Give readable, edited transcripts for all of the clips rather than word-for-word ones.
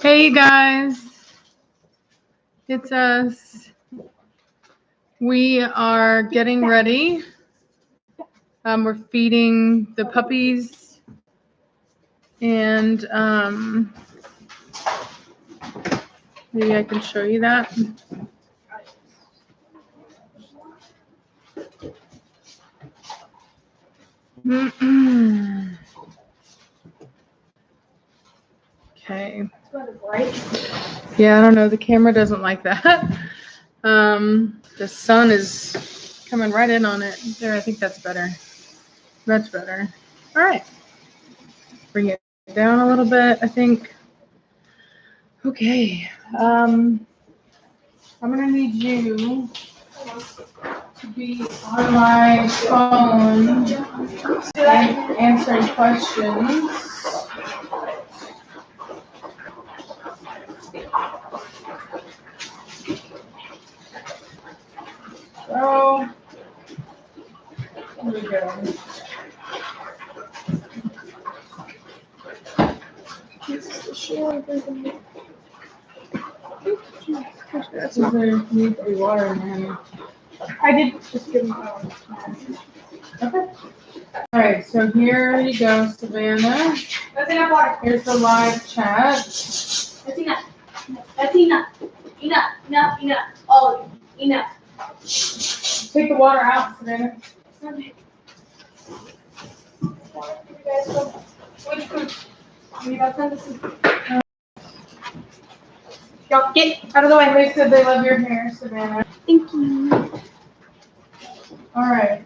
Hey guys, it's us. We are getting ready. We're feeding the puppies, and maybe I can show you that. Okay. Yeah, I don't know. The camera doesn't like that. The sun is coming right in on it. There, I think that's better. That's better. All right. Bring it down a little bit, I think. Okay. I'm gonna need you to be on my phone and answering questions. So, here we go. Need to be water in there. I did just give them Okay. All right, so here you go, Savannah. That's enough water. Here's the live chat. That's enough. That's enough. Enough. All of you. Enough. Take the water out, Savannah. Okay. Which food? We got this. Y'all get out of the way. They said they love your hair, Savannah. Thank you. All right.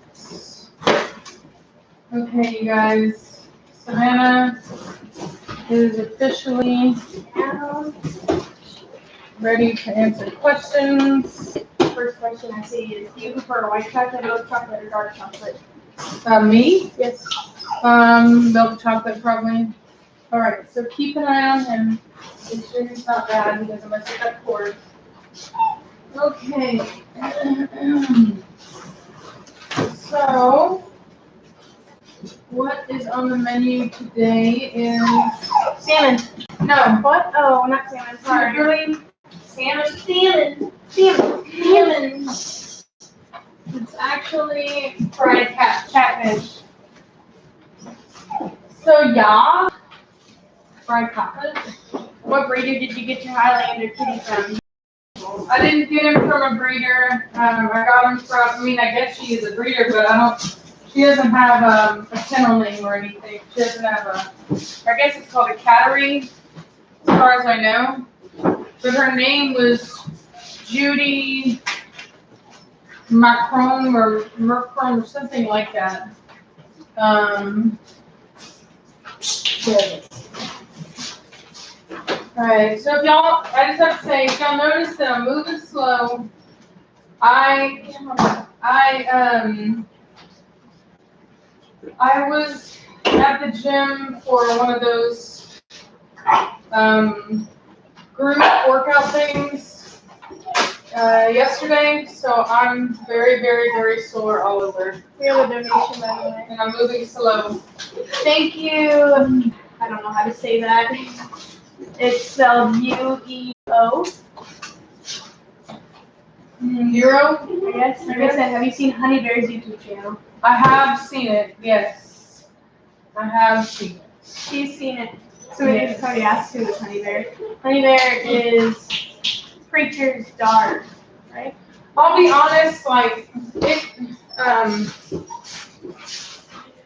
Okay, you guys. Savannah is officially ready to answer questions. First question I see is, do you prefer white chocolate, milk chocolate, or dark chocolate? Me? Yes. Milk chocolate probably. All right, so keep an eye on him. Make sure he's not bad. He doesn't mess with that cord. Okay. So, what is on the menu today is Salmon. no. What? Oh, not salmon. Sorry. Salmon. It's actually fried catfish. So, yeah. Fried catfish. What breeder did you get your Highlander kitty from? I didn't get him from a breeder. I got him from. I mean, I guess she is a breeder, but I don't. She doesn't have a kennel name or anything. She doesn't have a. I guess it's called a cattery, as far as I know. But her name was Judy Macron or Mercron or something like that. Alright, so if y'all, I just have to say, if y'all notice that I'm moving slow, I was at the gym for one of those group workout things yesterday, so I'm very sore all over. We have a donation, by the way. And I'm moving slow. Thank you. I don't know how to say that. It's spelled U-E-O. Euro? I guess. Like I said, have you seen Honey Bear's YouTube channel? I have seen it, yes. I have seen it. She's seen it. Somebody asked who is Honey Bear. Honey Bear is Preacher's daughter, right? I'll be honest, like,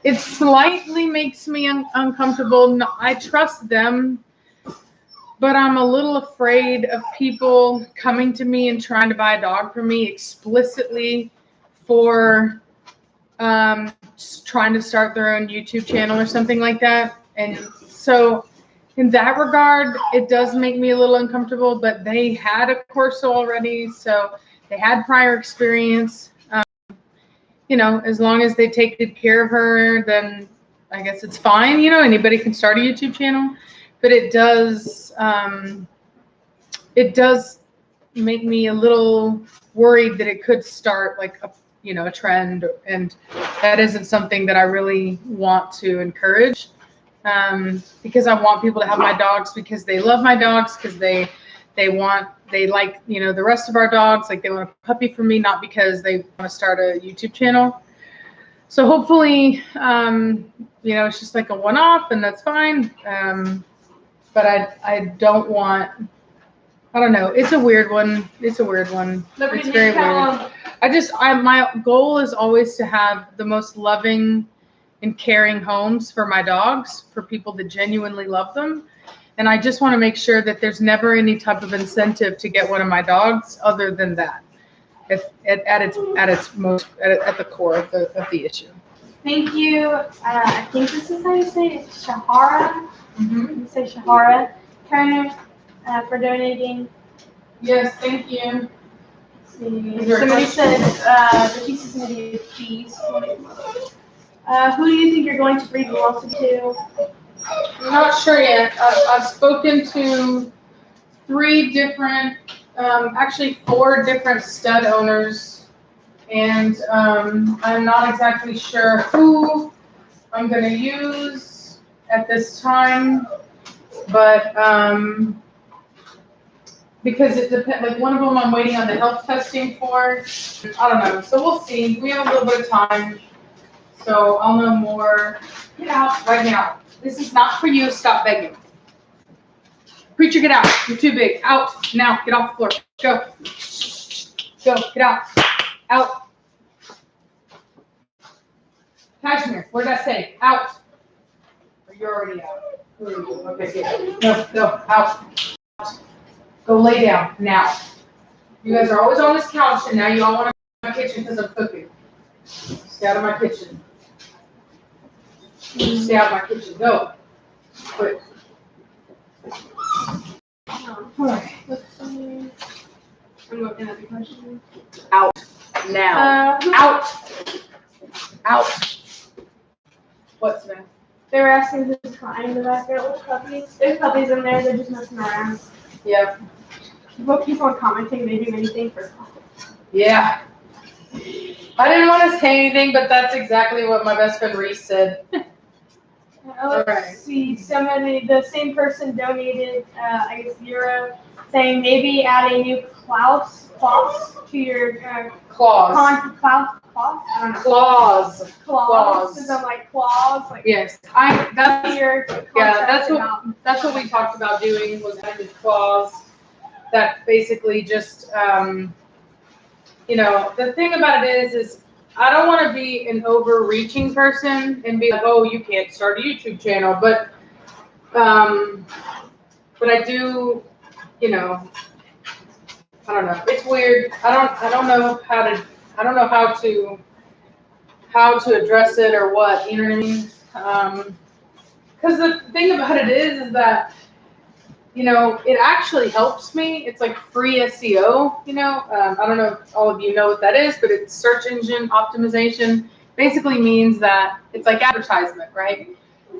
it slightly makes me uncomfortable. No, I trust them, but I'm a little afraid of people coming to me and trying to buy a dog from me explicitly for trying to start their own YouTube channel or something like that. And so in that regard, it does make me a little uncomfortable, but they had a Corso already, so they had prior experience. You know, as long as they take good care of her, then I guess it's fine. You know, anybody can start a YouTube channel, but it does make me a little worried that it could start like a, a trend, and that isn't something that I really want to encourage, because I want people to have my dogs because they love my dogs, because they like, the rest of our dogs, like they want a puppy from me, not because they want to start a YouTube channel. So hopefully, it's just like a one-off, and that's fine. But I don't want, I don't know. It's a weird one. It's very weird. My goal is always to have the most loving and caring homes for my dogs, for people that genuinely love them. And I just want to make sure that there's never any type of incentive to get one of my dogs other than that, at the core of the issue. Thank you. I think this is how you say it. Shahara. Mm-hmm. You say Shahara Turner for donating. Yes, thank you. Somebody said the piece is going to be a piece. Who do you think you're going to breed velocity to? I'm not sure yet. I've spoken to 4 different stud owners, and I'm not exactly sure who I'm going to use at this time, but because it depends. Like, one of them I'm waiting on the health testing for. I don't know. So we'll see. We have a little bit of time, so I'll know more. Get out right now. This is not for you. Stop begging. Preacher, get out. You're too big. Out now. Get off the floor. Go. Go. Get out. Out. Cashmere, what did I say? Out. Or you're already out. Okay, good. No, go. Out. Go lay down now. You guys are always on this couch, and now you all want to go to my kitchen because I'm cooking. Stay out of my kitchen. Stay out of my kitchen. Go. Quick. Alright. I'm looking at the question. Out. Now. Out. Out. What's that? They were asking who's crying in the background with puppies. There's puppies in there, they're just messing around. Yeah. People keep on commenting, they do anything for puppies. Yeah. I didn't want to say anything, but that's exactly what my best friend Reese said. Let's see, the same person donated, I guess, €, saying maybe add a new claws to your claws. Claws? I don't know. Claws. Claws. I'm like claws. Like, yes. That's what we talked about doing, was adding claws. That basically just, the thing about it is I don't want to be an overreaching person and be like, oh, you can't start a YouTube channel, but I do, I don't know. It's weird. I don't know how to address it or what, you know what I mean? Because the thing about it is that, it actually helps me. It's like free SEO, I don't know if all of you know what that is, but it's search engine optimization. Basically means that it's like advertisement, right?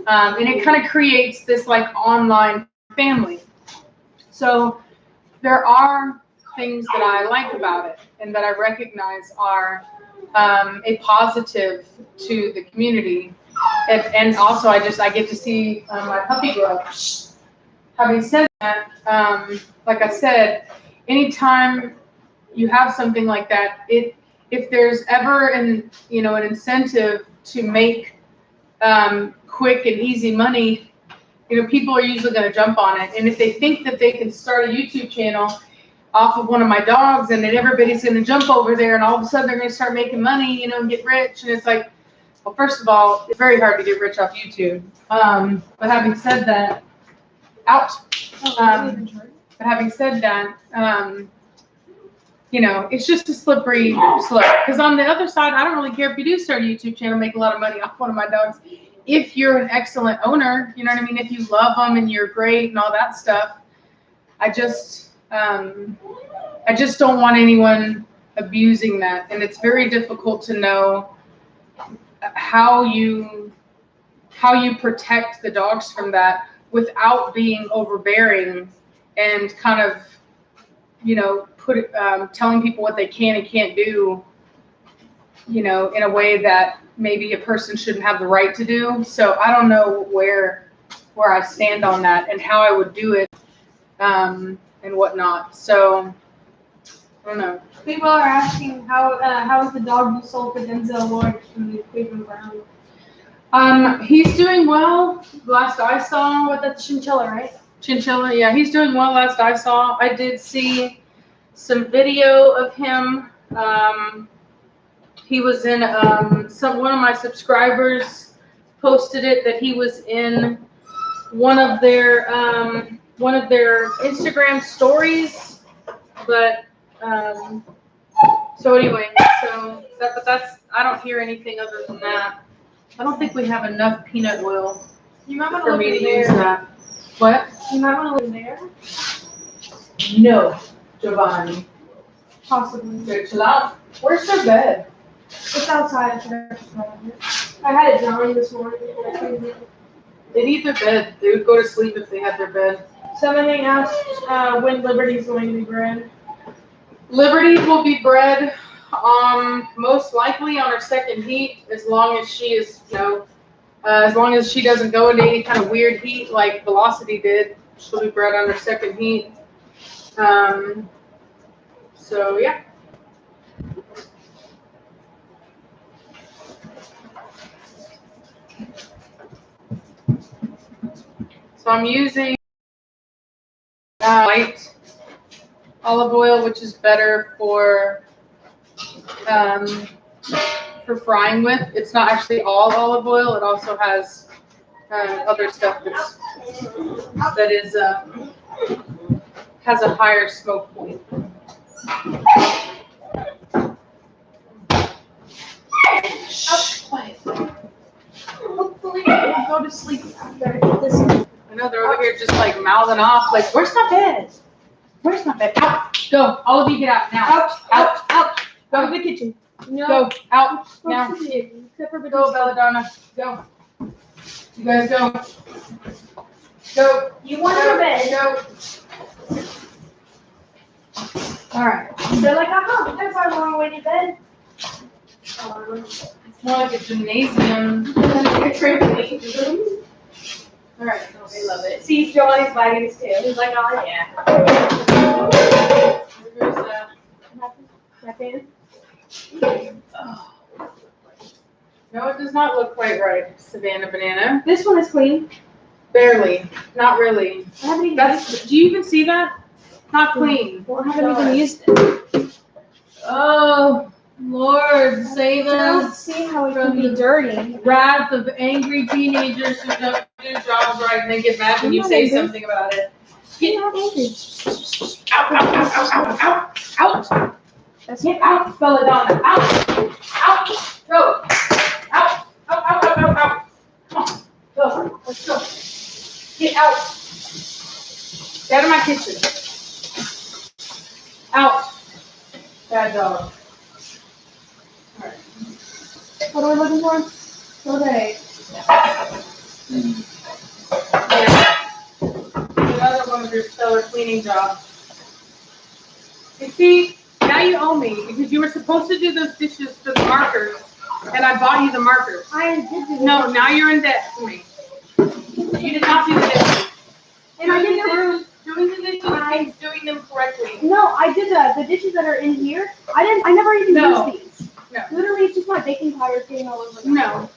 And it kind of creates this like online family. So there are things that I like about it and that I recognize are a positive to the community. And also I get to see my puppy grow up. Having said that, like I said, anytime you have something like that, if there's ever an incentive to make quick and easy money, people are usually going to jump on it. And if they think that they can start a YouTube channel off of one of my dogs, and then everybody's going to jump over there, and all of a sudden they're going to start making money, and get rich, and it's like, well, first of all, it's very hard to get rich off YouTube. But having said that, it's just a slippery slope. Because on the other side, I don't really care if you do start a YouTube channel, make a lot of money off one of my dogs. If you're an excellent owner, you know what I mean? If you love them and you're great and all that stuff, I just don't want anyone abusing that. And it's very difficult to know how you protect the dogs from that without being overbearing and kind of, telling people what they can and can't do you know, in a way that maybe a person shouldn't have the right to do. So I don't know where I stand on that and how I would do it, and whatnot. So I don't know. People are asking how is the dog you sold to Denzel Ward from the Cleveland Browns? He's doing well. Last I saw, What, that's chinchilla, right? Chinchilla, yeah, he's doing well. Last I saw, I did see some video of him. He was in one of my subscribers posted it that he was in one of their Instagram stories, but so anyway, but that's, I don't hear anything other than that. I don't think we have enough peanut oil for me to use that. What? You might want to live there. No, Giovanni. Possibly. Chill out. Where's their bed? It's outside. I had it drawing this morning. They need their bed. They would go to sleep if they had their bed. Somebody asked when Liberty's going to be bred. Liberty will be bred most likely on her second heat, as long as she is, you know, as long as she doesn't go into any kind of weird heat like Velocity did. She'll be bred on her second heat. So yeah. So I'm using light olive oil, which is better for frying with. It's not actually all olive oil. It also has other stuff has a higher smoke point. Shh, quiet. Hopefully we'll go to sleep after this. I know they're over here just like mouthing off, like, "Where's my bed? Where's my bed? Out! Go! All of you get out now! Out! Out! Out! Go to the kitchen. No. Go out now! Except for Go, Belladonna! Go! You guys go! Go! You want your bed? Go! All right. They're like, there's our long way to bed. It's more like a gymnasium. A trampoline. All right. They love it. See, Johnny's wagging his tail. He's like, oh yeah. There's That fan? oh. No, it does not look quite right, Savannah Banana. This one is clean. Barely. Not really. I haven't even Do you even see that? Not clean. Well, I haven't even used it. Oh, Lord, save I don't us see how it can be dirty. wrath of angry teenagers who don't do jobs right and they get mad when you say something about it. Get out, out, out, out, out, out. Get out, Belladonna. Out, out, go. Out, out, out, out, out, out. Come on, go. Let's go. Get out. Get out of my kitchen. Out. Bad dog. All right. What are we looking for? Okay. Yeah. Another one of your stellar cleaning jobs. You see, now you owe me because you were supposed to do those dishes for the markers, and I bought you the markers. I did do No, now you're in debt for me. You did not do the dishes. And I did the doing the dishes means doing them correctly. No, I did the dishes that are in here. I never even used these. No. Literally, it's just my baking powder getting all over. No.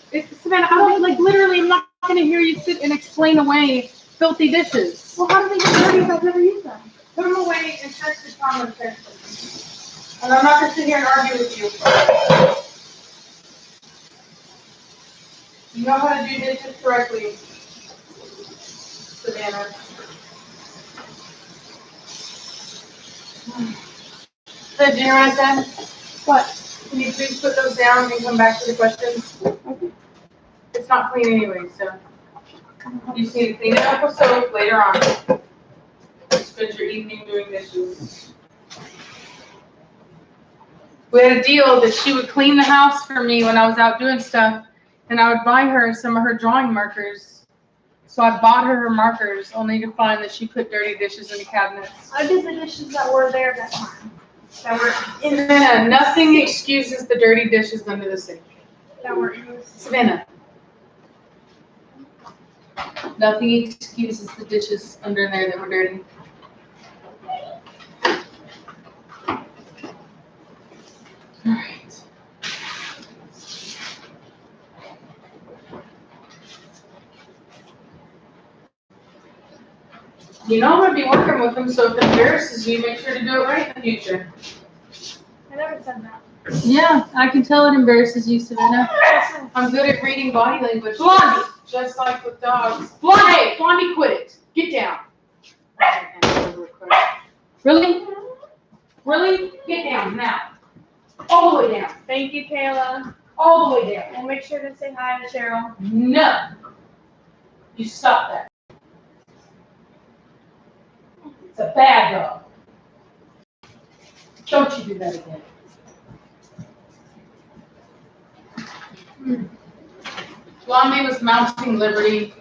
Savannah, I don't, like, literally, I'm not going to hear you sit and explain away filthy dishes. Well, how do they get dirty if I've never used them? Put them away and test your common sense. And I'm not going to sit here and argue with you. You know how to do dishes correctly, Savannah. So, do you hear what I said? What? Can you please put those down and come back to the questions? Okay. It's not clean anyway, so you just need to clean it up with soap later on. Spend your evening doing dishes. We had a deal that she would clean the house for me when I was out doing stuff, and I would buy her some of her drawing markers. So I bought her markers, only to find that she put dirty dishes in the cabinets. I did the dishes that were there that time. That were in the Savannah, nothing excuses the dirty dishes under the sink. that were in the Savannah. Nothing excuses the dishes under there that were dirty. All right. You know I'm going to be working with them, so if it embarrasses you, make sure to do it right in the future. I never said that. Yeah, I can tell it embarrasses you, Savannah. I'm good at reading body language. Blondie! Just like with dogs. Blondie! Hey, Blondie, quit it. Get down. Really? Really? Get down now. All the way down. Thank you, Kayla. All the way down. And make sure to say hi to Cheryl. No. You stop that. It's a bad dog. Don't you do that again. Blondie was mounting Liberty.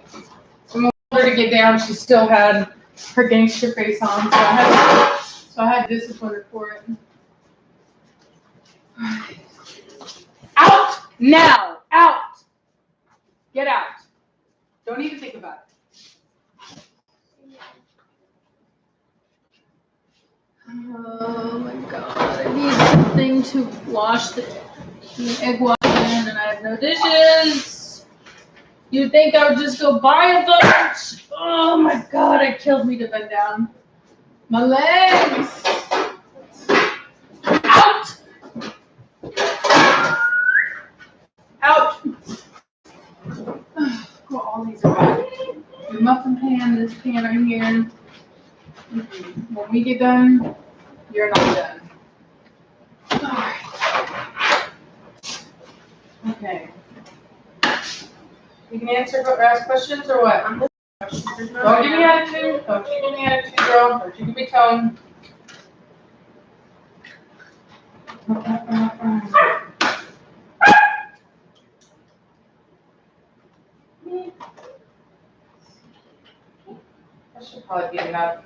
So I told her to get down. She still had her gangster face on, so I had to discipline her for it. Out now! Out! Get out. Don't even think about it. Oh my god, I need something to wash the egg wash in, and I have no dishes. You'd think I would just go buy a bunch. Oh my god, it killed me to bend down. My legs. Out! Out! Well, all these are back. The muffin pan, this pan right here. When we get done, you're not done. Alright. Okay. You can ask questions or what? Don't give me attitude. Don't you give me attitude, girl. Don't you give me tone. That should probably be enough.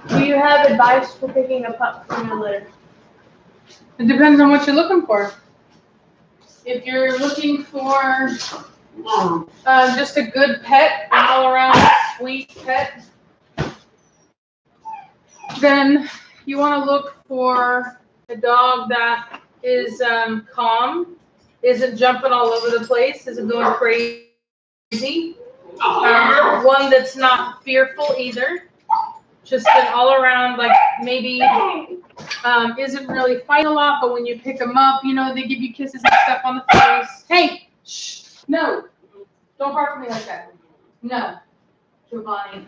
Do you have advice for picking a pup from your litter? It depends on what you're looking for. If you're looking for just a good pet, an all-around sweet pet, then you want to look for a dog that is calm, isn't jumping all over the place, isn't going crazy, one that's not fearful either, just an all-around, like maybe isn't really fighting a lot, but when you pick them up, you know, they give you kisses and stuff on the face. Hey, shh, no, don't bark at me like that. No, Giovanni,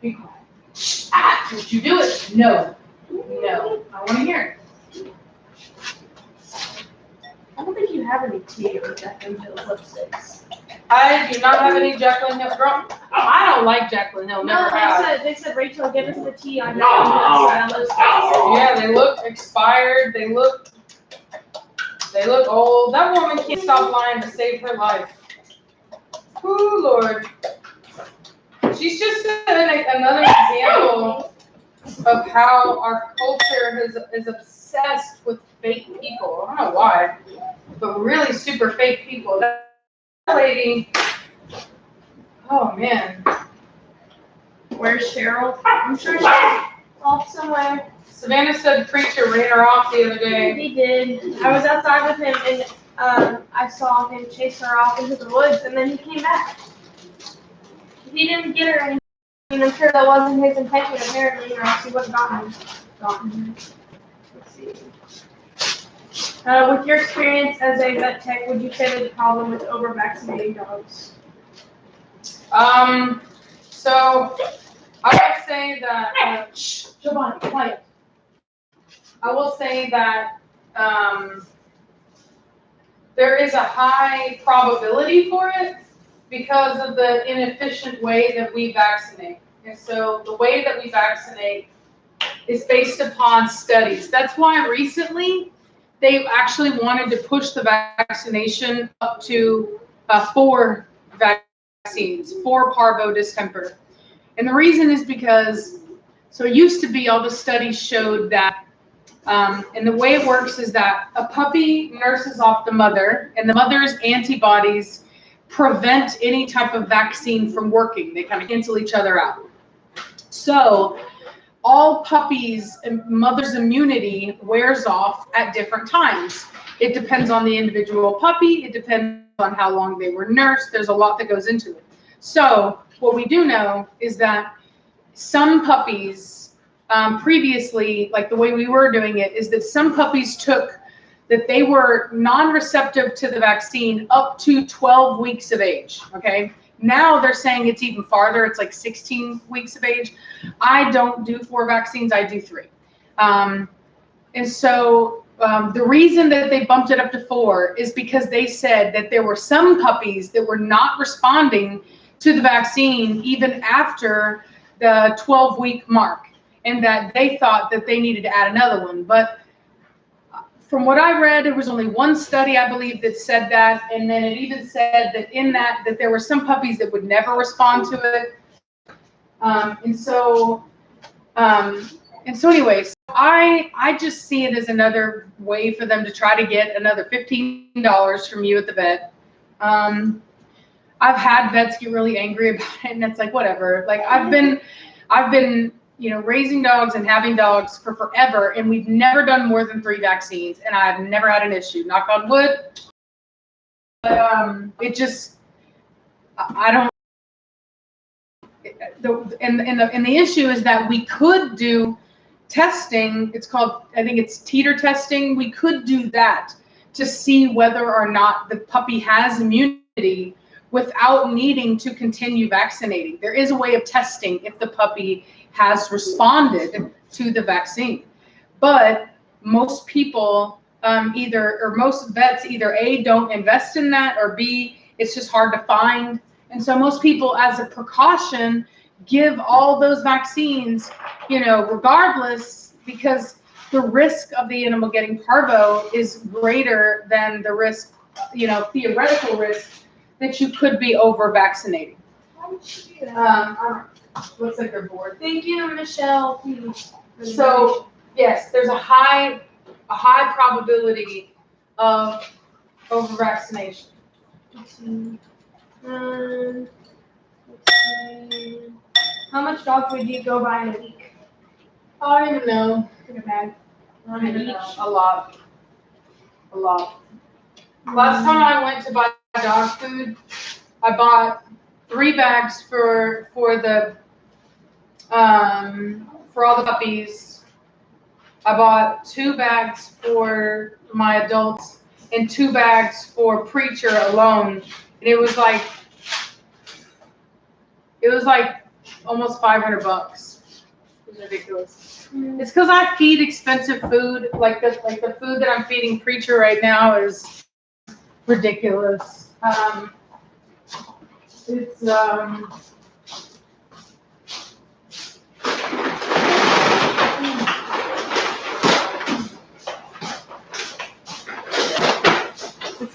be quiet. Shh, don't you do it. No, no, I want to hear it. I don't think you have any tea or Jacqueline Hill lipsticks. I do not have any Jacqueline Hill. Girl, I don't like Jacqueline Hill. Never have. They said, Rachel, give us the tea on Jacqueline Hill lipsticks. Yeah, they look expired. They look old. That woman can't stop lying to save her life. Ooh, Lord. She's just another example of how our culture is obsessed with fake people. I don't know why, but really super fake people. That lady, oh man. Where's Cheryl? I'm sure she's off somewhere. Savannah said Preacher ran her off the other day. He did. I was outside with him and I saw him chase her off into the woods and then he came back. He didn't get her anything. I'm sure that wasn't his intention apparently, or else he would have gotten her. Let's see. With your experience as a vet tech, would you say there's a problem with over-vaccinating dogs? So I would say that, shh, Giovanni, quiet. I will say that there is a high probability for it because of the inefficient way that we vaccinate. And so the way that we vaccinate is based upon studies. That's why recently they actually wanted to push the vaccination up to 4 vaccines, 4 parvo distemper. And the reason is because, so it used to be all the studies showed that, and the way it works is that a puppy nurses off the mother, and the mother's antibodies prevent any type of vaccine from working. They kind of cancel each other out. So all puppies' mother's immunity wears off at different times. It depends on the individual puppy. It depends on how long they were nursed. There's a lot that goes into it. So what we do know is that some puppies, previously, like the way we were doing it, is that some puppies that they were non-receptive to the vaccine up to 12 weeks of age, okay? Now they're saying it's even farther. It's like 16 weeks of age. I don't do 4 vaccines. I do 3. And so the reason that they bumped it up to 4 is because they said that there were some puppies that were not responding to the vaccine even after the 12-week mark, and that they thought that they needed to add another one. But from what I read, there was only one study, I believe, that said that, and then it even said that in that there were some puppies that would never respond to it. And so anyways, I just see it as another way for them to try to get another $15 from you at the vet. I've had vets get really angry about it, and it's like, whatever. Like I've been, raising dogs and having dogs for forever, and we've never done more than 3 vaccines, and I've never had an issue. Knock on wood. But it just, I don't. And the issue is that we could do testing. It's called, I think it's teeter testing. We could do that to see whether or not the puppy has immunity without needing to continue vaccinating. There is a way of testing if the puppy has responded to the vaccine. But most people most vets either A, don't invest in that, or B, it's just hard to find. And so most people, as a precaution, give all those vaccines, regardless, because the risk of the animal getting parvo is greater than the risk, theoretical risk that you could be over vaccinating. Looks like they're bored. Thank you, Michelle. So yes, there's a high probability of over vaccination. Let's see. How much dog food do you go buy in a week? I don't even know. In a bag. I don't even know. A lot. Last time I went to buy dog food, I bought 3 bags for all the puppies. I bought 2 bags for my adults and 2 bags for Preacher alone. And it was like almost $500. It was ridiculous. It's because I feed expensive food. Like the food that I'm feeding Preacher right now is ridiculous. It's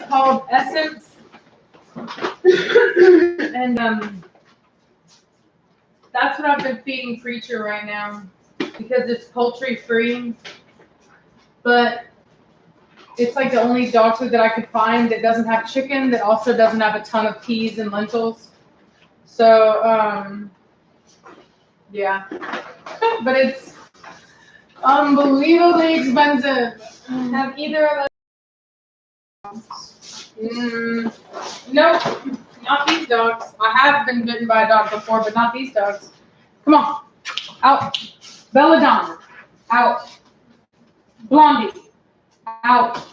called Essence, and that's what I've been feeding Preacher right now because it's poultry free, but it's like the only dog food that I could find that doesn't have chicken, that also doesn't have a ton of peas and lentils. So, yeah. But it's unbelievably expensive. Have either of us? Nope, not these dogs. I have been bitten by a dog before, but not these dogs. Come on. Out. Belladonna. Out. Blondie. Out.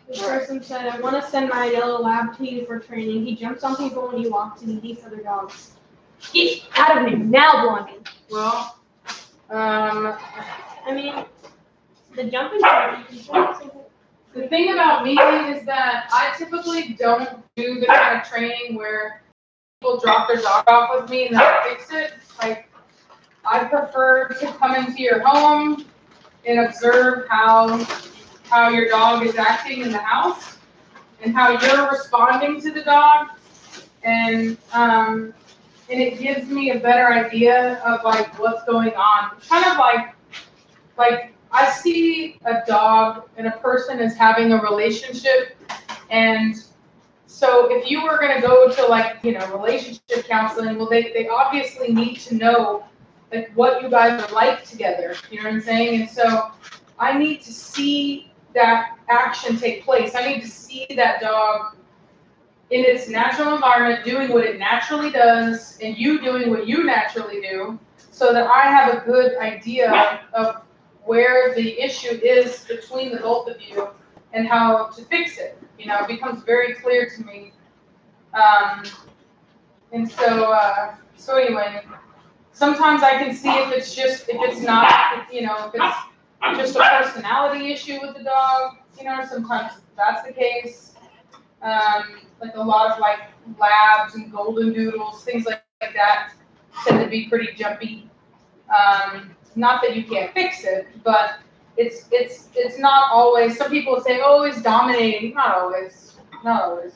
This person said, I want to send my yellow lab to you for training. He jumps on people when he walks and he eats other dogs. Get out of here now, Blondie. Well, I mean, the jumping the thing about me is that I typically don't do the kind of training where people drop their dog off with me and then I fix it. Like, I prefer to come into your home and observe how your dog is acting in the house. and how you're responding to the dog, and it gives me a better idea of like what's going on. Kind of like I see a dog and a person as having a relationship, and so if you were going to go to like, you know, relationship counseling, well, they obviously need to know like what you guys are like together. You know what I'm saying? And so I need to see that action take place. I need to see that dog in its natural environment doing what it naturally does, and you doing what you naturally do, so that I have a good idea of where the issue is between the both of you and how to fix it. You know, it becomes very clear to me. And so anyway, sometimes I can see if it's not, you know, if it's just a personality issue with the dog, you know, sometimes that's the case. Like a lot of like labs and golden doodles, things like that tend to be pretty jumpy. Not that you can't fix it, but it's not always. Some people say, oh, it's dominating. Not always. Not always.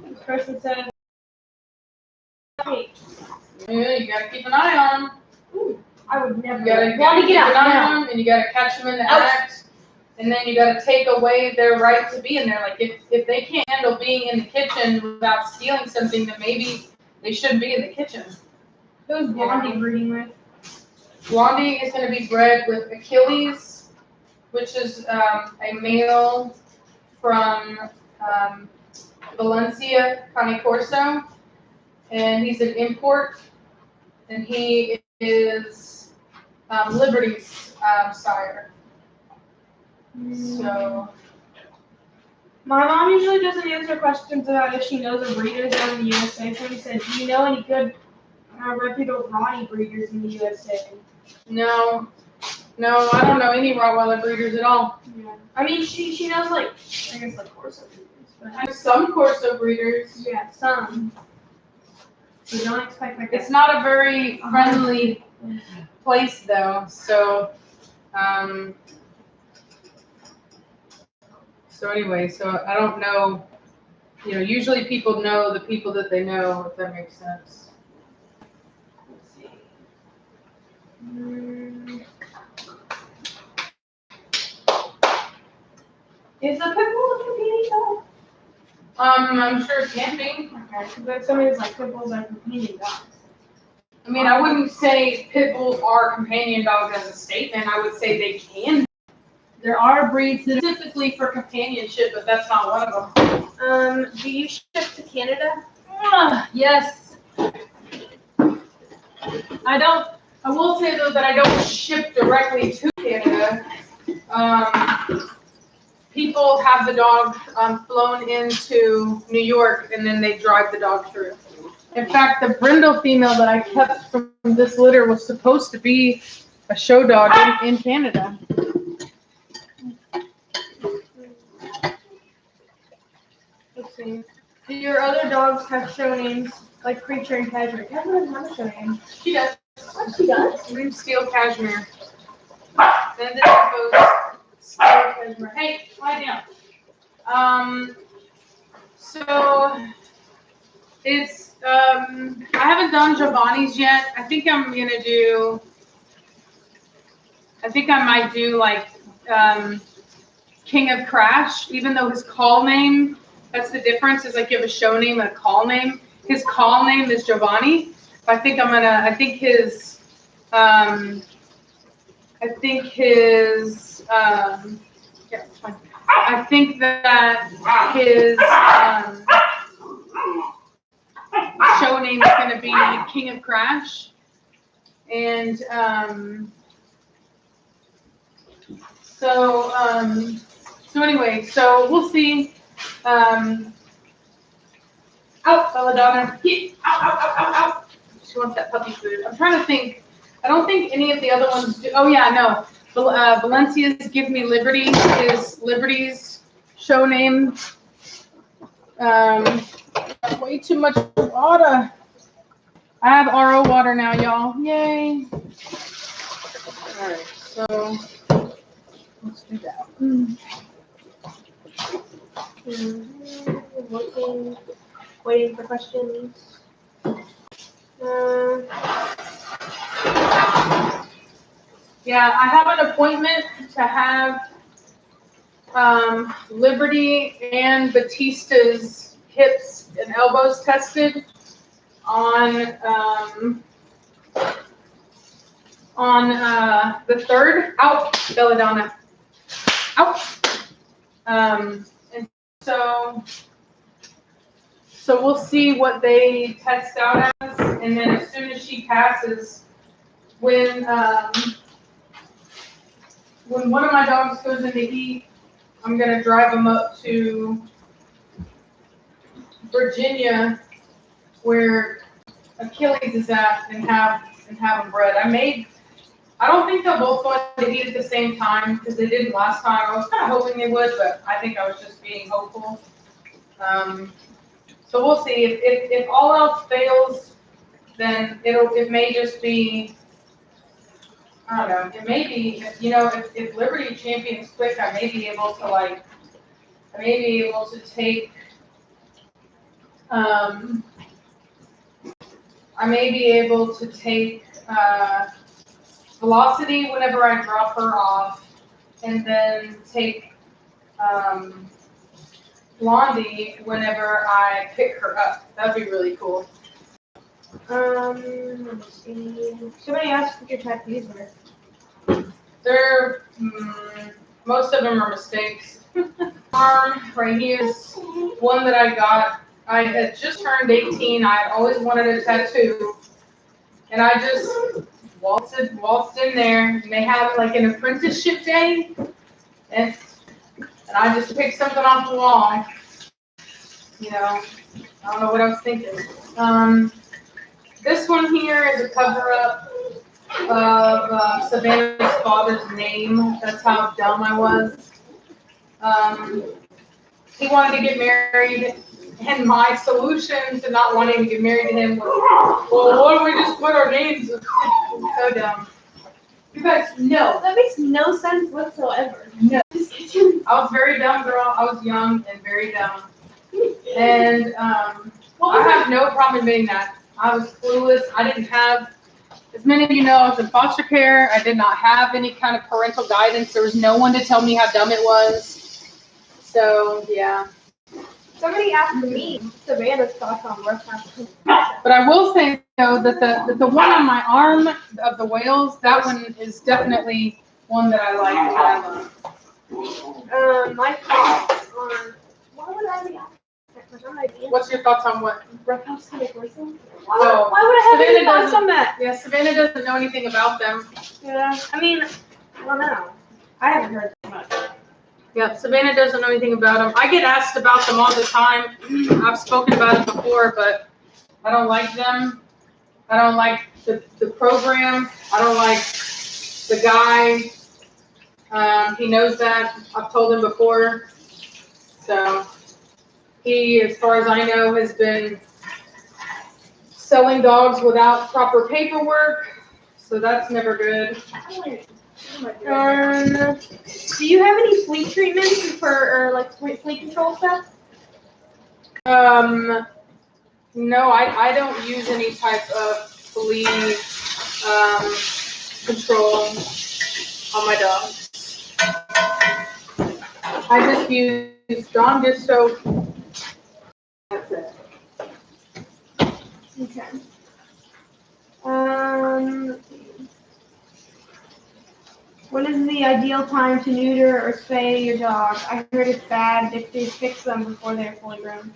This person said, hey. Yeah, you gotta keep an eye on them. Ooh, I would never. You gotta keep an eye on them, and you gotta catch them in the act. And then you got to take away their right to be in there. Like if they can't handle being in the kitchen without stealing something, then maybe they shouldn't be in the kitchen. Who's Blondie breeding with? Blondie is going to be bred with Achilles, which is a male from Valencia, Corso, and he's an import, and he is Liberty's sire. So, my mom usually doesn't answer questions about if she knows of breeders out in the USA. So she said, "Do you know any good reputable Ronnie breeders in the USA?" No, I don't know any Rottweiler breeders at all. Yeah. I mean, she knows like I guess like Corso breeders, but There's some Corso breeders. yeah, some. So don't expect like it's not a very friendly place though. So, So anyway, so I don't know, you know, usually people know the people that they know, if that makes sense. Let's see. Is the Pitbull a companion dog? I'm sure it can be. Okay, because somebody's like Pitbulls are companion dogs. I mean, I wouldn't say pit bulls are companion dogs as a statement. I would say they can. There are breeds that are specifically for companionship, but that's not one of them. Do you ship to Canada? Yes. I will say though that I don't ship directly to Canada. People have the dog flown into New York and then they drive the dog through. In fact, the brindle female that I kept from this litter was supposed to be a show dog in Canada. Let's see. Do your other dogs have show names like Creature and Cashmere? Cashmere doesn't have a show name. She does. What, she does? Blue Steel Cashmere. Then this goes Steel Cashmere. Hey, lie down. So it's I haven't done Giovanni's yet. I think I might do like King of Crash, even though his call name, that's the difference, is like you have a show name and a call name. His call name is Giovanni. I think his show name is going to be King of Crash. And so anyway, so we'll see. Out, Belladonna. Get out. She wants that puppy food. I'm trying to think. I don't think any of the other ones do. Oh, yeah, no. Valencia's Give Me Liberty is Liberty's show name. Way too much water. I have RO water now, y'all. Yay. All right, so let's do that. Looking, waiting for questions. Yeah, I have an appointment to have Liberty and Batista's hips and elbows tested on the 3rd. Out, Belladonna. Out. And so we'll see what they test out as, and then as soon as she passes, when one of my dogs goes in to eat, I'm gonna drive them up to Virginia, where Achilles is at, and have them bred. I don't think they'll both go in to eat at the same time because they didn't last time. I was kind of hoping they would, but I think I was just being hopeful. So we'll see. If all else fails, then it may just be, I don't know. It may be, if Liberty champions quick, I may be able to take, Velocity whenever I drop her off, and then take Blondie whenever I pick her up. That'd be really cool. Let's see. Somebody asked what your tattoos were. They're, most of them are mistakes. Arm right here is one that I got. I had just turned 18. I had always wanted a tattoo, and I just waltzed in there. And they have like an apprenticeship day, and I just picked something off the wall. I don't know what I was thinking. This one here is a cover-up of Savannah's father's name. That's how dumb I was. He wanted to get married, and my solution to not wanting to get married to him was, well, why don't we just put our names? So dumb. You guys, no. That makes no sense whatsoever. No. I was very dumb, girl. I was young and very dumb. And I have no problem admitting that. I was clueless. I didn't have, as many of you know, I was in foster care. I did not have any kind of parental guidance. There was no one to tell me how dumb it was. So, yeah. Somebody asked me Savannah's thoughts on West African. But I will say, though, that the one on my arm of the whales, that one is definitely one that I like and that I love. My thoughts on, why would I be asking? What's your thoughts on what? Roughhouse kind of person? Why Oh, would I have any Savannah thoughts on that? Yeah, Savannah doesn't know anything about them. Yeah, I mean, I don't know. I haven't heard that much. Yeah, Savannah doesn't know anything about them. I get asked about them all the time. I've spoken about it before, but I don't like them. I don't like the program. I don't like the guy. He knows that. I've told him before. So he, as far as I know, has been selling dogs without proper paperwork. So that's never good. Do you have any flea treatments or like flea control stuff? No, I don't use any type of flea control on my dogs. I just use Dawn dish soap. That's it. Okay. When is the ideal time to neuter or spay your dog? I heard it's bad if they fix them before they're fully grown.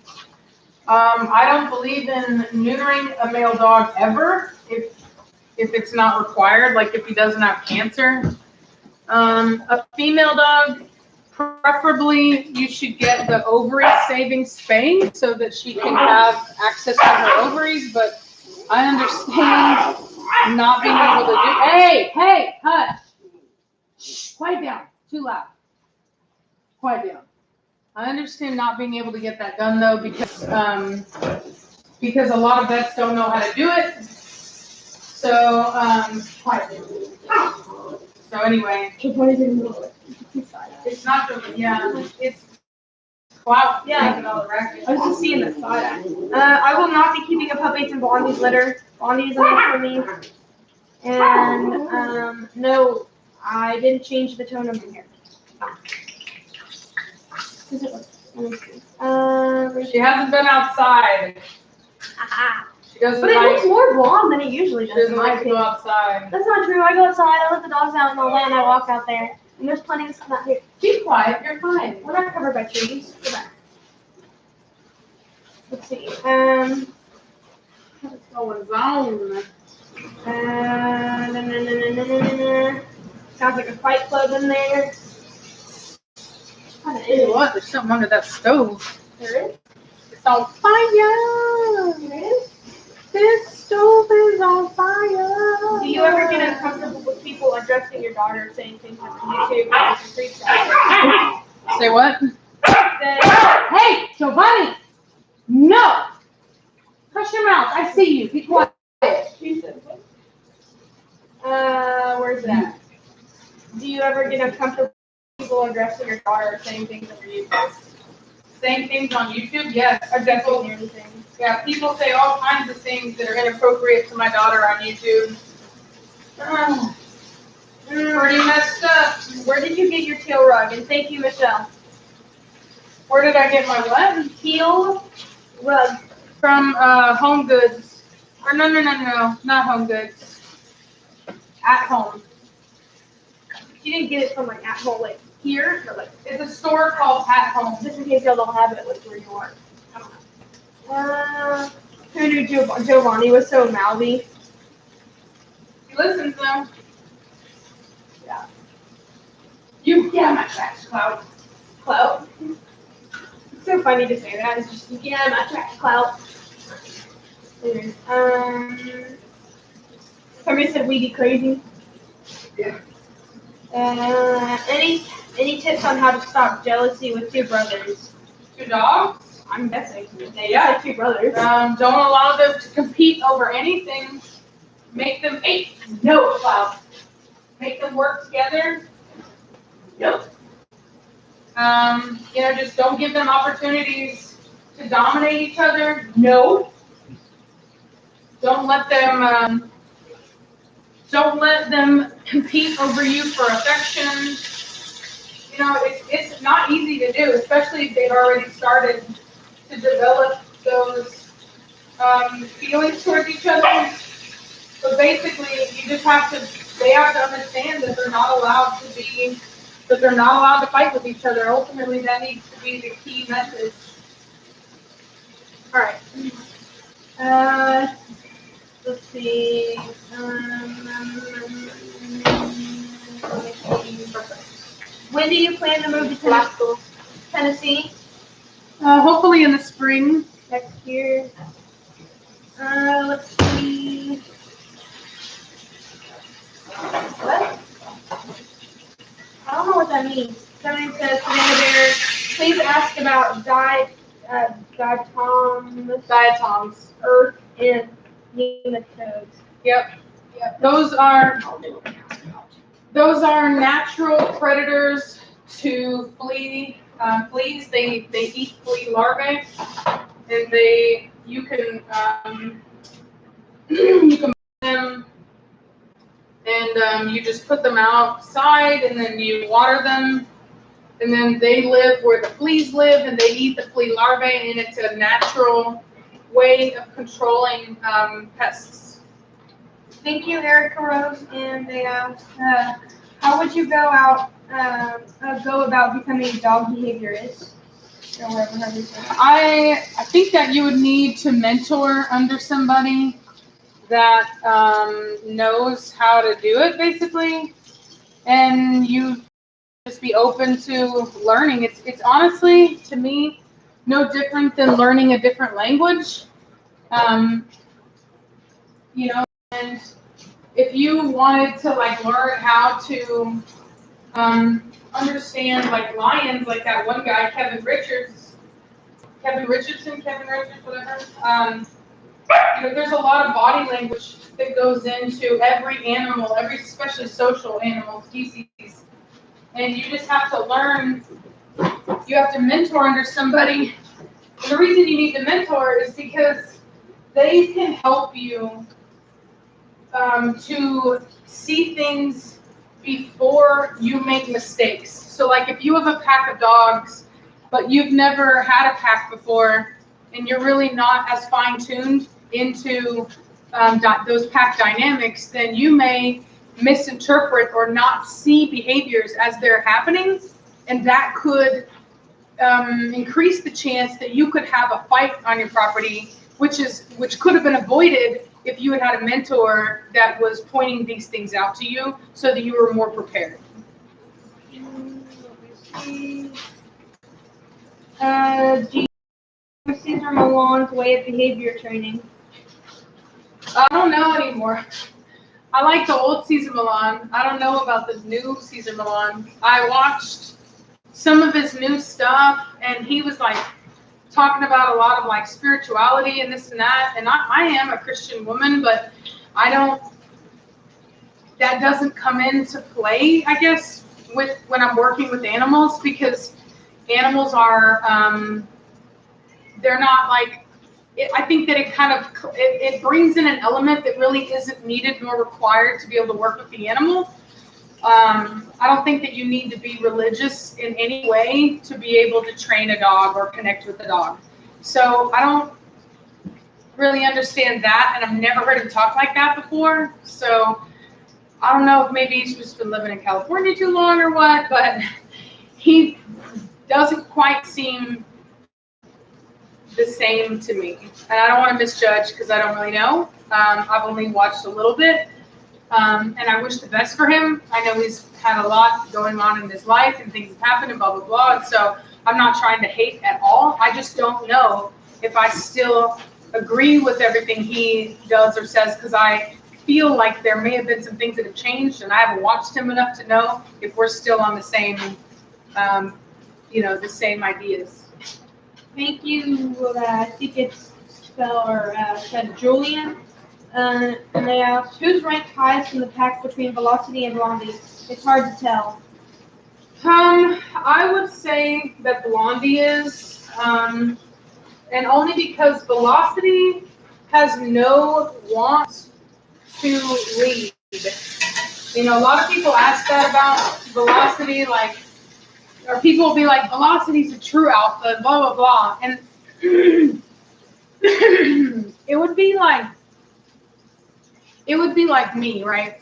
I don't believe in neutering a male dog ever if it's not required, like if he doesn't have cancer. A female dog, preferably you should get the ovary saving Spaying so that she can have access to her ovaries, but I understand not being able to do, hey, hush. Shh, quiet down, too loud. Quiet down. I understand not being able to get that done though, because a lot of vets don't know how to do it. So, quiet down. So anyway, it's not the, yeah, Wow. Yeah. Making all the racket. I was just seeing that side. I will not be keeping a puppy in Blondie's litter. Blondie is enough for me. And no, I didn't change the tone of my hair. Does it look? Let me see. She hasn't been outside. She doesn't But it like. looks more blonde than it usually She does. doesn't like to go outside. That's not true. I go outside. I let the dogs out in the land. I walk out there, and there's plenty of stuff out here. Be quiet. You're fine. We're not covered by trees. Go back. Let's see. What's going on? Sounds like a fight club in there. Hey, what? There's something under that stove. There is? It's on fire. There is? This stove is on fire. Do you ever get uncomfortable with people addressing your daughter, saying things like YouTube or freaks out? Say what? Hey, Giovanni! No! Hush your mouth. I see you. Be quiet. Where's that? Do you ever get uncomfortable with people addressing your daughter or saying things over YouTube? Saying things on YouTube? Yes. Addressing anything. Yeah, people say all kinds of things that are inappropriate to my daughter on YouTube. Pretty messed up. Where did you get your teal rug? And thank you, Michelle. Where did I get my what? Teal rug. From Home Goods. Or no, not Home Goods. At Home. You didn't get it from like at home, like here, or like It's a store called At Home. just in case y'all don't have it, like where you are. I don't know. Who knew Giovanni was so mouthy? He listens though. Yeah. You get my trash clout. Clout. It's so funny to say that. It's just yeah, my trash clout. Anyways, somebody said we be crazy. Yeah. Any tips on how to stop jealousy with two brothers? Two dogs? I'm guessing. They Yeah. said two brothers. Don't allow them to compete over anything. Make them no clout. Make them work together. Nope. Just don't give them opportunities to dominate each other. No. Don't let them compete over you for affection. It's not easy to do, especially if they've already started to develop those feelings towards each other. But basically, they have to understand that they're not allowed to fight with each other. Ultimately, that needs to be the key message. All right. Let's see. When do you plan to move to Tennessee? Hopefully in the spring. Next year. Let's see. What? I don't know what that means. Somebody says, Savannah Bear, please ask about diatoms, earth, and nematodes. Yep. Those are natural predators to fleas. They eat flea larvae, and you can buy them, and you just put them outside, and then you water them, and then they live where the fleas live, and they eat the flea larvae, and it's a natural way of controlling pests. Thank you, Erica Rose. And they asked, how would you go about becoming a dog behaviorist? Or whatever, how do you say that? I think that you would need to mentor under somebody that knows how to do it, basically, and you just be open to learning. It's honestly, to me, no different than learning a different language. And if you wanted to learn how to understand lions, like that one guy, Kevin Richards, whatever. There's a lot of body language that goes into every animal, especially social animal species, and you just have to learn you have to mentor under somebody. And the reason you need to mentor is because they can help you to see things before you make mistakes. So like if you have a pack of dogs, but you've never had a pack before, and you're really not as fine-tuned into those pack dynamics, then you may misinterpret or not see behaviors as they're happening, and that could increase the chance that you could have a fight on your property, which could have been avoided if you had a mentor that was pointing these things out to you so that you were more prepared. Caesar Milan's way of behavior training. I don't know anymore. I like the old Caesar Milan. I don't know about the new Caesar Milan. I watched some of his new stuff, and he was like talking about a lot of like spirituality and this and that. And I am a Christian woman, but that doesn't come into play, I guess, with when I'm working with animals, because animals are, they're not like, I think that it brings in an element that really isn't needed nor required to be able to work with the animal. I don't think that you need to be religious in any way to be able to train a dog or connect with a dog. So I don't really understand that, and I've never heard him talk like that before. So I don't know if maybe he's just been living in California too long or what, but he doesn't quite seem the same to me. And I don't want to misjudge because I don't really know. I've only watched a little bit. And I wish the best for him. I know he's had a lot going on in his life and things have happened and blah, blah, blah. And so I'm not trying to hate at all. I just don't know if I still agree with everything he does or says, because I feel like there may have been some things that have changed, and I haven't watched him enough to know if we're still on the same, the same ideas. Thank you. I think it's said Julian. And they asked, who's ranked highest in the pack between Velocity and Blondie? It's hard to tell. I would say that Blondie is, and only because Velocity has no want to lead. A lot of people ask that about Velocity, like, or people will be like, Velocity's a true alpha, blah, blah, blah. And it would be like me, right?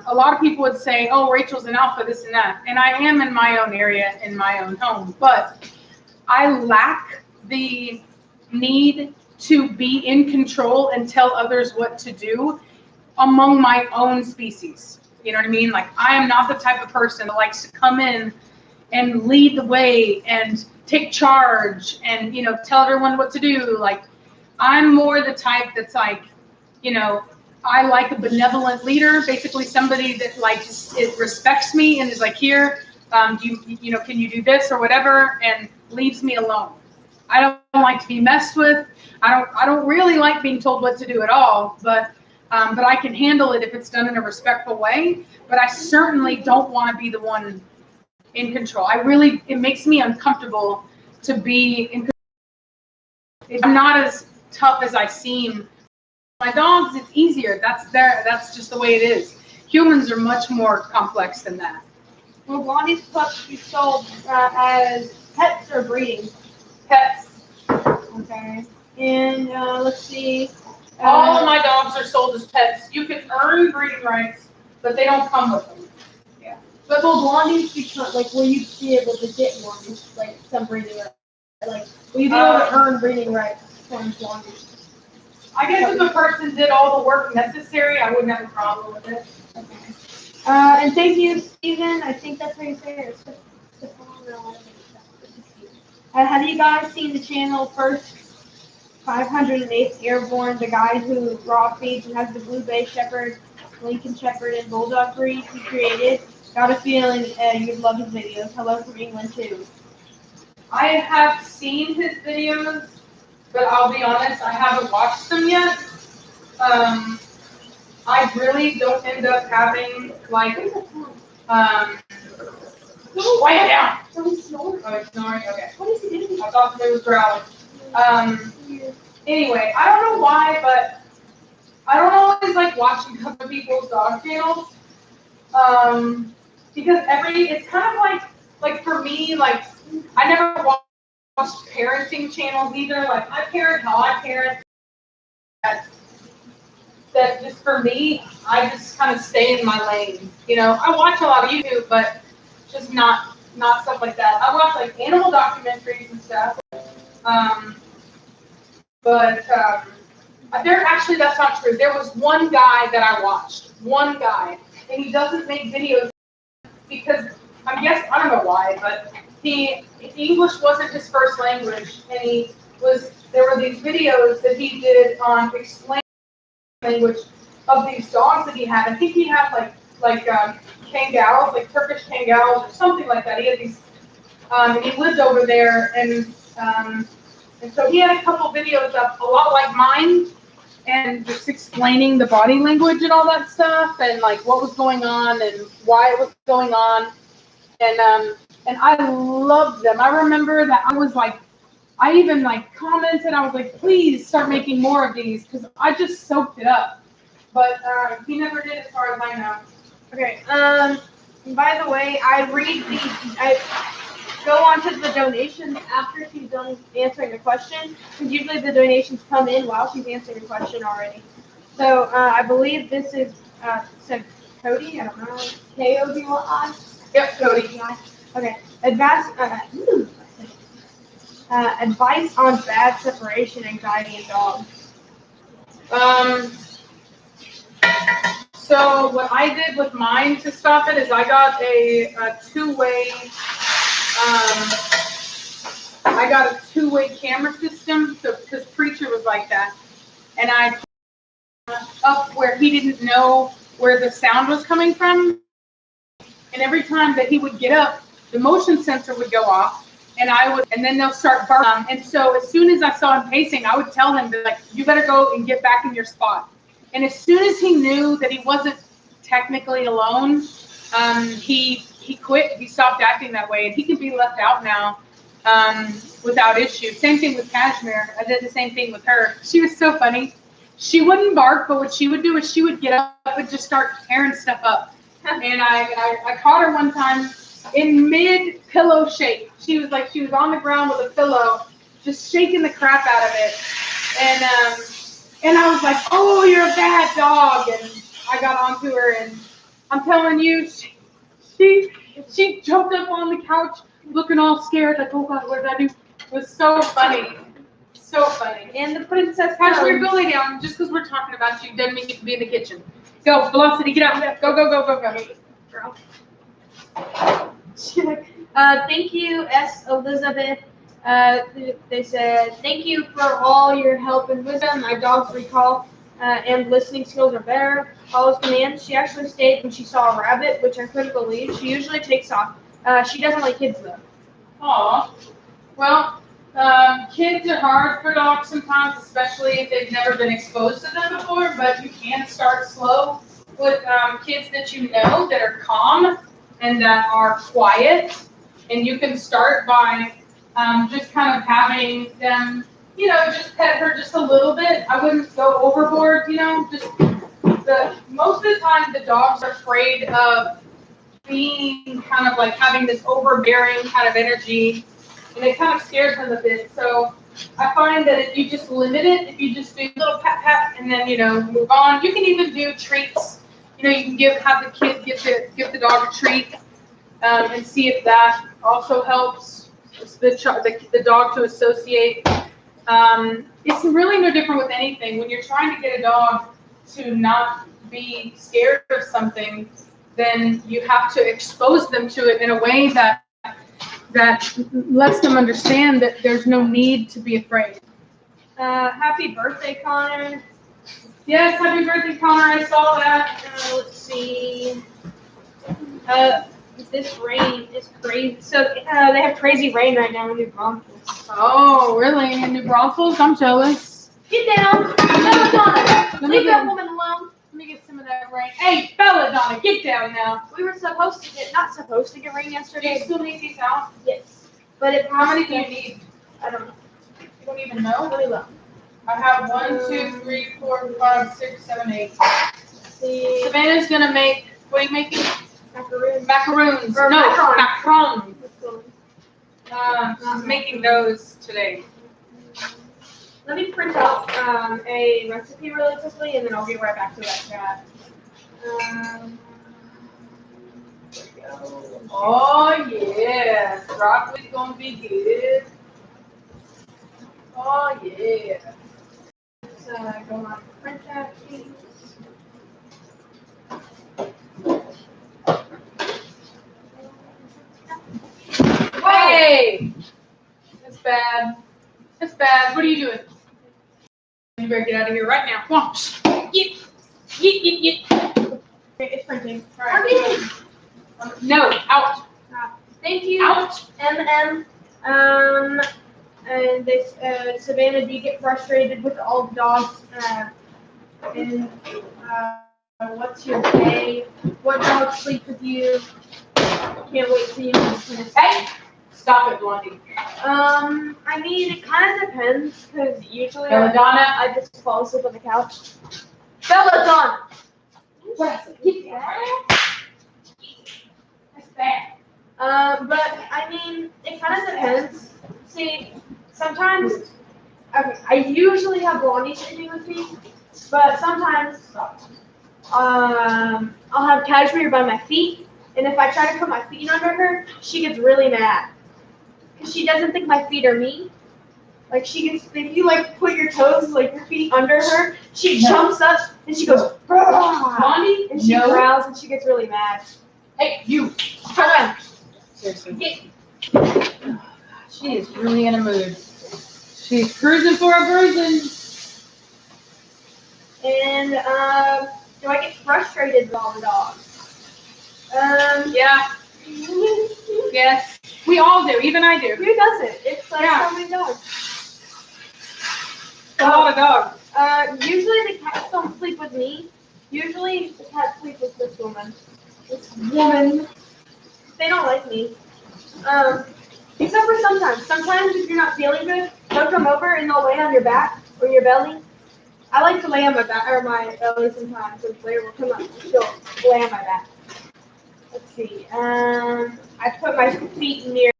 A lot of people would say, oh, Rachel's an alpha, this and that. And I am in my own area, in my own home. But I lack the need to be in control and tell others what to do among my own species. You know what I mean? Like, I am not the type of person that likes to come in and lead the way and take charge and, tell everyone what to do. Like, I'm more the type that's like, I like a benevolent leader, basically somebody that it respects me and is like, here, can you do this or whatever, and leaves me alone. I don't like to be messed with. I don't really like being told what to do at all, but I can handle it if it's done in a respectful way. But I certainly don't want to be the one in control. It makes me uncomfortable to be in control. I'm not as tough as I seem. My dogs, it's easier. That's just the way it is. Humans are much more complex than that. Well, Blondie's pups be sold as pets or breeding? Pets. Okay. And let's see. All of my dogs are sold as pets. You can earn breeding rights, but they don't come with them. Yeah. But will Blondies become, will you be able to get one, some breeding rights? Will you be able to earn breeding rights from Blondies? I guess if a person did all the work necessary, I wouldn't have a problem with it. Okay. And thank you, Stephen. I think that's how you say it. Have you guys seen the channel First 508th Airborne, the guy who raw feeds and has the Blue Bay Shepherd, Lincoln Shepherd, and Bulldog breed he created? Got a feeling you'd love his videos. Hello from England, too. I have seen his videos, but I'll be honest, I haven't watched them yet. I really don't end up having Quiet down. So he's snoring. Oh, he's snoring? Okay. What is he doing? I thought he was growling. Anyway, I don't know why, but I don't always like watching other people's dog channels. Because it's kind of like for me, like, I never watched parenting channels either. Like, I parent how I parent. That just for me, I just kind of stay in my lane. You know, I watch a lot of YouTube, but just not stuff like that. I watch like animal documentaries and stuff. But that's not true. There was one guy that I watched, and he doesn't make videos because I don't know why, but English wasn't his first language, and there were these videos that he did on explaining language of these dogs that he had. I think he had like kangaroos, like Turkish kangaroos or something like that. He had these, and he lived over there, and so he had a couple videos up, a lot like mine, and just explaining the body language and all that stuff, and like what was going on and why it was going on, and I loved them. I remember that I even commented. I was like, please start making more of these because I just soaked it up. But he never did, as far as I know. Okay. By the way, I go on to the donations after she's done answering a question, because usually the donations come in while she's answering a question already. So I believe this is said Cody. I don't know. K-O-D-Y. Yep, Cody. Okay. Advice on bad separation anxiety in dogs. So what I did with mine to stop it is I got a two-way camera system. So because Preacher was like that, and I up where he didn't know where the sound was coming from, and every time that he would get up, the motion sensor would go off. And then they'll start barking. And so as soon as I saw him pacing, I would tell him, like, you better go and get back in your spot. And as soon as he knew that he wasn't technically alone, he quit. He stopped acting that way, and he can be left out now without issue. Same thing with Cashmere. I did the same thing with her. She was so funny. She wouldn't bark, but what she would do is she would get up and just start tearing stuff up. And I caught her one time in mid-pillow shake. She was on the ground with a pillow, just shaking the crap out of it. And I was like, oh, you're a bad dog. And I got onto her, and I'm telling you, she jumped up on the couch looking all scared, like, oh God, what did I do? It was so funny. So funny. And the princess Cashmere, go lay down. Just because we're talking about you doesn't mean you can be in the kitchen. Go, Velocity, get out. Go. Girl. Thank you, S. Elizabeth. They said, thank you for all your help and wisdom. My dog's recall and listening skills are better. Follows commands. She actually stayed when she saw a rabbit, which I couldn't believe. She usually takes off. She doesn't like kids, though. Aw. Well, kids are hard for dogs sometimes, especially if they've never been exposed to them before, but you can start slow with kids that you know that are calm and that are quiet. And you can start by just kind of having them, just pet her just a little bit. I wouldn't go overboard, just most of the time the dogs are afraid of being kind of like having this overbearing kind of energy, and it kind of scares them a bit. So I find that if you just limit it, if you just do a little pat and then, move on. You can even do treats. You can have the kid give the dog a treat and see if that also helps the dog to associate. It's really no different with anything. When you're trying to get a dog to not be scared of something, then you have to expose them to it in a way that lets them understand that there's no need to be afraid. Happy birthday, Connor. Yes, happy birthday, Connor. I saw that. Let's see. This rain is crazy. So they have crazy rain right now in New Braunfels. Oh, really? In New Braunfels? I'm jealous. Get down. No, Donna. Leave that woman alone. Let me get some of that rain. Hey, Belladonna, get down now. We were not supposed to get rain Do yesterday. you still need these out? Yes. But How many do you need? I don't know. You don't even know? Let me look. I have 1, 2, 3, 4, 5, 6, 7, 8. See, Savannah's gonna make, what are you making? macaroons. Macaroons. Or No, macarons. macarons. She's making those today. Let me print out a recipe really quickly, and then I'll get right back to that chat. There we go. Oh yeah, broccoli's gonna be good. Oh yeah. Let's go on print that, please. Hey! That's bad. That's bad. What are you doing? You better get out of here right now. Come on. Yeet. Yeet, yeet, yeet. Okay, it's printing. All right. No, out. Thank you. Out. MM. And this Savannah, do you get frustrated with all the dogs? And what's your day? What dogs sleep with you? Can't wait to see you. Hey! Stop it, Blondie. I mean, it kind of depends, because usually Belladonna. I just fall asleep on the couch. Belladonna! What? Get that. That's bad. But I mean, it kind of depends. See, sometimes I usually have Blondie sleeping with me, but sometimes I'll have Cashmere by my feet, and if I try to put my feet under her, she gets really mad. Because she doesn't think my feet are me. Like, if you, like, put your toes, like, your feet under her, she jumps up, and she goes, Blondie? and she growls, and she gets really mad. Hey, you. Come on. Seriously. She is really in a mood. She's cruising for a bruising. And, do I get frustrated with all the dogs? Yeah. Yes. We all do. Even I do. Who doesn't? It's like so many dogs. A lot of dogs. Usually the cats don't sleep with me. Usually the cats sleep with this woman. They don't like me. Except for sometimes. Sometimes if you're not feeling good, they'll come over and they'll lay on your back or your belly. I like to lay on my back or my belly sometimes, and Blair will come up and she'll lay on my back. Let's see. I put my feet near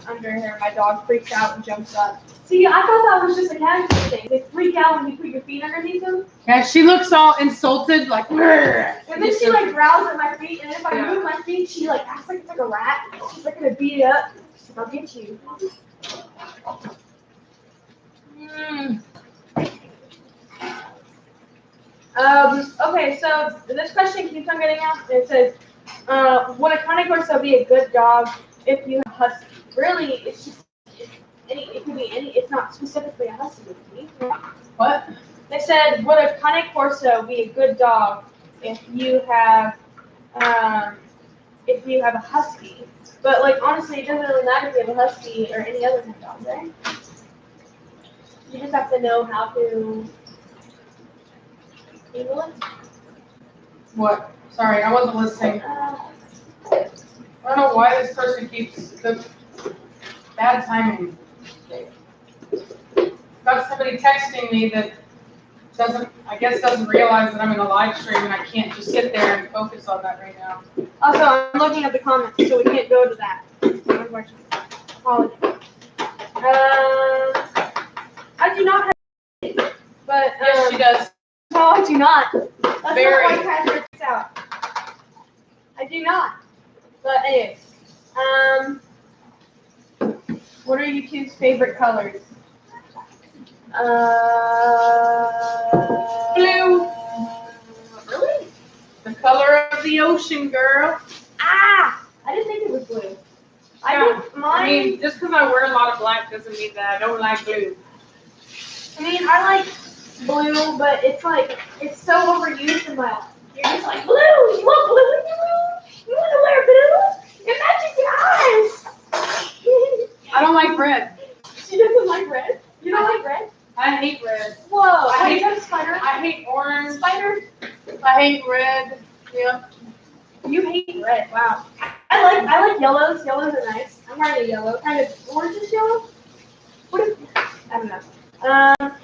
under her. My dog freaks out and jumps up. See, I thought that was just a casual thing. They freak out when you put your feet underneath them. Yeah, she looks all insulted, like. Rrr. And then she like growls at my feet, and if I move my feet, she like acts like it's like a rat. She's like gonna beat it up. She's like, I'll get you. Okay, so this question keeps on getting asked. It says, would a Cane Corso be a good dog if you have husky? Really, it's just it could be any. It's not specifically a husky. What? They said, would a Cane Corso be a good dog if you have a husky? But like honestly, it doesn't really matter if you have a husky or any other kind of dog, right? You just have to know how to handle it. What? Sorry, I wasn't listening. I don't know why this person keeps the bad timing. Got somebody texting me that doesn't realize that I'm in a live stream and I can't just sit there and focus on that right now. Also, I'm looking at the comments, so we can't go to that. Unfortunately. Apologies. I do not have, but Yes, she does. no, I do not. That's Very. not why Patrick freaks out. I do not. But anyways, what are you two's favorite colors? Blue. Really? The color of the ocean, girl. Ah! I didn't think it was blue. Yeah. I mean, just because I wear a lot of black doesn't mean that I don't like blue. I like blue, but it's like, it's so overused in my life. You're just like, blue! You want blue in your room? You want to wear blue? It matches your eyes! I don't like red. She doesn't like red? You don't like red? I hate red. Whoa! I Have you got a spider? I hate orange. Spider? I hate red. Yeah. You hate red. Wow. I like yellows. Yellows are nice. I'm kind of yellow. Kind of orangish yellow. What if, I don't know.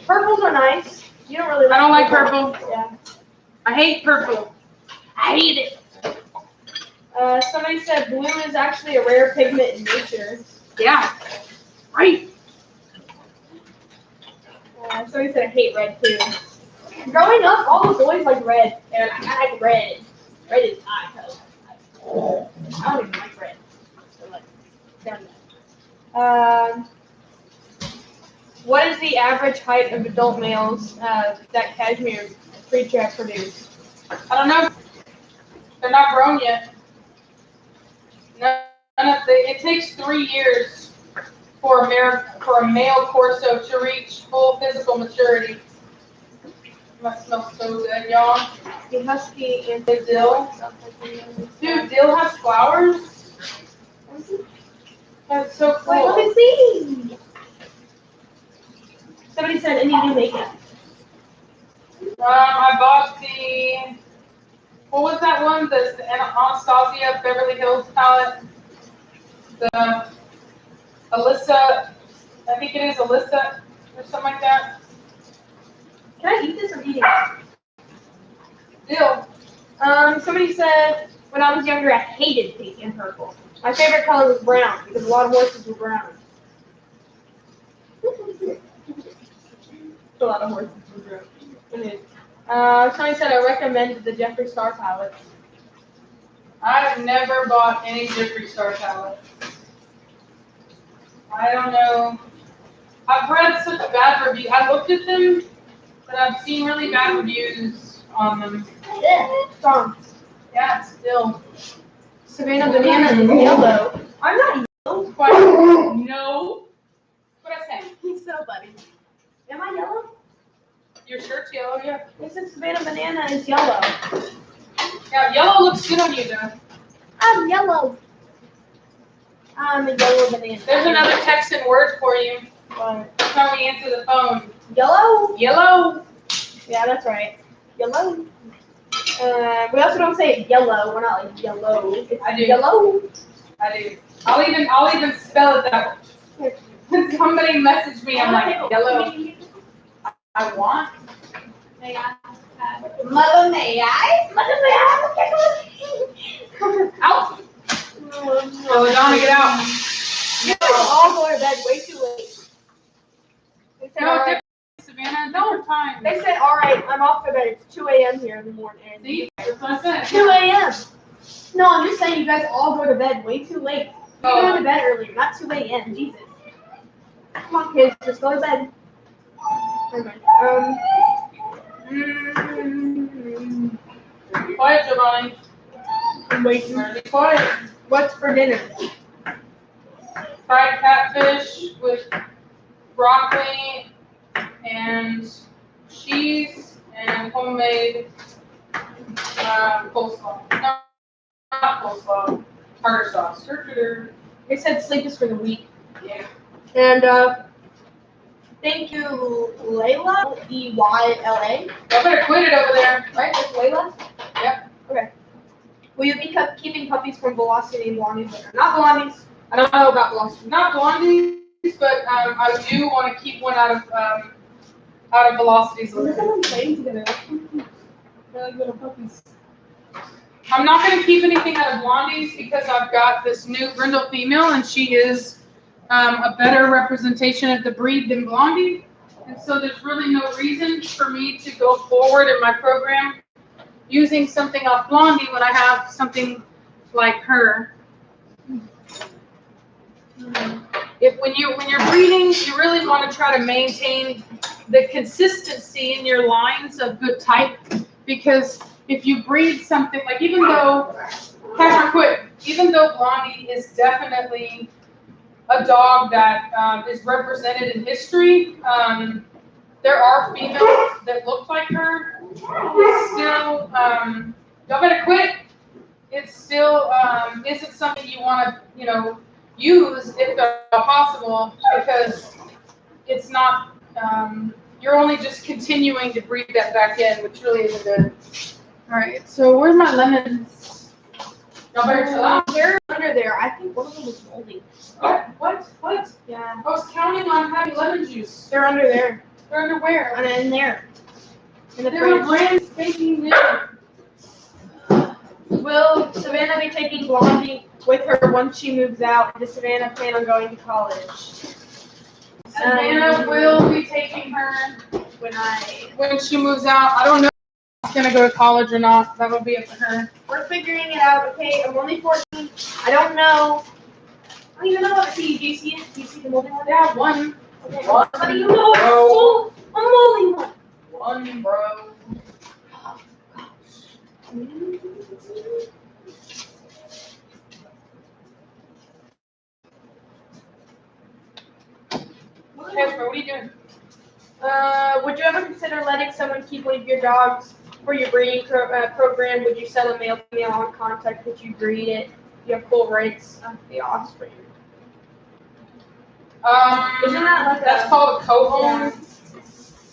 Purples are nice. You don't really like I don't like purple. Yeah. I hate purple. I hate it. Somebody said blue is actually a rare pigment in nature. Yeah. Right. Somebody said I hate red too. Growing up, all the boys like red. They're like, I like red. Red is my color. I don't even like red. So like, damn. What is the average height of adult males that cashmere creature produce? I don't know. They're not grown yet. It takes 3 years for a male Corso to reach full physical maturity. That smells so good, y'all. The husky and The dill. Dude, dill has flowers. That's so cool. Wait, let me see. Somebody said any new makeup. I bought the, what was that one? The Anastasia Beverly Hills palette. The Alyssa, I think it is Alyssa or something like that. Can I eat this or eating it? Dill. Somebody said when I was younger I hated pink and purple. My favorite color was brown because a lot of horses were brown. A lot of horses were brown. Somebody said I recommend the Jeffree Star palette. I've never bought any Jeffree Star palette. I don't know. I've read such bad reviews. I looked at them, but I've seen really bad reviews on them. Yeah. Strong. Yeah, it's still. Savannah Banana is yellow. I'm not yellow. What? No. What'd I say? He's so funny. Am I yellow? Your shirt's yellow, yeah. They said Savannah Banana is yellow. Yeah, yellow looks good on you, though. I'm yellow. I'm a yellow banana. There's another Texan word for you. That's how we answer the phone. Yellow? Yellow. Yeah, that's right. Yellow. We also don't say it yellow. We're not like yellow. It's I do. Yellow. I do. I'll even spell it that way. Somebody messaged me, I'm like, yellow. I want. May I? Mother, may I? Mother, may I? Out. Oh, Donna, get out. You guys all go to bed way too late. They said, No, all right. Savannah, different time. They said, all right, I'm off to bed. It's 2 a.m. here in the morning. See? That's what I said. 2 a.m. No, I'm just saying you guys all go to bed way too late. You go to bed earlier, not 2 a.m. Jesus. Come on, kids, just go to bed. Okay. Quiet, Giovanni. I'm waiting. Be quiet. What's for dinner? Fried catfish with broccoli and cheese and homemade coleslaw. No, not coleslaw. Tartar sauce. They said sleep is for the weak. Yeah. And thank you, Layla. E-Y-L-A. Y'all better quit it over there. Right? That's Layla? Yep. Okay. Will you be keeping puppies from Velocity and Blondies later? Not Blondies. I don't know about Velocity. Not blondies, but I do want to keep one out of Velocity's Look litter. at them playing together. They're like little puppies. I'm not going to keep anything out of blondies because I've got this new brindle female, and she is a better representation of the breed than blondie. And so there's really no reason for me to go forward in my program using something off blondie when I have something like her. When you're breeding, you really want to try to maintain the consistency in your lines of good type, because if you breed something like, even though Blondie is definitely a dog that is represented in history, there are females that look like her. It's still, y'all better quit. It still isn't something you want to, use if at all possible, because it's not, you're only just continuing to breed that back in, which really isn't good. All right, so where's my lemons? Y'all better chill out. They're under there. I think one of them was moldy. What? Yeah. I was counting on having lemon juice. They're under there. They're under where? And in there. In the They were fridge. brand spanking new. Will Savannah be taking Blondie with her once she moves out? Does Savannah plan on going to college? Savannah will be taking her when she moves out. I don't know if she's gonna go to college or not. That will be up to her. We're figuring it out, okay? I'm only 14. I don't know. I don't even know how to see. Do you see it? Do you see the moving one? Yeah, one. Okay. One. But you know it's full. I'm only one. One, bro. Casper, what are you doing? Would you ever consider letting someone keep one of your dogs for your breeding program? Would you sell a male-female on contact? Would you breed it? You have full rights of the offspring. Isn't that like that's called a co-own?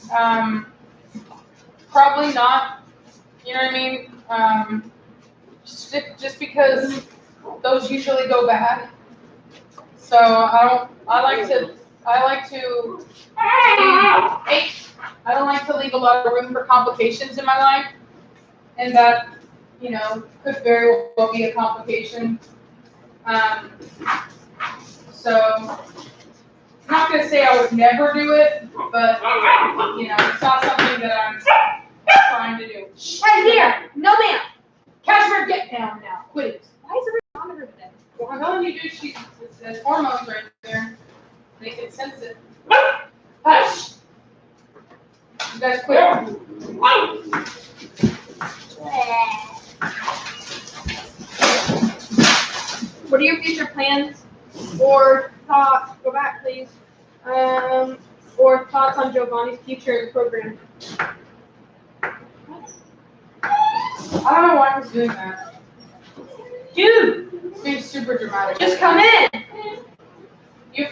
Yeah. Probably not. You know what I mean? Just because those usually go bad. So I don't like to leave a lot of room for complications in my life, and that, you know, could very well be a complication. So I'm not gonna say I would never do it, but you know, it's not something that I'm trying to do. Hey, here! No, ma'am! Cashmere, get down now. Quit it. Why is everybody on her today? Well, I'm telling you, dude, there's hormones right there. They can sense it. Hush! You guys quit. What are your future plans or thoughts? Go back, please. Or thoughts on Giovanni's future in the program? I don't know why he's doing that. Dude, It's being super dramatic. just come in.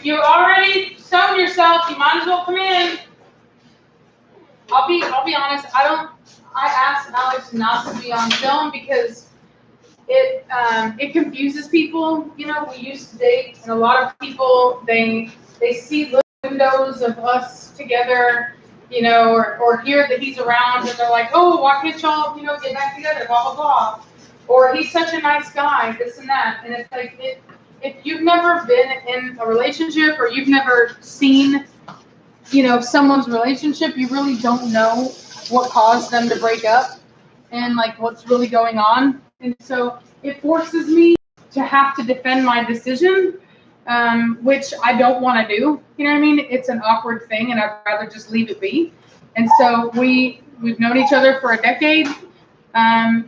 You already shown yourself. You might as well come in. I'll be honest. I asked Alex not to be on film because it confuses people. You know, we used to date, and a lot of people they see little windows of us together, you know, or hear that he's around, and they're like, oh, why can't y'all, you know, get back together, blah blah blah, or he's such a nice guy, this and that, and it's like if you've never been in a relationship or you've never seen, you know, someone's relationship, you really don't know what caused them to break up and like what's really going on. And so it forces me to have to defend my decision, which I don't want to do. You know what I mean? It's an awkward thing, and I'd rather just leave it be. And so we've known each other for a decade.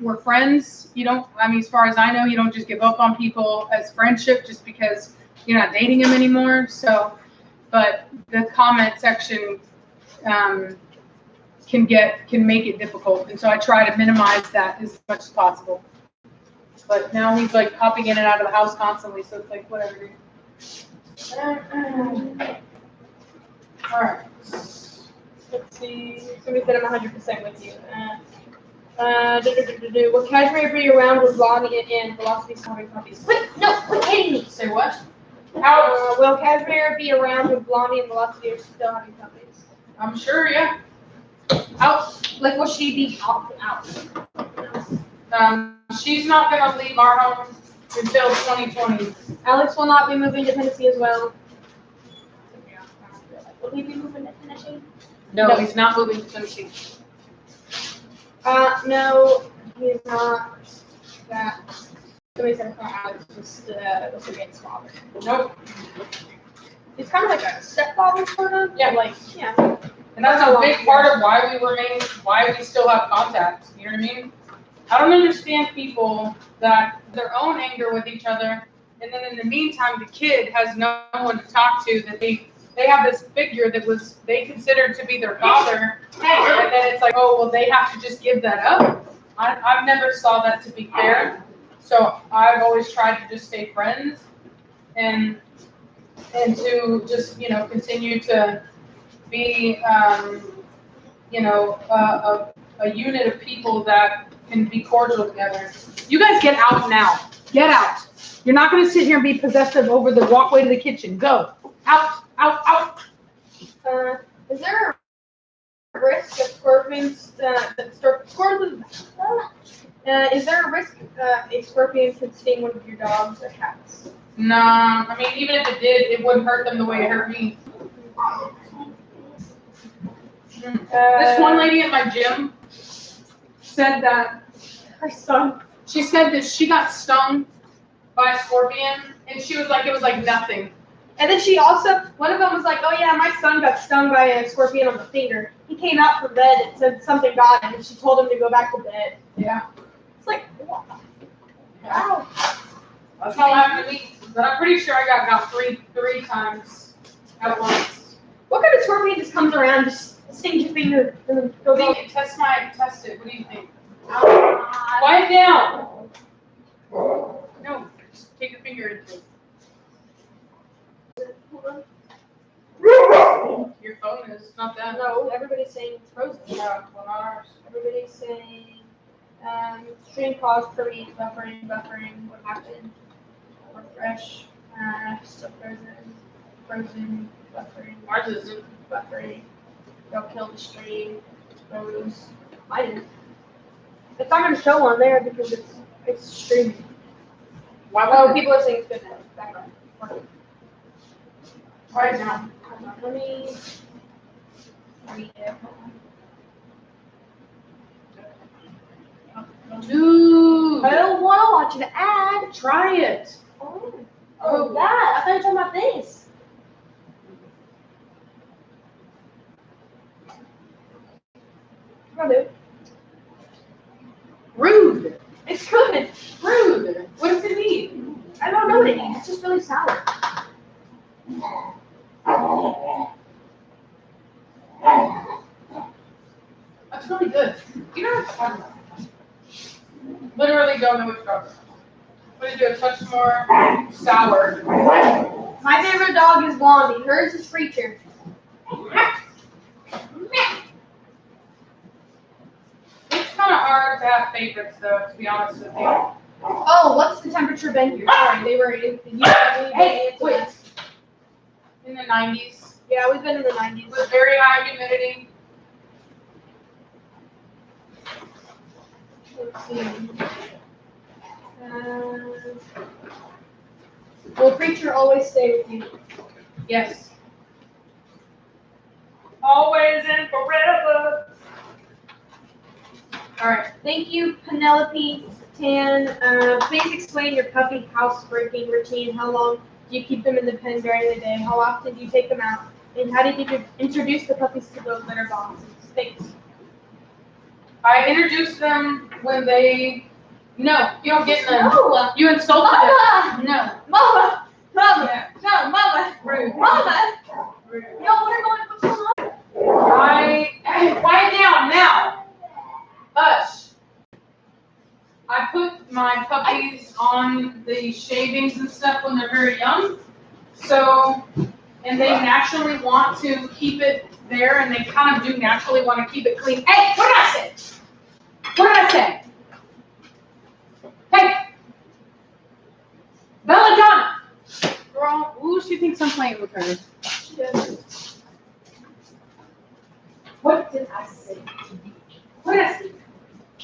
We're friends. As far as I know, you don't just give up on people as friendship just because you're not dating them anymore. So, but the comment section can make it difficult, and so I try to minimize that as much as possible. But now he's like hopping in and out of the house constantly, so it's like whatever. Dude. All right. Let's see. Somebody said I'm 100% with you. Will Cashmere be around with Lonnie and Velocity having puppies? Quit hitting me. Say what? Will Cashmere be around with Blondie and Velocity are still having puppies? I'm sure, yeah. Out. Like, will she be out? She's not gonna leave our home until 2020. Alex will not be moving to Tennessee as well. Will he be moving to Tennessee? No, he's not moving to Tennessee. No, he's not. That. Somebody said Alex was against father. Nope. He's kind of like a stepfather, sort of. Yeah. Like, yeah. And that's a big part of why we still have contact. You know what I mean? I don't understand people that their own anger with each other, and then in the meantime, the kid has no one to talk to. That they have this figure that they considered to be their father, and then it's like, oh well, they have to just give that up. I've never saw that to be fair. So I've always tried to just stay friends, and to just continue to be a unit of people that can be cordial together. You guys get out now. Get out. You're not going to sit here and be possessive over the walkway to the kitchen. Go. Out, out, out. Is there a risk of scorpions, is there a risk a scorpion could sting one of your dogs or cats? No, I mean, even if it did, it wouldn't hurt them the way it hurt me. This one lady at my gym said that her son, she said that she got stung by a scorpion, and she was like, it was like nothing. And then she also, one of them was like, oh yeah, my son got stung by a scorpion on the finger. He came out from bed and said something got him, and she told him to go back to bed. Yeah. It's like, wow. That's not what happened to me, but I'm pretty sure I got three times at once. What kind of scorpion just comes around, just stings your finger, and then goes off? Test it. What do you think? Quiet down. No, just take your finger into it. Your phone is not that. No, everybody's saying it's frozen. No, well, not ours. Everybody's saying stream pause, preheat, buffering, what happened? Refresh, still frozen, buffering, Ours isn't. buffering, they'll kill the stream, froze. I didn't. It's not going to show on there because it's streaming. Why Oh, would people are saying it's good now. Back on. Quiet down. Let me read it. Dude. I don't want to watch an ad. Try it. Oh, that. I thought you were talking about this. Hello. Rude. It's good. Rude. What does it mean? I don't know what it means. It's just really sour. That's really good. You know what I'm talking about? Literally don't know what you're talking about. I'm going to do a touch more sour. My favorite dog is Blondie. Hers is Preacher. It's kind of hard to have favorites, though, to be honest with you. Oh, what's the temperature been here? Sorry, they were in the Hey, wait. In the 90s. Yeah, we've been in the 90s. With very high humidity. Let's see. Will Preacher always stay with you? Yes. Always and forever. All right. Thank you, Penelope Tan. Please explain your puppy housebreaking routine. How long do you keep them in the pen during the day? How often do you take them out? And how did you introduce the puppies to those litter boxes? Thanks. I introduced them when they. No, you don't get them. No. You insulted them. No. Mama. Yeah. No, Mama. Rude. Mama. Rude. No, we're going to put them Quiet down now. Hush. I put my puppies on the shavings and stuff when they're very young. So, and they naturally want to keep it there, and they kind of do naturally want to keep it clean. Hey, what did I say? What did I say? Hey! Belladonna! Girl, ooh, she thinks I'm playing with her. What did I say? What did I say?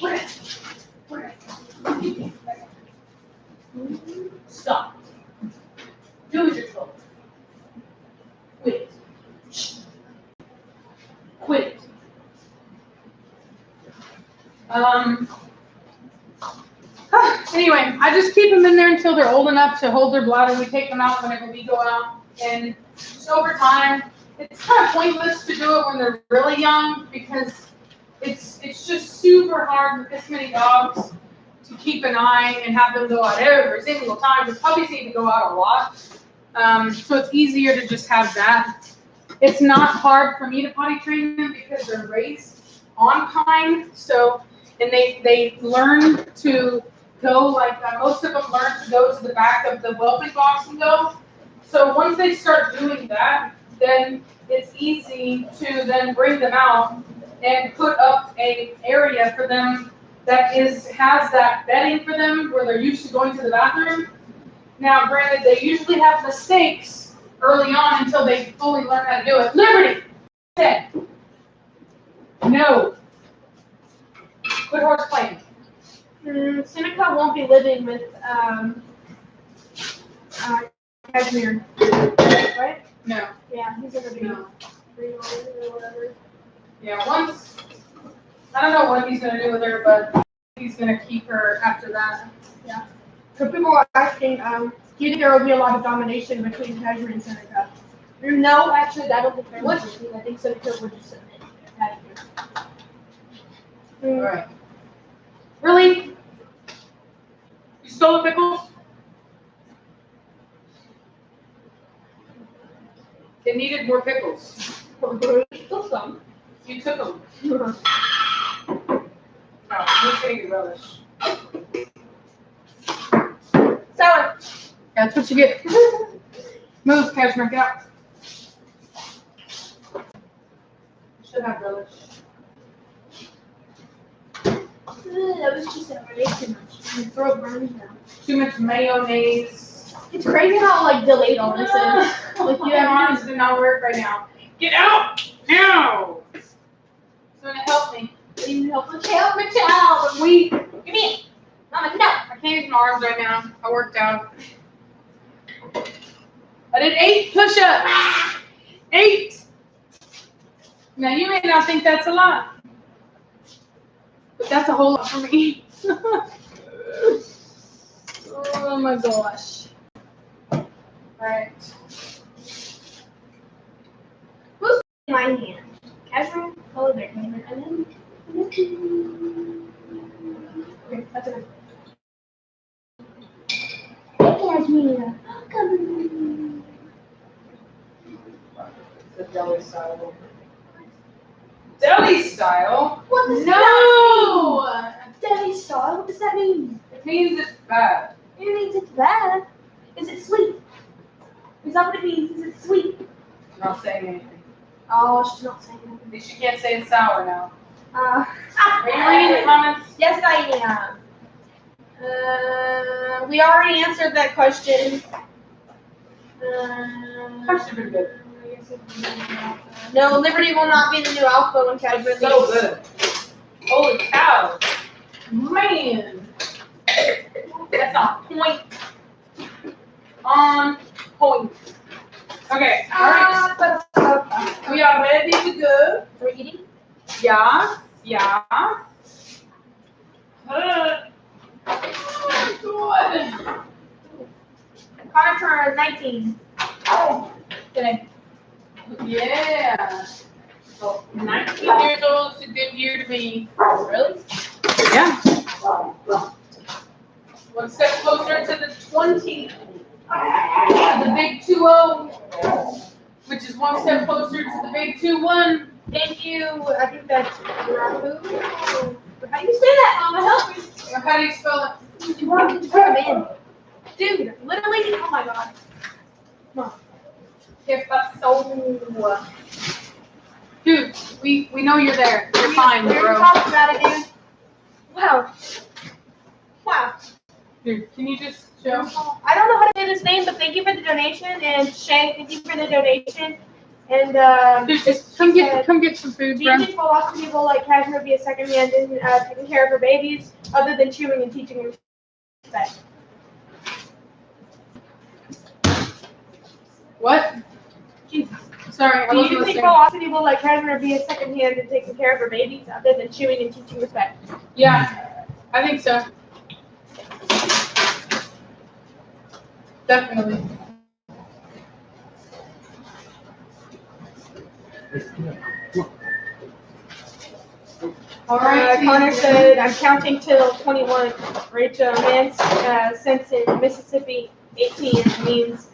What did I say? What did I say? Stop. Do as you're told. Quit it. Shh. Quit it. Anyway, I just keep them in there until they're old enough to hold their bladder. We take them out whenever we go out, and just over time, it's kind of pointless to do it when they're really young because it's just super hard with this many dogs to keep an eye and have them go out every single time. Because puppies need to go out a lot, so it's easier to just have that. It's not hard for me to potty train them because they're raised on pine, so and they learn to go like most of them learn to go to the back of the whelping box and go. So once they start doing that, then it's easy to then bring them out and put up an area for them that has that bedding for them where they're used to going to the bathroom. Now, granted, they usually have mistakes early on until they fully learn how to do it. Liberty! Say. No. Quit horse playing. Seneca won't be living with Cashmere, right? No. Yeah, he's gonna be No. reloaded or whatever. Yeah, once, I don't know what he's going to do with her, but he's going to keep her after that. Yeah. So people are asking, do you think there will be a lot of domination between Cashmere and Seneca? No, actually, I don't think there would be. I think Seneca would just submit. Alright. Really? You stole the pickles? They needed more pickles. Still some. You took them. No, I'm getting your relish. Sour. That's what you get. Move, Cashmere, get out. Should have relish. That was just sour. It's too much. My throat burns now. Too much mayonnaise. It's crazy how like delayed all this is. Like you have arms do not work right now. Get out now. It's gonna help me. help my child. I'm weak. Give me it. Mama, no. I can't use my arms right now. I worked out. I did 8 push-ups. 8. Now you may not think that's a lot, but that's a whole lot for me. Oh my gosh. Right. Who's in my hand? Cashmere, color their hand, and then. Okay, that's it. Hey, Cashmere. Come. The deli style. Deli style? What does No! that mean? Deli style? What does that mean? It means it's bad. It means it's bad. Is it sweet? Is that what it means? Is it sweet? I'm not saying anything. Oh, she's not saying anything. At least you can't say it's sour now. Are Are you reading the comments? Yes, I am. We already answered that question. That should be good. No, Liberty will not be the new alpha when Cashmere leaves. So good. Holy cow. Man. That's on point. On point. Okay, alright. We are ready to go. Are we eating? Yeah. Yeah. Oh, God. Connor turns 19. Oh, today. Yeah. So 19 years old is a good year to be. Really? Yeah. One step closer to the 20. The big 2-0, which is one step closer to the big 2-1. Thank you. I think that's Rahu. How do you say that, Mama? Help me. How do you spell it? You want to put him in. Dude, literally, oh my god. Come on. If that's so. Dude, we know you're there. You're fine, We already bro. talked about it, dude. Wow. Wow. Dude, can you just show? I don't know how to say this name, but thank you for the donation. And Shay, thank you for the donation. And Dude, just come get some food, do bro. you think philosophy will let Cashmere be a second hand in taking care of her babies, other than chewing and teaching and respect? What? Jesus. Sorry, I Do wasn't you think listening. philosophy will let Cashmere be a second hand in taking care of her babies, other than chewing and teaching respect? Yeah, I think so. Definitely. All right. Connor said, I'm counting till 21. Rachel, man since in Mississippi, 18 means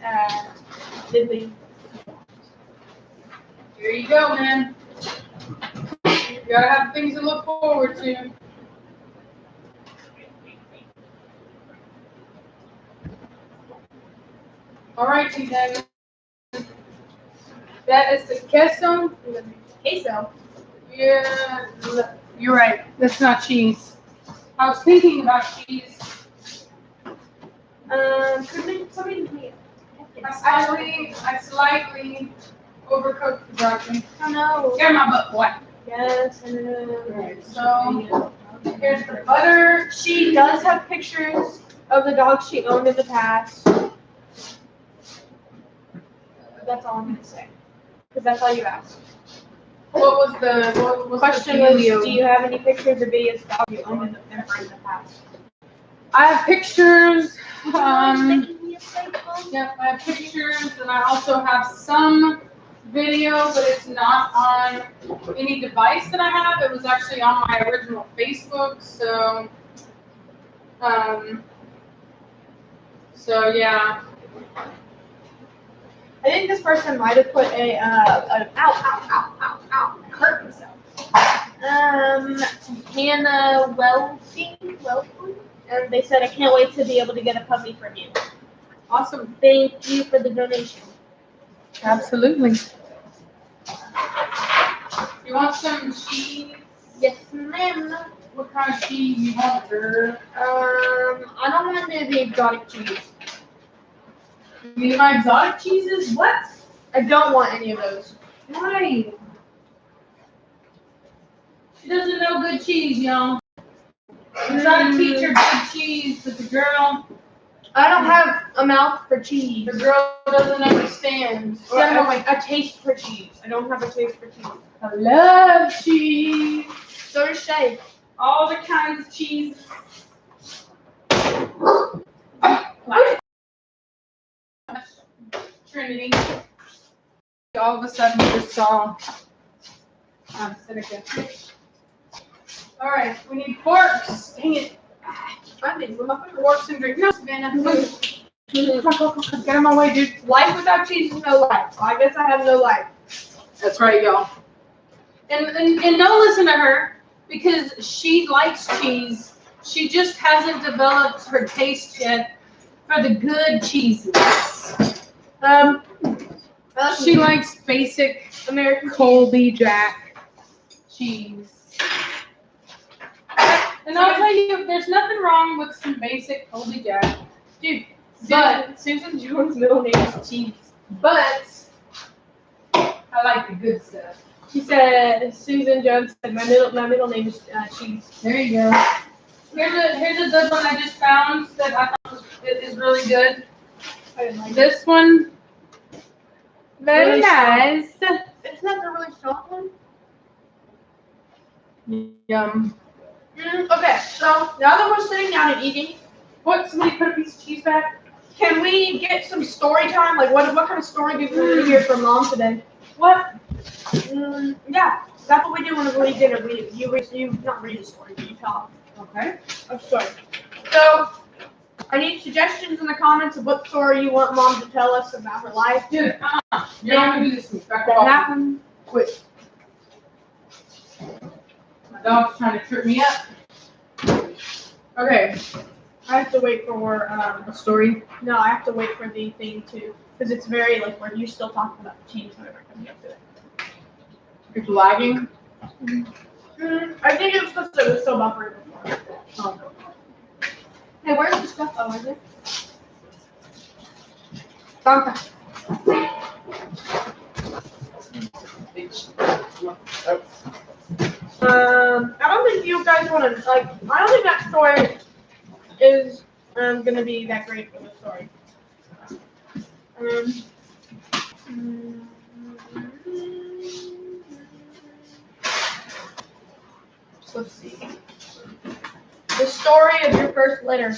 diddly. Here you go, man. You gotta have things to look forward to. All right, then. That is the queso. Queso. Yeah, you're right. That's not cheese. I was thinking about cheese. Could somebody me? I slightly overcooked the broccoli. Oh no. Get my butt, boy. Yes, I know. Alright, so here's the butter. She does have pictures of the dogs she owned in the past. That's all I'm gonna say. Because that's all you asked. What was the Question was, do you have any pictures or videos of dogs you owned in the past? I have pictures. Making me a fake one? Yep, I have pictures, and I also have some video, but it's not on any device that I have. It was actually on my original Facebook, so yeah. I think this person might have put a hurt myself. Hannah Welfing, and they said, I can't wait to be able to get a puppy from you. Awesome. Thank you for the donation. Absolutely. You want some cheese? Yes, ma'am. What kind of cheese you want, girl? I don't want any of the exotic cheese. You mean my exotic cheeses? What? I don't want any of those. Why? She doesn't know good cheese, y'all. I'm trying to teach her good cheese, but the girl I don't have a mouth for cheese. The girl doesn't understand. Or a taste for cheese. I don't have a taste for cheese. I love cheese. So does Shay. All the kinds of cheese. Trinity. All of a sudden we just saw Seneca. Alright, we need forks. Dang it. I need forks and drinks. No, Savannah. Come on. Get out of my way, dude. Life without cheese is no life. I guess I have no life. That's right, y'all. And don't listen to her, because she likes cheese. She just hasn't developed her taste yet for the good cheeses. She likes basic American Colby Jack cheese. And I'll tell you, there's nothing wrong with some basic Colby Jack. Dude, But Susan Jones' middle name is cheese. But I like the good stuff. She said, Susan Jones said, my middle name is cheese. There you go. Here's a good one I just found that I thought is really good. I didn't like This one. Very Really nice. It's not the really strong one. Yum. Okay, so now that we're sitting down and eating, What? Somebody put a piece of cheese back? can we get some story time? Like, what kind of story do we want to hear from Mom today? What? Yeah, that's what we do whenever we eat dinner. You not read a story, but you tell Okay. a story. So, I need suggestions in the comments of what story you want Mom to tell us about her life. Dude, you're not gonna do this to me. Back That off. happened. Quit. My dog's trying to trip me up. Okay. I have to wait for A story. No, I have to wait for the thing too, because it's very like where you're still talking about the cheese whenever it comes up to it. It's lagging. I think it was because it was still buffering before. Oh. Hey, where's the stuff? Oh, is it? Danke. I don't think you guys want to like. I don't think that story is gonna be that great of a story. Let's see. The story of your first litter.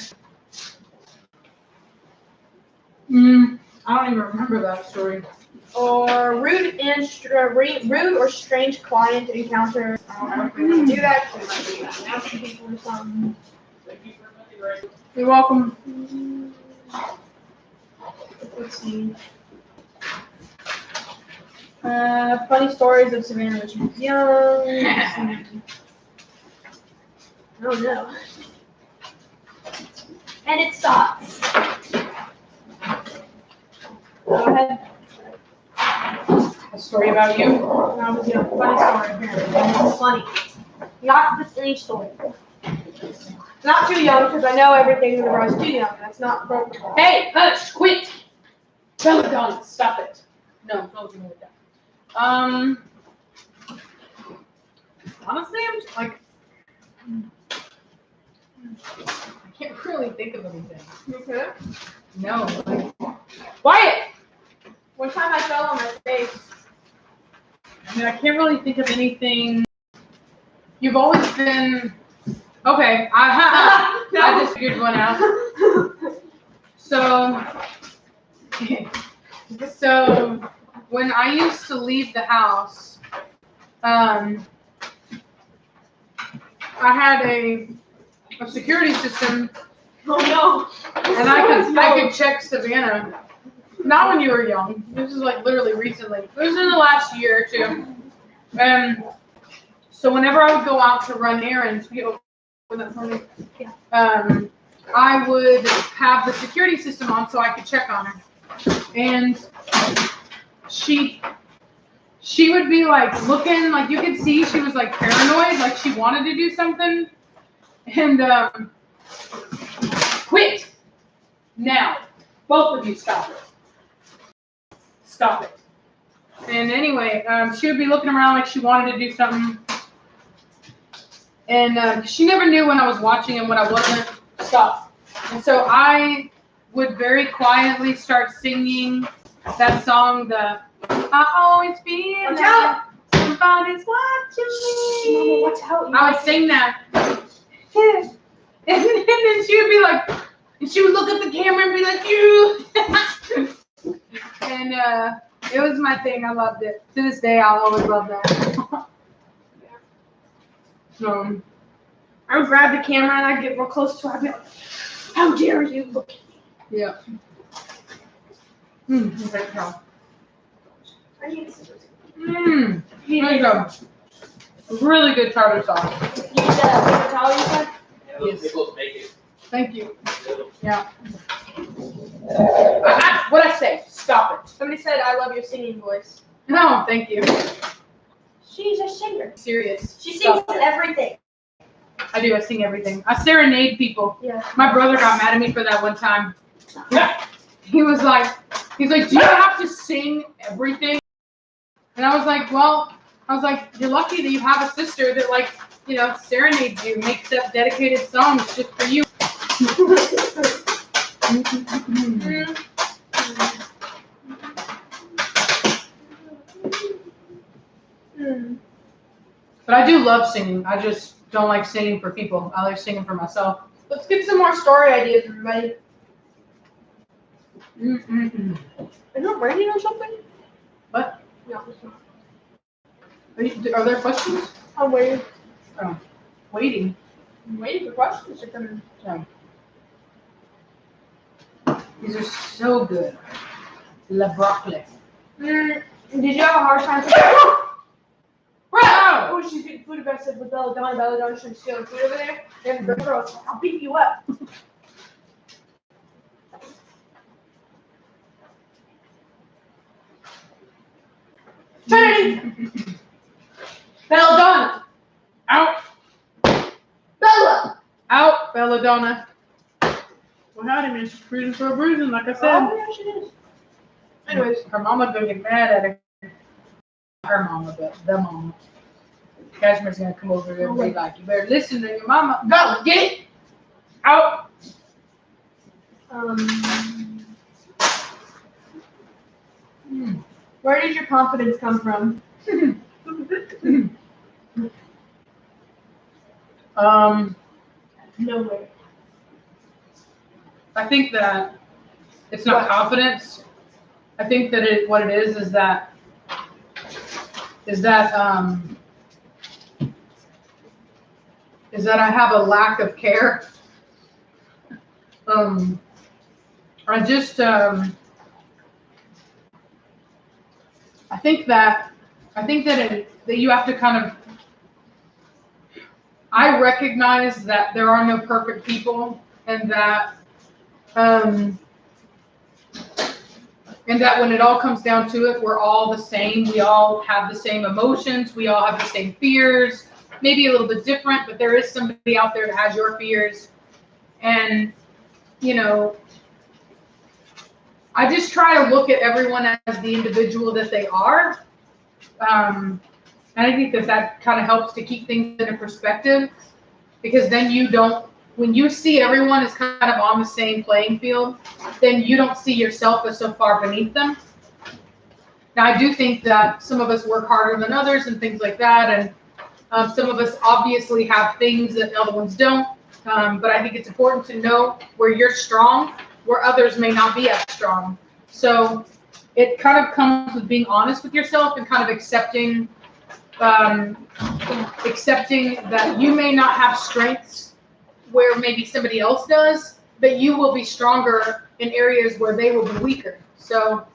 I don't even remember that story. Or rude or strange client encounter. I don't know if we want to do that. We might be asking people or something. You're welcome. Let's see. Funny stories of Savannah when she was young. Oh no. And it stops. Go ahead. A story about you. When I was young. Funny story here. It's funny. Not just any story. Not too young, because I know everything whenever I was too young. That's not appropriate. Hey, hush, quit. Belladonna, stop it. No, don't do me with that. Honestly, I'm just like, I can't really think of anything. Okay. No, like, quiet. One time I fell on my face. I mean, I can't really think of anything. You've always been, okay, I just figured one out. So when I used to leave the house, I had a security system. Oh no! And I could check Savannah. Not when you were young. This is like literally recently. It was in the last year or two. So whenever I would go out to run errands, I would have the security system on so I could check on her. And she would be like looking, like you could see she was like paranoid, like she wanted to do something. And quit now, both of you, stop it. Stop it. And anyway, she would be looking around like she wanted to do something. And she never knew when I was watching and when I wasn't. Stop. And so I would very quietly start singing that song, I always feel like somebody's watching me. Mama, watch out. I would sing that. And then she would be like, and she would look at the camera and be like, you. And it was my thing. I loved it. To this day, I'll always love that. So I would grab the camera and I'd get real close to her. I'd be like, how dare you look at me? yeah. Okay, so. I need scissors. There you go. Really good tartar sauce. You need paper towel, you said? Yes. Pickles make it. Thank you. Yeah. What'd I say? Stop it. Somebody said, I love your singing voice. No, thank you. She's a singer. Serious. She sings Stop it. everything. I do. I sing everything. I serenade people. Yeah. My brother got mad at me for that one time. He's like, do you have to sing everything? And I was like, you're lucky that you have a sister that, like, you know, serenades you, makes up dedicated songs just for you. But I do love singing. I just don't like singing for people. I like singing for myself. Let's get some more story ideas, everybody. Is it raining or something? What? No, it's not. Are there questions? I'm waiting. Oh, waiting. I'm waiting for questions to come in. Oh. These are so good. La broccoli. Did you have a hard time? Wow! Oh, she's getting food aggressive with Belladonna. Belladonna's trying to steal her food over there. And the girl's like, I'll beat you up. Trinity! Belladonna! Out! Bella! Out, Belladonna. Well, howdy, man. She's cruising for a bruising, like I said. Oh, yeah, she is. Anyways. Her mama's gonna get mad at her. Her mama, but the mama. Cashmere's gonna come over there and be like, you better listen to your mama. Go, get it! Out! Where did your confidence come from? Nowhere. I think that it's not confidence. I think that what it is that I have a lack of care. I think that you have to kind of. I recognize that there are no perfect people, and that when it all comes down to it, we're all the same. We all have the same emotions. We all have the same fears. Maybe a little bit different, but there is somebody out there that has your fears. And, you know, I just try to look at everyone as the individual that they are. And I think that kind of helps to keep things in a perspective, because then you don't, when you see everyone as kind of on the same playing field, then you don't see yourself as so far beneath them. Now, I do think that some of us work harder than others and things like that, and some of us obviously have things that other ones don't, but I think it's important to know where you're strong, where others may not be as strong. So it kind of comes with being honest with yourself and kind of accepting that you may not have strengths where maybe somebody else does, but you will be stronger in areas where they will be weaker. So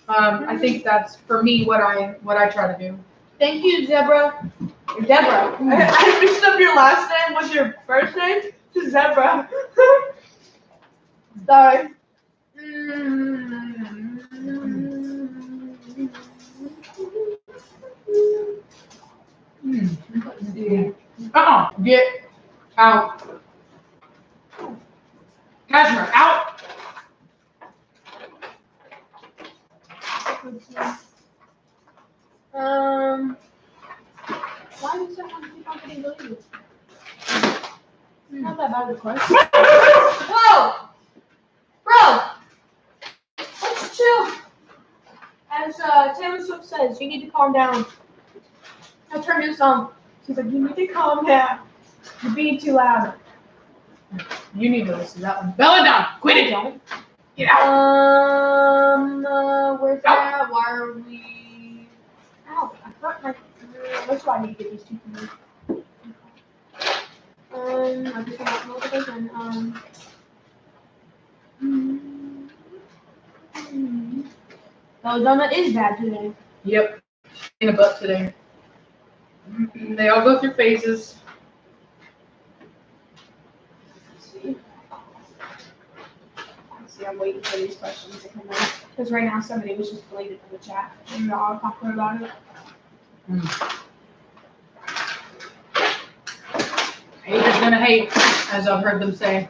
I think that's, for me, what I try to do. Thank you, Zebra. Deborah. I mixed up your last name with your first name to Zebra. Sorry. Get out. Cashmere, out. Why do someone keep on getting deleted? Not that bad of a question. Whoa! Bro! Let's chill. As Taylor Swift says, you need to calm down. That's her new song. She's like, you need to calm down. You're being too loud. You need to listen to that one. Bella down. Quit it. Get out. Where's that? Why are we? Ow! I hurt my. That's why I need to get these two from you. I just got motivation. Belladonna is bad today. Yep. In a butt today. They all go through phases. See, I'm waiting for these questions to come in. Because right now somebody was just deleted from the chat. And we're all talking about it. Haters gonna hate, as I've heard them say.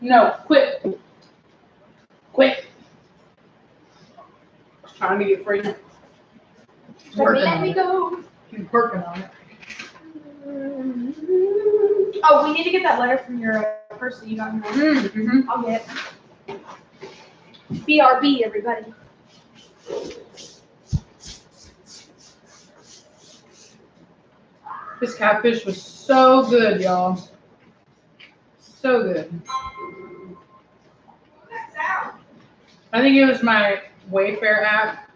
No, quit. Quit. Trying to get free. Let me go. He's working on it. Oh, we need to get that letter from your person you got in there. I'll get it. BRB, everybody. This catfish was so good, y'all. So good. I think it was my Wayfair app.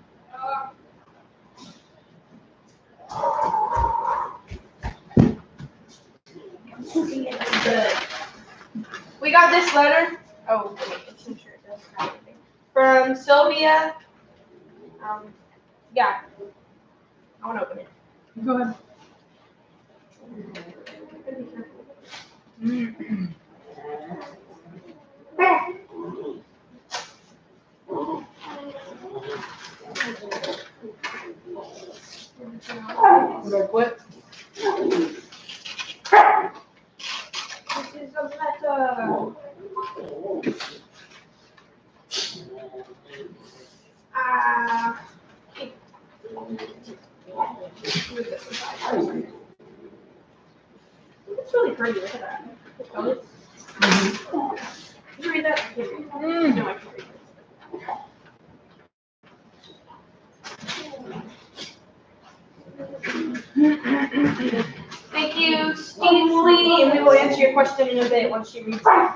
We got this letter. Oh, wait, I'm sure it does have anything. From Sylvia. Yeah. I want to open it. Go ahead. Did I quit? This is a letter. It's really pretty. Look at that. The colors. Did you read that? No, I can't read this. Thank you, Steve Lee, and we will answer your question in a bit once she reads it.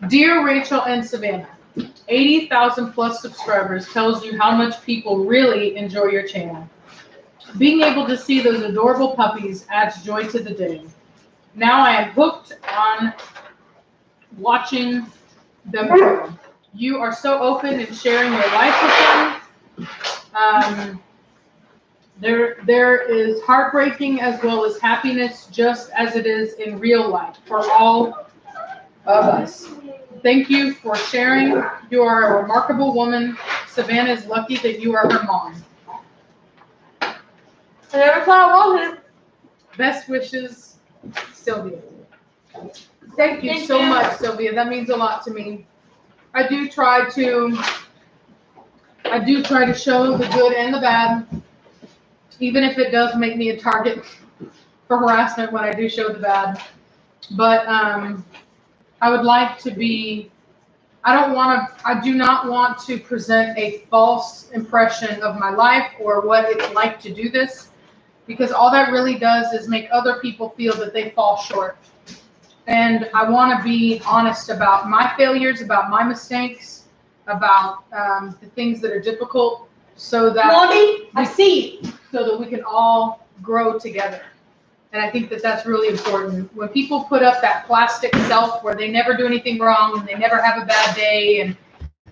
Dear Rachel and Savannah, 80,000 plus subscribers tells you how much people really enjoy your channel. Being able to see those adorable puppies adds joy to the day. Now I am hooked on watching them grow. you are so open in sharing your life with them. There is heartbreaking as well as happiness, just as it is in real life for all of us. Thank you for sharing. You are a remarkable woman. Savannah is lucky that you are her mom. I never thought I wasn't. Best wishes, Sylvia. Thank you so much, Sylvia. That means a lot to me. I do try to show the good and the bad, even if it does make me a target for harassment when I do show the bad. But I would like to be, I do not want to present a false impression of my life or what it's like to do this, because all that really does is make other people feel that they fall short. And I want to be honest about my failures, about my mistakes, about the things that are difficult, so that I see. So that we can all grow together. And I think that that's really important. When people put up that plastic self where they never do anything wrong and they never have a bad day and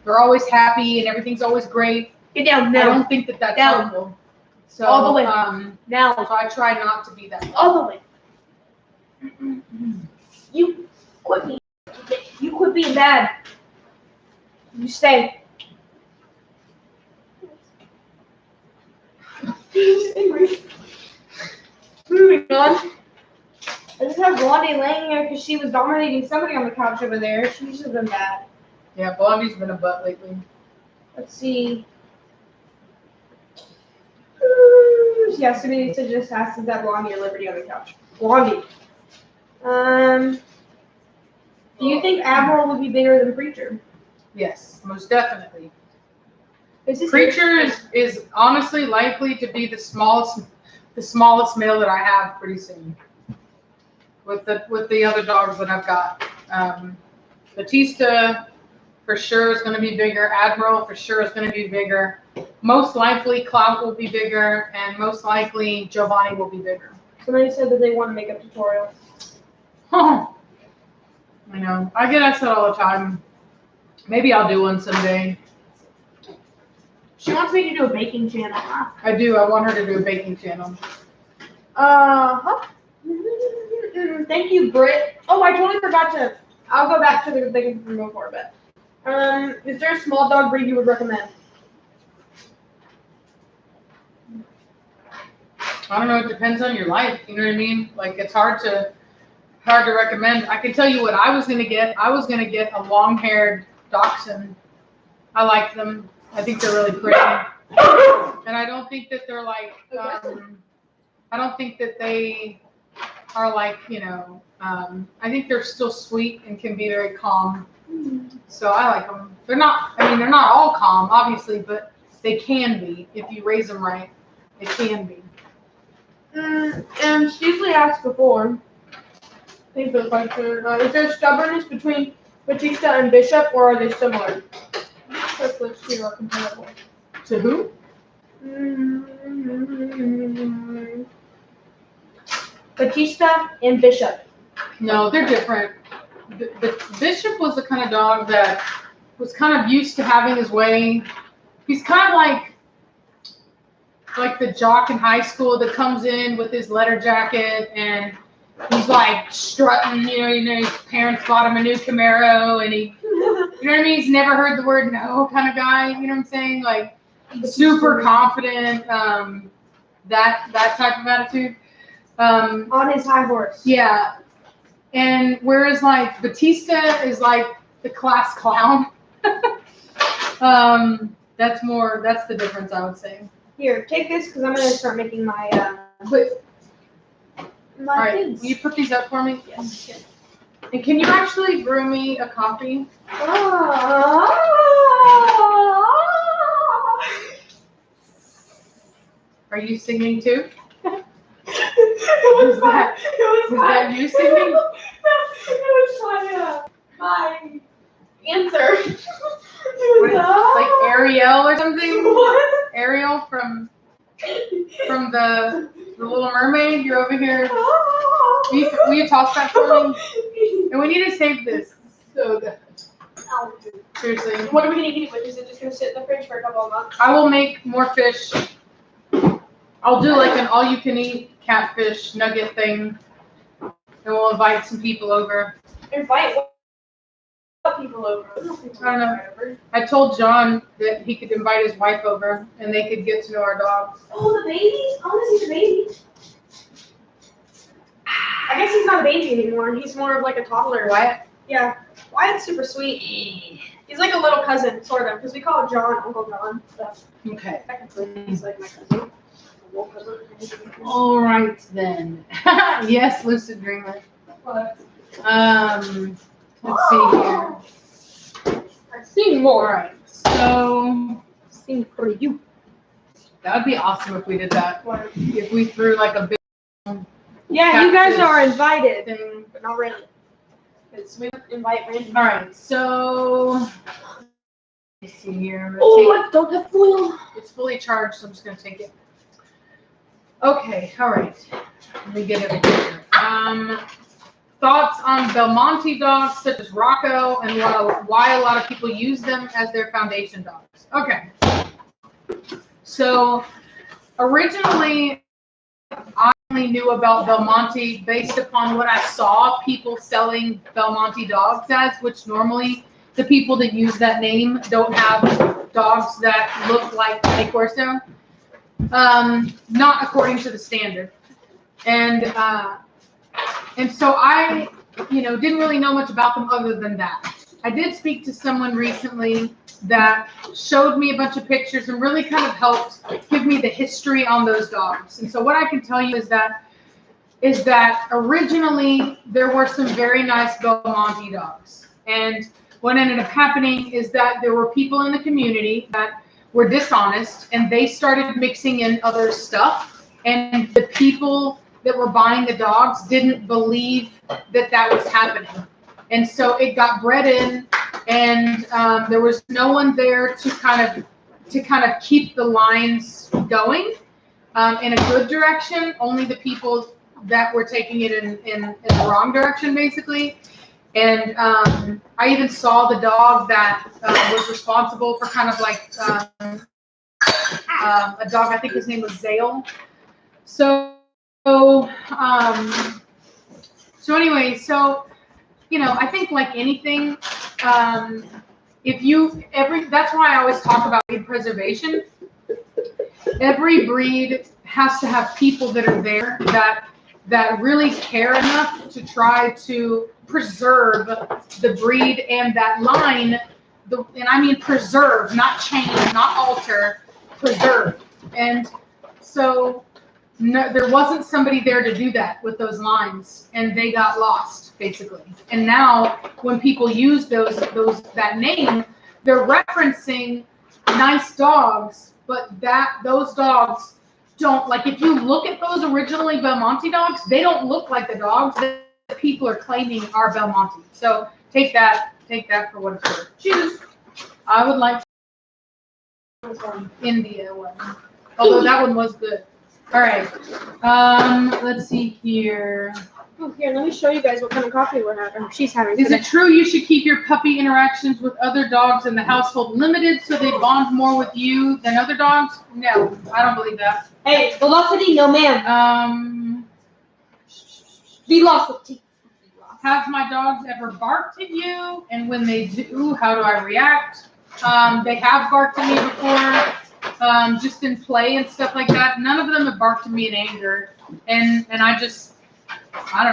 they're always happy and everything's always great, Get down. I don't think that that's helpful. So, all the way. Now. So I try not to be that way. All the way. You quit being bad. You stay. Moving on. I just have Blondie laying there because she was dominating somebody on the couch over there. She's just been bad. Yeah, Blondie's been a butt lately. Let's see. Yeah, somebody just asked, is that Blondie or Liberty on the couch? Blondie. Do you think Admiral would be bigger than Preacher? Yes, most definitely. Preacher is honestly likely to be the smallest male that I have pretty soon. With the other dogs that I've got. Batista for sure is going to be bigger. Admiral for sure is going to be bigger. Most likely Clout will be bigger, and most likely Giovanni will be bigger. Somebody said that they want a makeup tutorial. Oh, I know. I get asked that all the time. Maybe I'll do one someday. She wants me to do a baking channel. I do. I want her to do a baking channel. Thank you, Britt. Oh, I totally forgot to. I'll go back to the thing from before, but is there a small dog breed you would recommend? I don't know. It depends on your life. You know what I mean? Like, it's hard to recommend. I can tell you what I was gonna get. I was gonna get a long-haired dachshund. I like them. I think they're really pretty, and I don't think that they're like. I don't think that they are like, I think they're still sweet and can be very calm. So I like them. They're not all calm, obviously, but they can be if you raise them right. They can be. And Stevely asked before, I think the question, is there stubbornness between Batista and Bishop, or are they similar? Let's see, are comparable. To who? Batista and Bishop. No, they're different. The Bishop was the kind of dog that was kind of used to having his way. He's kind of like the jock in high school that comes in with his leather jacket and he's like strutting, his parents bought him a new Camaro and he, you know what I mean? He's never heard the word no kind of guy, you know what I'm saying? Like super confident, that type of attitude. On his high horse. Yeah. And whereas like Batista is like the class clown. That's the difference, I would say. Here, take this because I'm going to start making my All right, things. will you put these up for me? Yes. Yes. And can you actually brew me a coffee? Are you singing too? Was that you singing? It was my answer. Like Ariel or something? What? Ariel from the Little Mermaid. You're over here. Will you toss that for me? And we need to save this. So good. Wow. Seriously. What are we gonna eat it with? Is it just gonna sit in the fridge for a couple of months? I will make more fish. I'll do like an all-you-can-eat catfish nugget thing, and we'll invite some people over. Invite what people over? I don't know. I told John that he could invite his wife over, and they could get to know our dogs. Oh, the babies? I want to see the babies. I guess he's not a baby anymore. He's more of like a toddler. Wyatt? Yeah. Wyatt's super sweet. He's like a little cousin, sort of, because we call it John, Uncle John. So Okay. technically, he's like my cousin. All right then. Yes, lucid dreamer. What? Let's see here. I've seen more. All right. So Sing for you. that would be awesome if we did that. What? If we threw like a big Yeah, you guys Cactus are invited, thing. but not really. Because we invite random. All right. So let's see here. I'm gonna Oh, I don't have foil. It's fully charged, so I'm just gonna take it. Okay, all right. Let me get everything here. Thoughts on Belmonte dogs such as Rocco and why a lot of people use them as their foundation dogs. Okay. So originally, I only knew about Belmonte based upon what I saw people selling Belmonte dogs as, which normally the people that use that name don't have dogs that look like a Corso. Not according to the standard. And so I, didn't really know much about them other than that. I did speak to someone recently that showed me a bunch of pictures and really kind of helped give me the history on those dogs. And so what I can tell you is that originally there were some very nice Belmonte dogs. And what ended up happening is that there were people in the community that were dishonest and they started mixing in other stuff, and the people that were buying the dogs didn't believe that was happening, and so it got bred in, and there was no one there to kind of keep the lines going in a good direction. Only the people that were taking it in the wrong direction, basically. And I even saw the dog that was responsible for kind of like a dog. I think his name was Zale. So anyway, I think like anything, that's why I always talk about breed preservation. Every breed has to have people that are there that really care enough to try to preserve the breed and that line, and I mean preserve, not change, not alter, preserve. And so there wasn't somebody there to do that with those lines, and they got lost basically. And now when people use that name, they're referencing nice dogs, but those dogs don't, like, if you look at those originally Belmonte dogs, they don't look like the dogs that people are claiming are Belmonte. So take that for what it's worth. Choose. I would like India one, although that one was good. All right. Let's see here. Oh, here, let me show you guys what kind of coffee we're having. She's having. Is it true you should keep your puppy interactions with other dogs in the household limited so they bond more with you than other dogs? No, I don't believe that. Hey, velocity, no ma'am. Velocity. Have my dogs ever barked at you? And when they do, how do I react? They have barked at me before, just in play and stuff like that. None of them have barked at me in anger, and I don't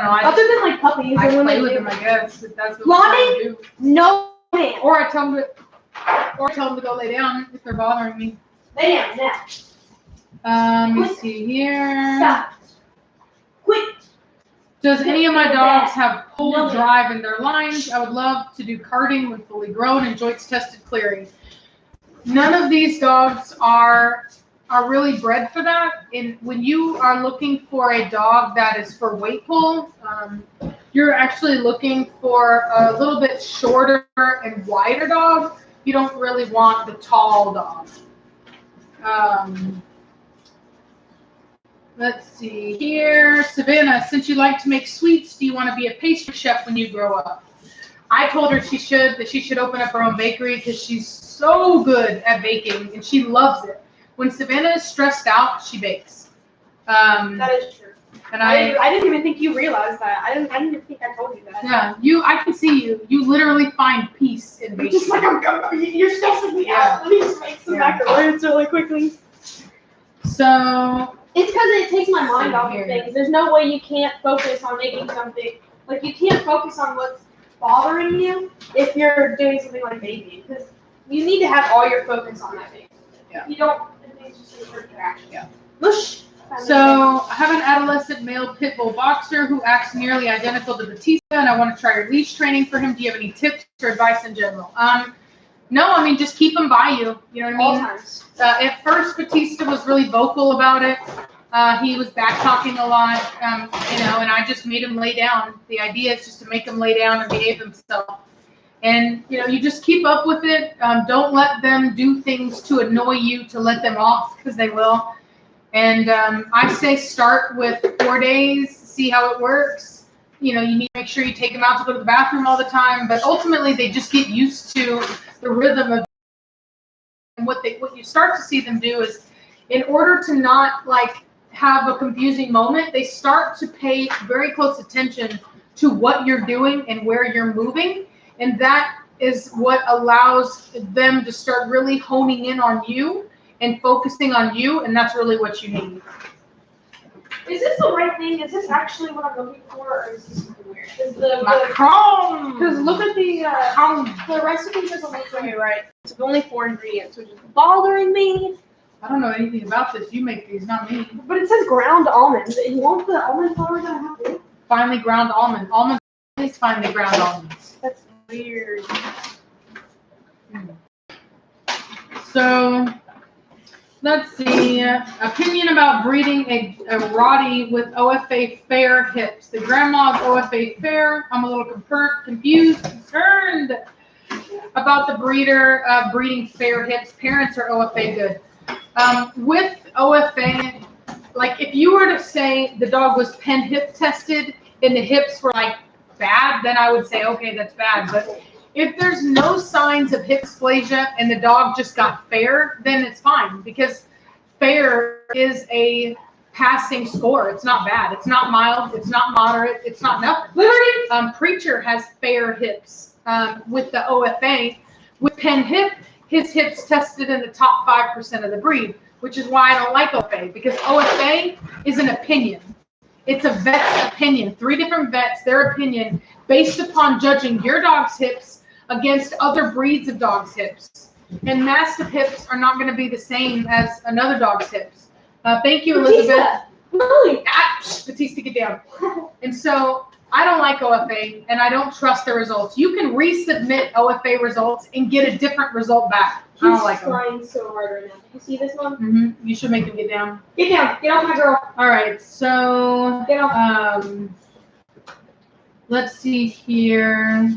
know. Other than like puppies, I play with them, I guess. If that's what Lonnie? I do. No ma'am. Or I tell them to go lay down if they're bothering me. Lay down now. Let's see here. Stop. Quit. Does any of my dogs have pull drive in their lines? I would love to do carting when fully grown and joints tested clearing. None of these dogs are really bred for that. When you are looking for a dog that is for weight pull, you're actually looking for a little bit shorter and wider dog. You don't really want the tall dog. Let's see here. Savannah, since you like to make sweets, do you want to be a pastry chef when you grow up? I told her she should open up her own bakery because she's so good at baking and she loves it. When Savannah is stressed out, she bakes. That is true. And I didn't even think you realized that. I didn't even think I told you that. Yeah, I can see you. You literally find peace in baking. Just like you're stressing me out. Let me just make some macarons really quickly. So it's because it takes my mind off of things. There's no way you can't focus on making something. Like you can't focus on what's bothering you if you're doing something like baking, because you need to have all your focus on that thing. Yeah. You don't. It's just a distraction. Yeah. Whoosh. So I have an adolescent male Pitbull boxer who acts nearly identical to Batista, and I want to try your leash training for him. Do you have any tips or advice in general? No, I mean, just keep him by you. You know what I mean? All times. At first, Batista was really vocal about it. He was back talking a lot, and I just made him lay down. The idea is just to make him lay down and behave himself. And, you just keep up with it. Don't let them do things to annoy you to let them off, because they will. And I say start with 4 days, see how it works. You need to make sure you take them out to go to the bathroom all the time. But ultimately, they just get used to the rhythm of. And what you start to see them do is, in order to not have a confusing moment, they start to pay very close attention to what you're doing and where you're moving. And that is what allows them to start really honing in on you and focusing on you, and that's really what you need. Is this the right thing? Is this actually what I'm looking for, or is this something weird? Because look at the recipe doesn't look very right. It's only 4 ingredients, which is bothering me. I don't know anything about this. You make these, not me. But it says ground almonds. And won't the almond flour gonna have it? Finely ground almond. Almonds, please finely ground almonds. That's weird. So, let's see. Opinion about breeding a Rottie with OFA fair hips. The grandma's OFA fair. I'm a little concerned about the breeder breeding fair hips. Parents are OFA good. With OFA, if you were to say the dog was pen hip tested and the hips were bad, then I would say, okay, that's bad. But if there's no signs of hip dysplasia and the dog just got fair, then it's fine, because fair is a passing score. It's not bad. It's not mild. It's not moderate. It's not nothing. Liberty. Preacher has fair hips with the OFA. With pen hip, his hips tested in the top 5% of the breed, which is why I don't like OFA, because OFA is an opinion. It's a vet's opinion. 3 different vets, their opinion, based upon judging your dog's hips against other breeds of dogs' hips. And Mastiff hips are not going to be the same as another dog's hips. Thank you, Elizabeth. Really? Batista, get down. And so I don't like OFA, and I don't trust the results. You can resubmit OFA results and get a different result back. I don't like them. He's trying so hard right now. You see this one? Mm-hmm. You should make him get down. Get down. Get off my girl. All right. So get off. Let's see here.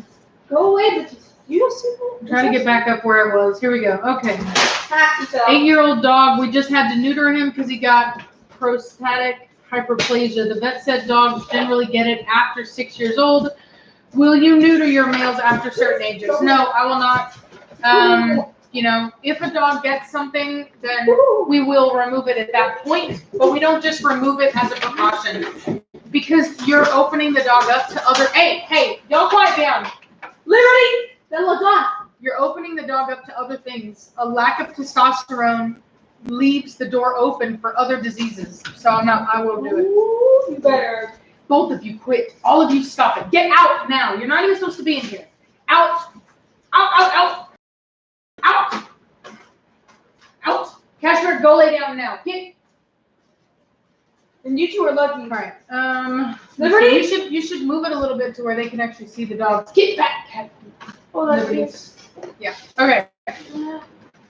Go away, Batista. You don't see that? I'm trying to get back up where I was. Here we go. Okay. 8-year-old dog. We just had to neuter him because he got prostatic hyperplasia. The vet said dogs generally get it after 6 years old. Will you neuter your males after certain ages? No, I will not. If a dog gets something, then we will remove it at that point, but we don't just remove it as a precaution, because you're opening the dog up to other. Hey, y'all quiet down. Liberty. Dog. You're opening the dog up to other things. A lack of testosterone leaves the door open for other diseases. So I won't do it. Ooh, you better. Both of you quit. All of you stop it. Get out now. You're not even supposed to be in here. Out. Out. Cashmere, go lay down now. Get. And you two are lucky. All right. Liberty? You should move it a little bit to where they can actually see the dogs. Get back, cat. Oh, that's nice. Yeah. Okay.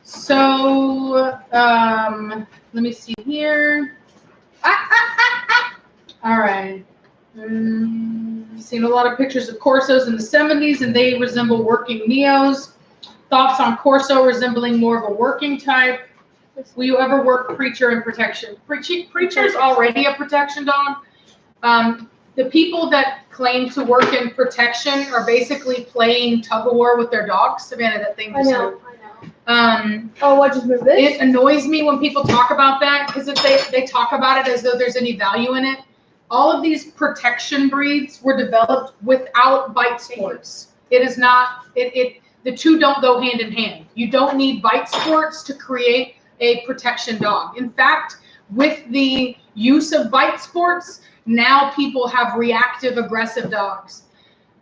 So, let me see here. All right. Seen a lot of pictures of Corsos in the 70s, and they resemble working Neos. Thoughts on Corso resembling more of a working type? Will you ever work Preacher in protection? Preacher's already a protection dog. the people that claim to work in protection are basically playing tug of war with their dogs. Savannah, that thing just moved. Oh, what just moved this? It annoys me when people talk about that because if they talk about it as though there's any value in it. All of these protection breeds were developed without bite sports. It is not, the two don't go hand in hand. You don't need bite sports to create a protection dog. In fact, with the use of bite sports, now people have reactive aggressive dogs.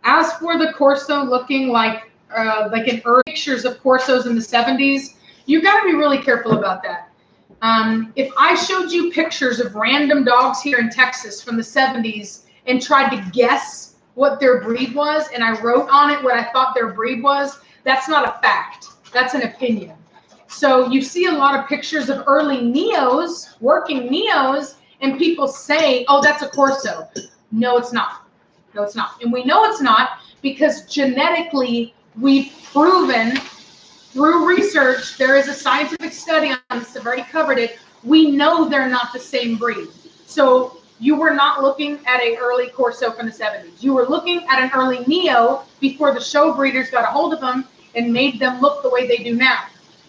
As for the Corso looking like in early pictures of Corsos in the 70s, you got to be really careful about that. If I showed you pictures of random dogs here in Texas from the 70s and tried to guess what their breed was, and I wrote on it what I thought their breed was, that's not a fact. That's an opinion. So you see a lot of pictures of early neos, working neos, and people say, oh, that's a Corso. No, it's not. No, it's not. And we know it's not because genetically we've proven through research, there is a scientific study on this, I've already covered it. We know they're not the same breed. So you were not looking at an early Corso from the 70s. You were looking at an early Neo before the show breeders got a hold of them and made them look the way they do now.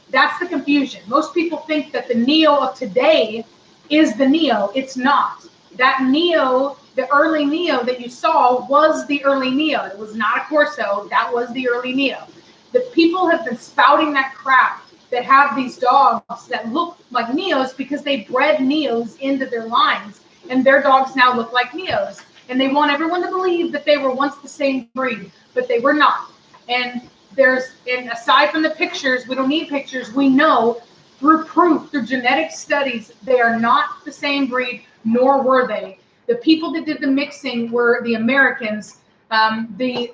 That's the confusion. Most people think that the Neo of today is the Neo. It's not. That Neo, the early Neo that you saw was the early Neo. It was not a Corso. That was the early Neo. The people have been spouting that crap that have these dogs that look like Neos because they bred Neos into their lines, and their dogs now look like Neos. And they want everyone to believe that they were once the same breed, but they were not. And aside from the pictures, we don't need pictures, we know through proof, through genetic studies, they are not the same breed, nor were they. The people that did the mixing were the Americans. The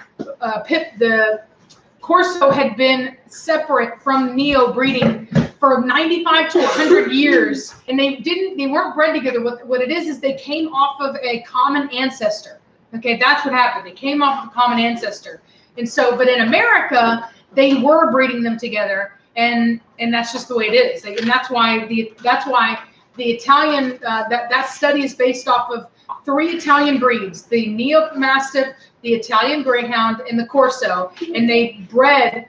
Corso had been separate from Neo breeding for 95 to 100 years, and they weren't bred together. What it is they came off of a common ancestor. Okay, that's what happened. They came off of a common ancestor. And so, but in America, they were breeding them together, and that's just the way it is. And that's why the Italian that study is based off of 3 Italian breeds: the Neo Mastiff, the Italian Greyhound, and the Corso. And they bred.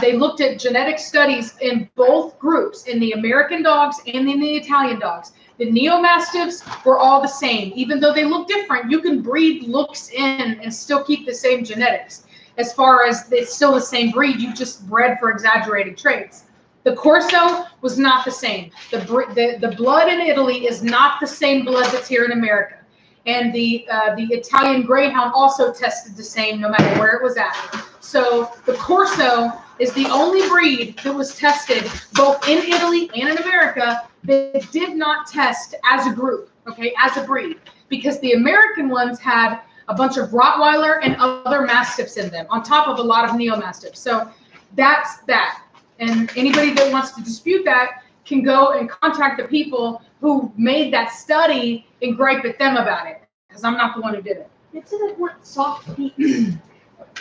They looked at genetic studies in both groups, in the American dogs and in the Italian dogs. The Neo Mastiffs were all the same, even though they look different. You can breed looks in and still keep the same genetics. As far as it's still the same breed, you just bred for exaggerated traits. The Corso was not the same. The blood in Italy is not the same blood that's here in America. And the Italian Greyhound also tested the same no matter where it was at. So the Corso is the only breed that was tested both in Italy and in America that did not test as a group, okay, as a breed. Because the American ones had a bunch of Rottweiler and other Mastiffs in them, on top of a lot of Neo-Mastiffs. So that's that. And anybody that wants to dispute that can go and contact the people who made that study and gripe at them about it, because I'm not the one who did it. It says it wants soft feet.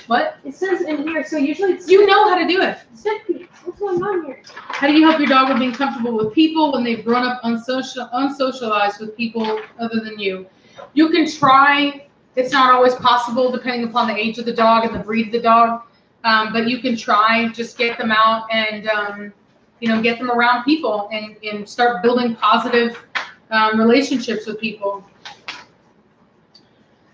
What? It says in here, so usually it's... You know how to do it. Stick feet. What's going on here? How do you help your dog with being comfortable with people when they've grown up unsocialized with people other than you? You can try. It's not always possible depending upon the age of the dog and the breed of the dog, but you can try. Just get them out and get them around people and start building positive relationships with people.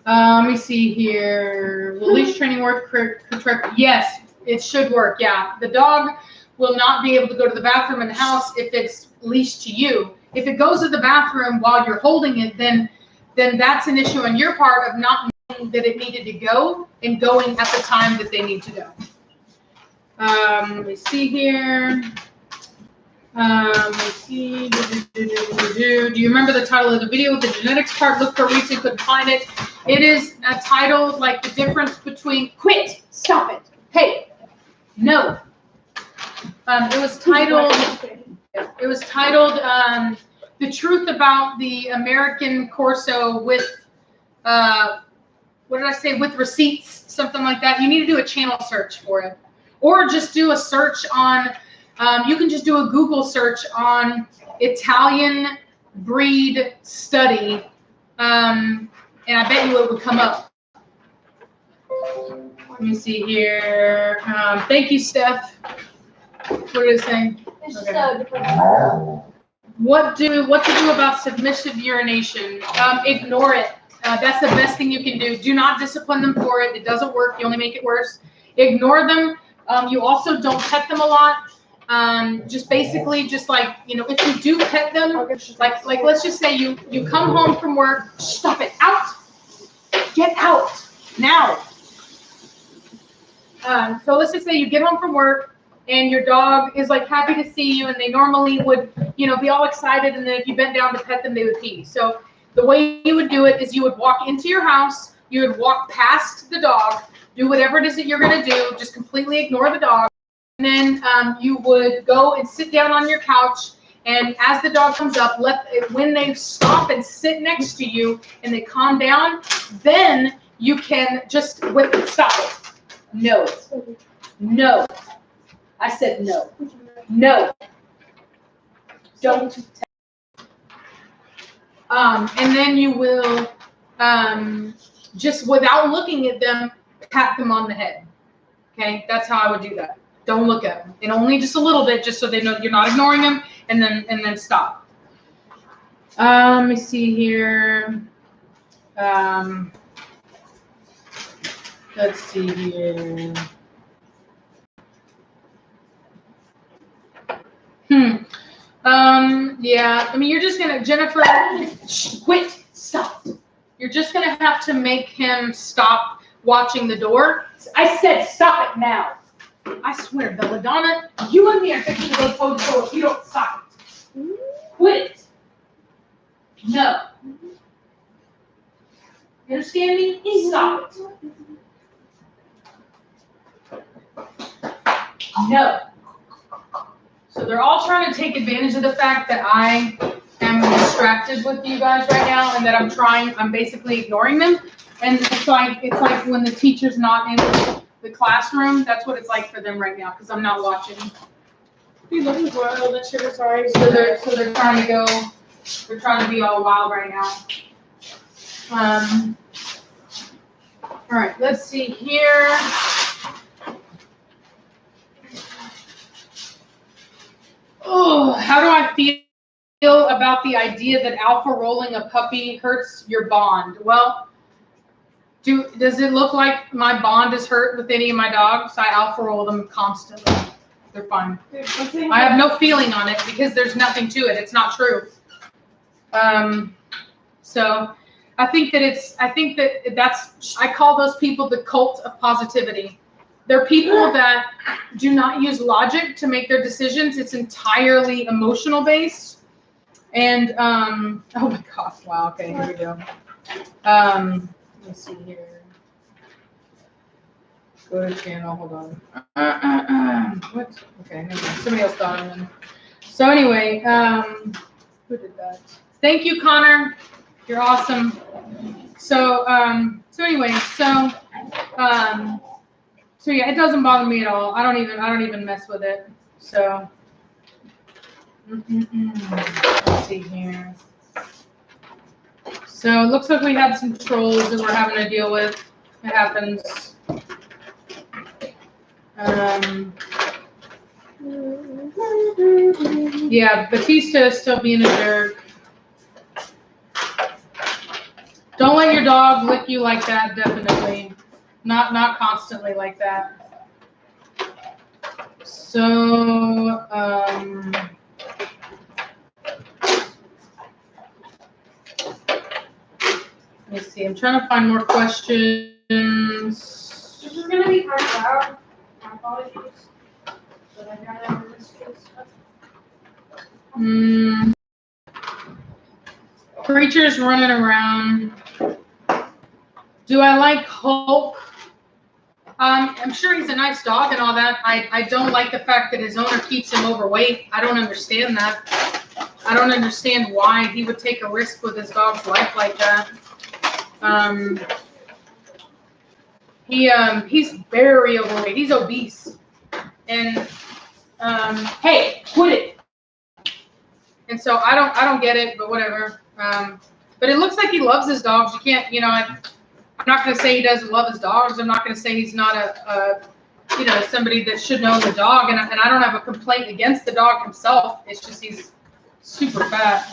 Let me see here. Will leash training work correct? Yes, it should work. Yeah, the dog will not be able to go to the bathroom in the house if it's leashed to you. If it goes to the bathroom while you're holding it, then that's an issue on your part of not knowing that it needed to go and going at the time that they need to go. Let me see here. Let's see. Do you remember the title of the video with the genetics part? Look for reason, couldn't find it. It is a title like the difference between quit, stop it, hey, no. It was titled The Truth About the American Corso with with receipts, something like that. You need to do a channel search for it, or just do a search on. You can just do a Google search on Italian breed study and I bet you it would come up. Let me see here. Thank you, Steph. What did it say? It's Okay. so What to do about submissive urination? Ignore it. That's the best thing you can do. Do not discipline them for it. It doesn't work. You only make it worse. Ignore them. You also don't pet them a lot. Just basically, just like, you know, if you do pet them, like let's just say you come home from work. Stop it. Out. Get out now. So let's just say you get home from work and your dog is like happy to see you, and they normally would, you know, be all excited, and then if you bent down to pet them, they would pee. So the way you would do it is you would walk into your house, you would walk past the dog, do whatever it is that you're going to do, just completely ignore the dog, and then you would go and sit down on your couch, and as the dog comes up, when they stop and sit next to you and they calm down, then you can just stop it. No. No. I said no. No. Don't. And then you will just without looking at them, pat them on the head. Okay, that's how I would do that. Don't look at them, and only just a little bit, just so they know you're not ignoring them, and then stop. Let me see here. Let's see here. Yeah, I mean, you're just gonna, Jennifer, quit, stop. You're just gonna have to make him stop watching the door. I said stop it now. I swear, Belladonna, you and me are fixing to go toe to toe if you don't stop it. Quit it. No. You understand me? Stop it. No. So they're all trying to take advantage of the fact that I am distracted with you guys right now, and that I'm basically ignoring them. And it's like when the teacher's not in the classroom, that's what it's like for them right now, because I'm not watching. He's looking for a little bit sugar, sorry. So they're trying to be all wild right now. All right, let's see here. Oh, how do I feel about the idea that alpha rolling a puppy hurts your bond? Well, does it look like my bond is hurt with any of my dogs? I alpha roll them constantly. They're fine. I have no feeling on it because there's nothing to it. It's not true. So I think I call those people the cult of positivity. They're people that do not use logic to make their decisions. It's entirely emotional based. And oh my gosh, wow, okay, here we go. Let's see here. Go to channel, hold on. What? Okay, hang on. Somebody else got him in. So anyway, who did that? Thank you, Connor. You're awesome. So yeah, it doesn't bother me at all. I don't even mess with it. So let's see here. So it looks like we had some trolls that we're having to deal with. It happens. Yeah, Batista is still being a jerk. Don't let your dog lick you like that, definitely. Not constantly like that. So, let me see. I'm trying to find more questions. This is gonna be hard out. My apologies. But I gotta miss this stuff. Creatures running around. Do I like Hulk? I'm sure he's a nice dog and all that. I don't like the fact that his owner keeps him overweight. I don't understand that. I don't understand why he would take a risk with his dog's life like that. He's very overweight. He's obese. And hey, quit it. And so I don't get it, but whatever. But it looks like he loves his dogs. You can't, I'm not going to say he doesn't love his dogs. I'm not going to say he's not somebody that should know the dog. And I don't have a complaint against the dog himself. It's just he's super fat.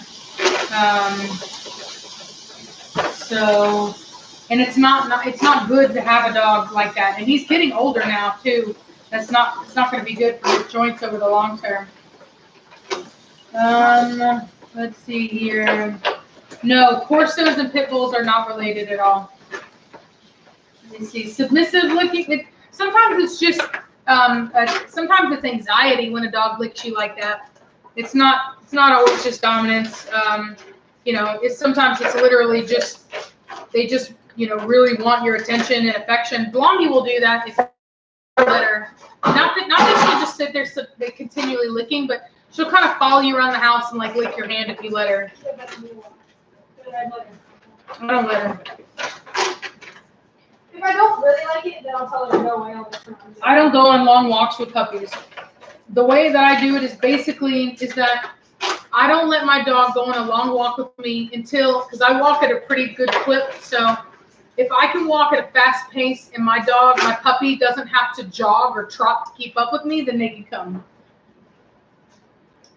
And it's not good to have a dog like that. And he's getting older now too. It's not going to be good for his joints over the long term. Let's see here. No, Corsos and Pitbulls are not related at all. Let me see. Submissive licking. Sometimes it's just sometimes it's anxiety when a dog licks you like that. It's not always just dominance. Sometimes it's literally just they just really want your attention and affection. Blondie will do that if you let her. Not that she'll just sit there continually licking, but she'll kind of follow you around the house and like lick your hand if you let her. I don't let her. If I don't really like it, then I'll tell her to go away. I don't go on long walks with puppies. The way that I do it is that I don't let my dog go on a long walk with me because I walk at a pretty good clip. So if I can walk at a fast pace and my puppy doesn't have to jog or trot to keep up with me, then they can come.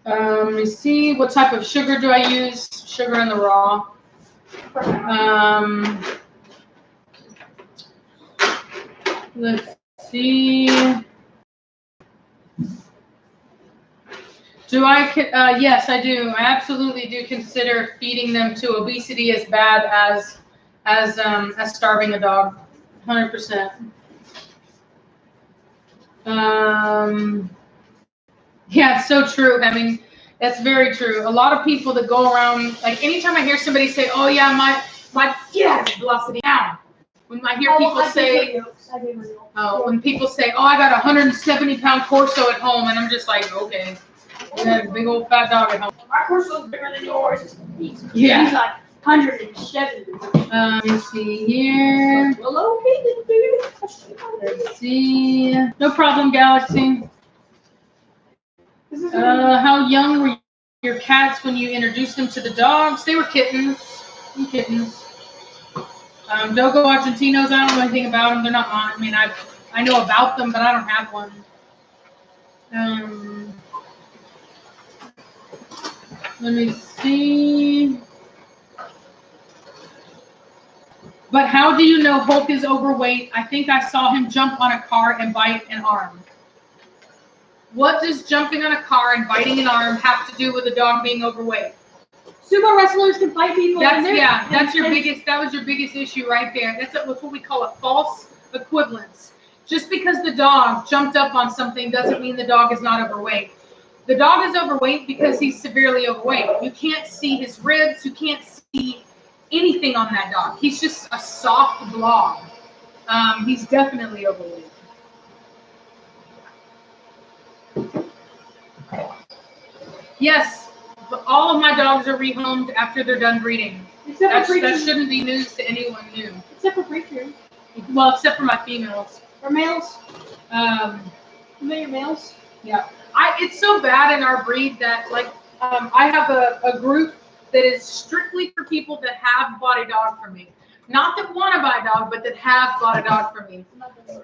Let me see. What type of sugar do I use? Sugar in the raw. Let's see. Yes, I do. I absolutely do consider feeding them to obesity as bad as starving a dog. 100%. Yeah, it's so true. I mean, that's very true. A lot of people that go around, like anytime I hear somebody say, "Oh yeah, my dad has velocity down," when I hear people say, when people say, "Oh, I got a 170-pound Corso at home," and I'm just like, okay, you got a big old fat dog at home. My Corso is bigger than yours. He's like 170. Let me see here. Let's see. No problem, Galaxy. How young were your cats when you introduced them to the dogs? They were kittens. Dogo Argentinos, I don't know anything about them. They're not mine. I mean, I know about them, but I don't have one. Let me see. But how do you know Hulk is overweight? I think I saw him jump on a car and bite an arm. What does jumping on a car and biting an arm have to do with a dog being overweight? Sumo wrestlers can fight people. That was your biggest issue right there. That's what we call a false equivalence. Just because the dog jumped up on something doesn't mean the dog is not overweight. The dog is overweight because he's severely overweight. You can't see his ribs. You can't see anything on that dog. He's just a soft blob. He's definitely overweight. Yes, but all of my dogs are rehomed after they're done breeding. That shouldn't be news to anyone new. Except for breeders. Well, except for my females. Or males? You know your males? Yeah. It's so bad in our breed that, I have a group that is strictly for people that have bought a dog from me. Not that want to buy a dog, but that have bought a dog from me.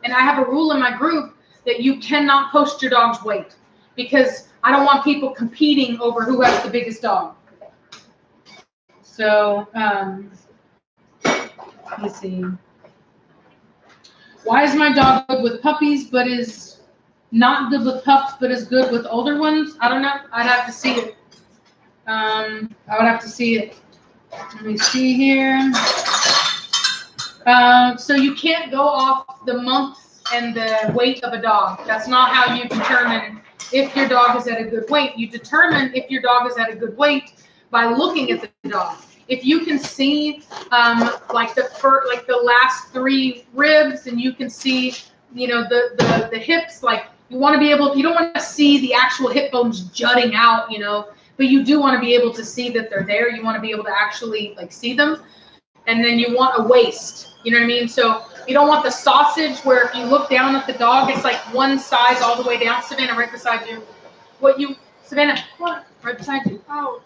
And I have a rule in my group that you cannot post your dog's weight because I don't want people competing over who has the biggest dog. So, let me see. Why is my dog good with puppies but is not good with pups but is good with older ones? I don't know. I'd have to see it. I would have to see it. Let me see here. So you can't go off the month and the weight of a dog. That's not how you determine if your dog is at a good weight. You determine if your dog is at a good weight by looking at the dog. If you can see the last 3 ribs and you can see, the hips, you want to be able, you don't want to see the actual hip bones jutting out, but you do want to be able to see that they're there. You want to be able to actually see them. And then you want a waist, you know what I mean? So you don't want the sausage where if you look down at the dog, it's one size all the way down. Savannah, right beside you. Savannah, what? Right beside you. Oh.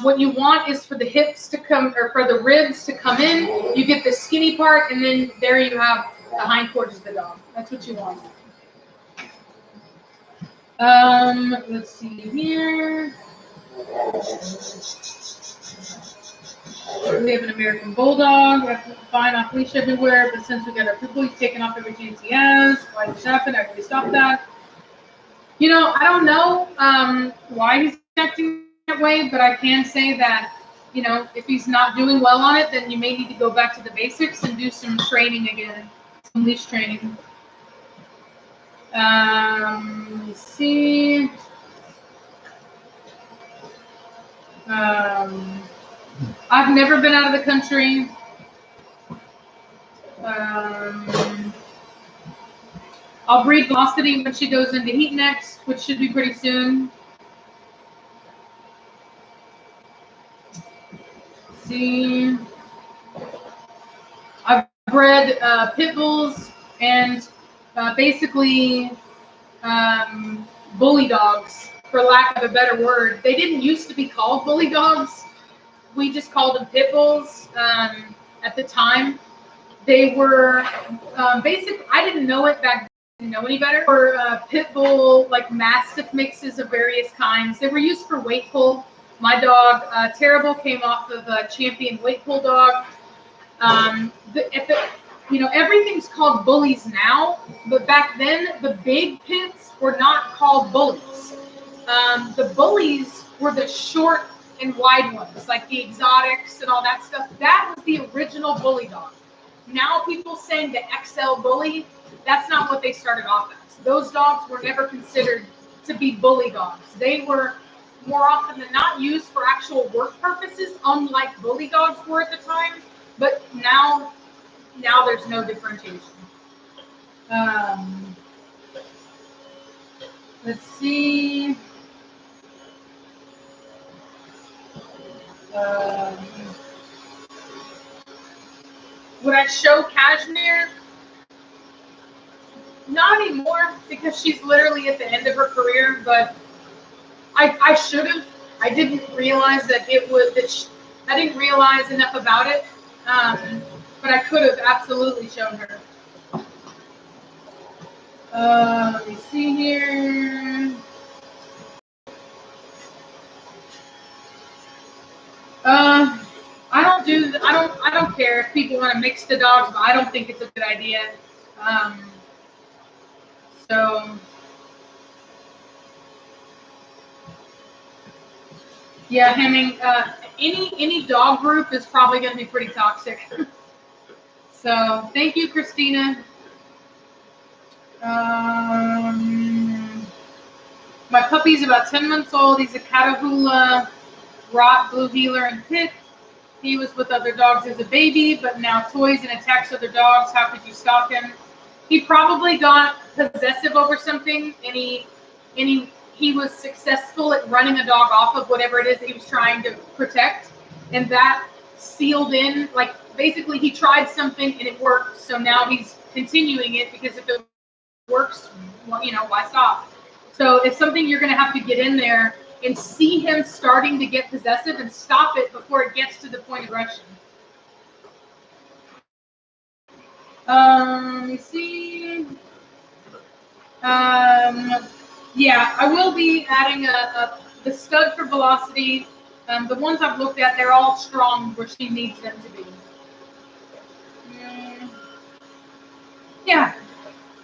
What you want is for the hips to come, or for the ribs to come in. You get the skinny part, and then there you have the hindquarters of the dog. That's what you want. Let's see here. We have an American Bulldog. We have fine off leash everywhere, but since we got our Pitbull, he's taken off every chance he has. Why did this happen? I really stop that. You know, I don't know why he's acting that way, but I can say that, you know, if he's not doing well on it, then you may need to go back to the basics and do some training again, some leash training. Let's see. I've never been out of the country. I'll breed Velocity when she goes into heat next, which should be pretty soon. Let's see. I've bred Pitbulls and basically bully dogs, for lack of a better word. They didn't used to be called bully dogs. We just called them Pitbulls at the time. They were basically, I didn't know it back then, didn't know any better. For Pitbull, like Mastiff mixes of various kinds. They were used for weight pull. My dog, Terrible, came off of a champion weight pull dog. You know, everything's called bullies now, but back then the big pits were not called bullies. The bullies were the short and wide ones, like the exotics and all that stuff. That was the original bully dog. Now people saying the XL bully, that's not what they started off as. Those dogs were never considered to be bully dogs. They were more often than not used for actual work purposes, unlike bully dogs were at the time. But now there's no differentiation. Let's see. Would I show Cashmere? Not anymore, because she's literally at the end of her career, but I should have. I didn't realize that it was, I didn't realize enough about it, but I could have absolutely shown her. Let me see here. I don't care if people want to mix the dogs, but I don't think it's a good idea. So yeah, Hemming, any dog group is probably going to be pretty toxic. So thank you, Christina. My puppy's about 10 months old. He's a Catahoula, Rot, Blue Heeler, and Pit. He was with other dogs as a baby, but now toys and attacks other dogs. How could you stop him? He probably got possessive over something, and he was successful at running a dog off of whatever it is that he was trying to protect, and that sealed in. Like, basically, he tried something and it worked, so now he's continuing it, because if it works, well, you know, why stop? So it's something you're going to have to get in there and see him starting to get possessive and stop it before it gets to the point of aggression. Let me see. Yeah, I will be adding the stud for Velocity. The ones I've looked at, they're all strong where she needs them to be. Yeah,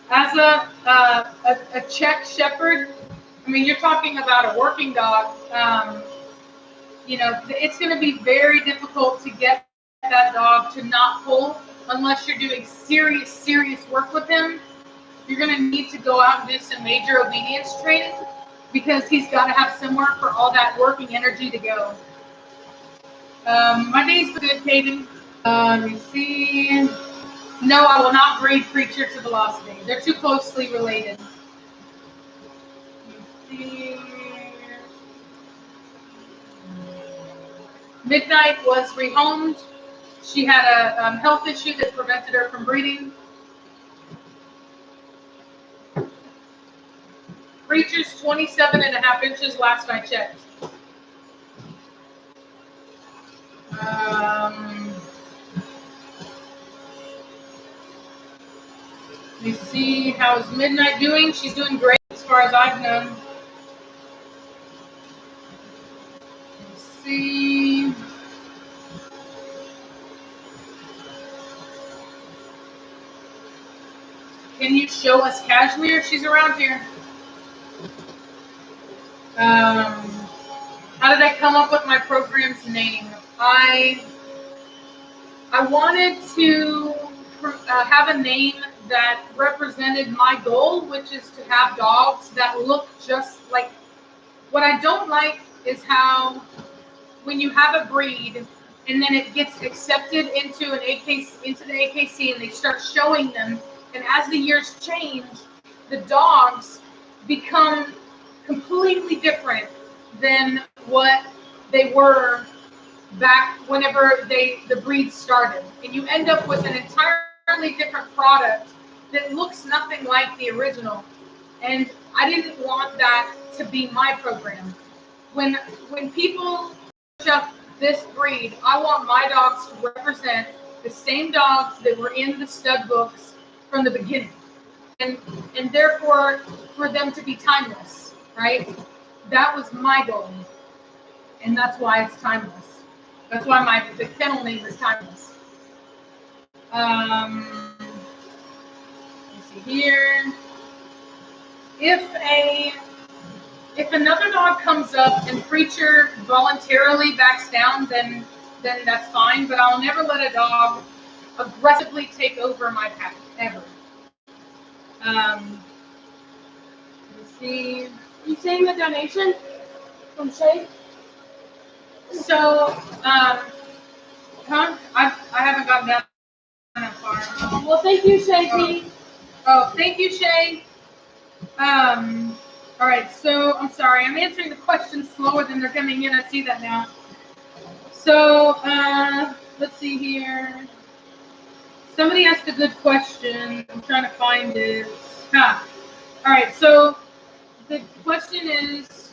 as a Czech Shepherd, I mean, you're talking about a working dog. You know, it's going to be very difficult to get that dog to not pull unless you're doing serious work with him. You're going to need to go out and do some major obedience training, because he's got to have somewhere for all that working energy to go. My days were good, Caden. Let me see. No, I will not breed Preacher to Velocity. They're too closely related. Let me see. Midnight was rehomed. She had a health issue that prevented her from breeding. Preacher's 27.5 inches last I checked. Let me see. How's Midnight doing? She's doing great as far as I've known. Let's see. Can you show us Cashmere? She's around here. How did I come up with my program's name? I wanted to have a name that represented my goal, which is to have dogs that look just like. What I don't like is how when you have a breed and then it gets accepted into the AKC and they start showing them, and as the years change, the dogs become completely different than what they were back whenever the breed started, and you end up with an entirely different product that looks nothing like the original. And I didn't want that to be my program. When people up this breed, I want my dogs to represent the same dogs that were in the stud books from the beginning, and therefore for them to be timeless, right? That was my goal, and that's why it's timeless. That's why the kennel name is timeless. Let's see here. If another dog comes up and Preacher voluntarily backs down, then that's fine. But I'll never let a dog aggressively take over my pack ever. Let's see. You saying the donation from Shay? So, I haven't gotten that far. Well, thank you, Shay. Oh, thank you, Shay. All right, so I'm sorry. I'm answering the questions slower than they're coming in. I see that now. So, let's see here. Somebody asked a good question. I'm trying to find it. All right, so the question is,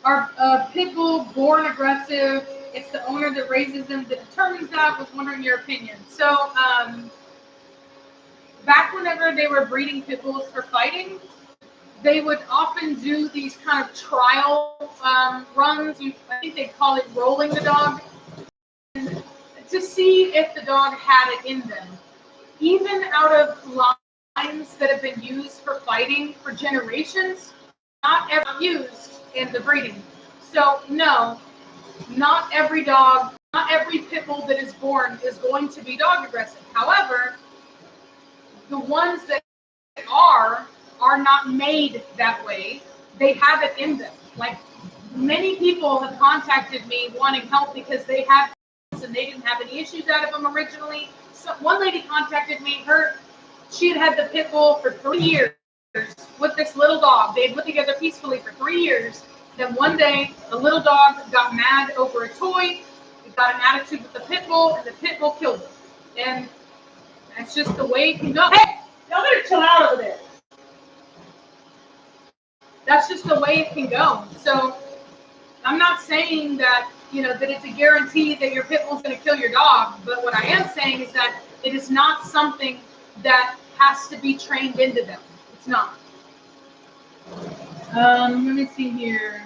are Pitbull born aggressive? It's the owner that raises them that determines that. Was wondering your opinion. So, back whenever they were breeding Pitbulls for fighting, they would often do these kind of trial runs. I think they call it rolling the dog, to see if the dog had it in them. Even out of lines that have been used for fighting for generations, not ever used in the breeding. So no, not every dog, not every pit bull that is born is going to be dog aggressive. However, the ones that are not made that way. They have it in them. Like, many people have contacted me wanting help because they have and they didn't have any issues out of them originally. So one lady contacted me. She had the pit bull for 3 years with this little dog. They had lived together peacefully for 3 years. Then one day, the little dog got mad over a toy. It got an attitude with the pit bull, and the pit bull killed him. And that's just the way it can go. Hey, y'all better chill out over there. That's just the way it can go. So I'm not saying that, that it's a guarantee that your pit bull's going to kill your dog. But what I am saying is that it is not something that has to be trained into them. It's not. Let me see here.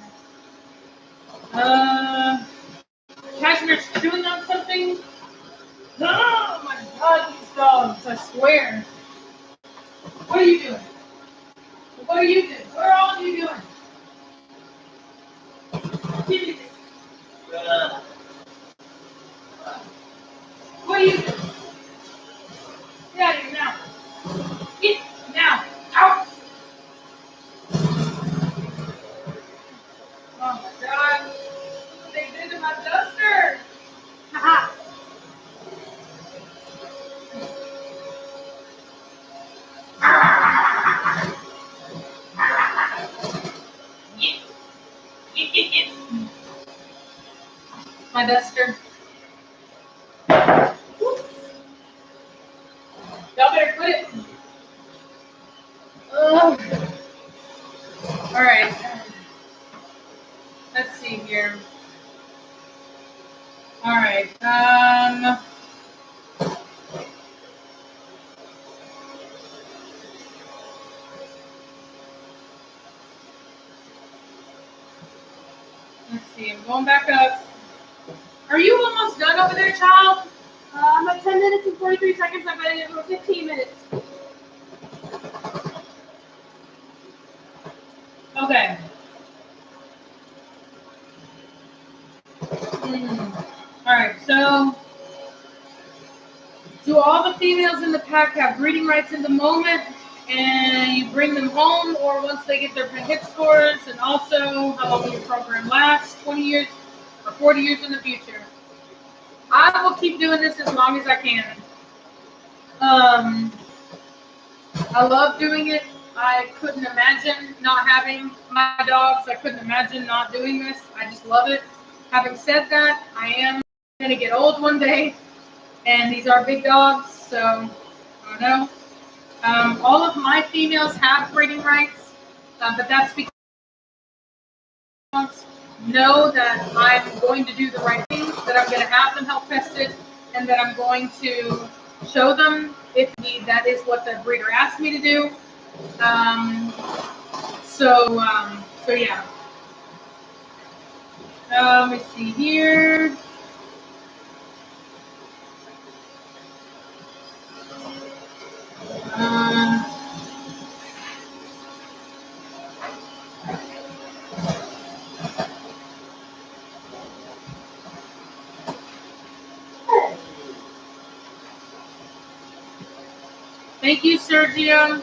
Cashmere's chewing on something. Oh my God, these dogs! I swear. What are you doing? What are you doing? What are all of you doing? Give me this. What are you doing? Get out of here now. Get now. Out. Oh my God. What they did to my duster. Haha. My duster. Y'all better quit it. All right. Let's see. All right. Let's see. I'm going back up. Are you almost done over there, child? I'm at 10 minutes and 43 seconds. I've been in for 15 minutes. Okay. All right. So, do all the females in the pack have breeding rights in the moment, and you bring them home, or once they get their hit scores? And also, how long will your program last? 20 years or 40 years in the future? I will keep doing this as long as I can. I love doing it. I couldn't imagine not having my dogs. I couldn't imagine not doing this. I just love it. Having said that, I am going to get old one day, and these are big dogs, so I don't know. All of my females have breeding rights, but that's because know that I'm going to do the right thing, that I'm going to have them help tested, and that I'm going to show them if that is what the breeder asked me to do. So yeah. Let me see here. Thank you, Sergio.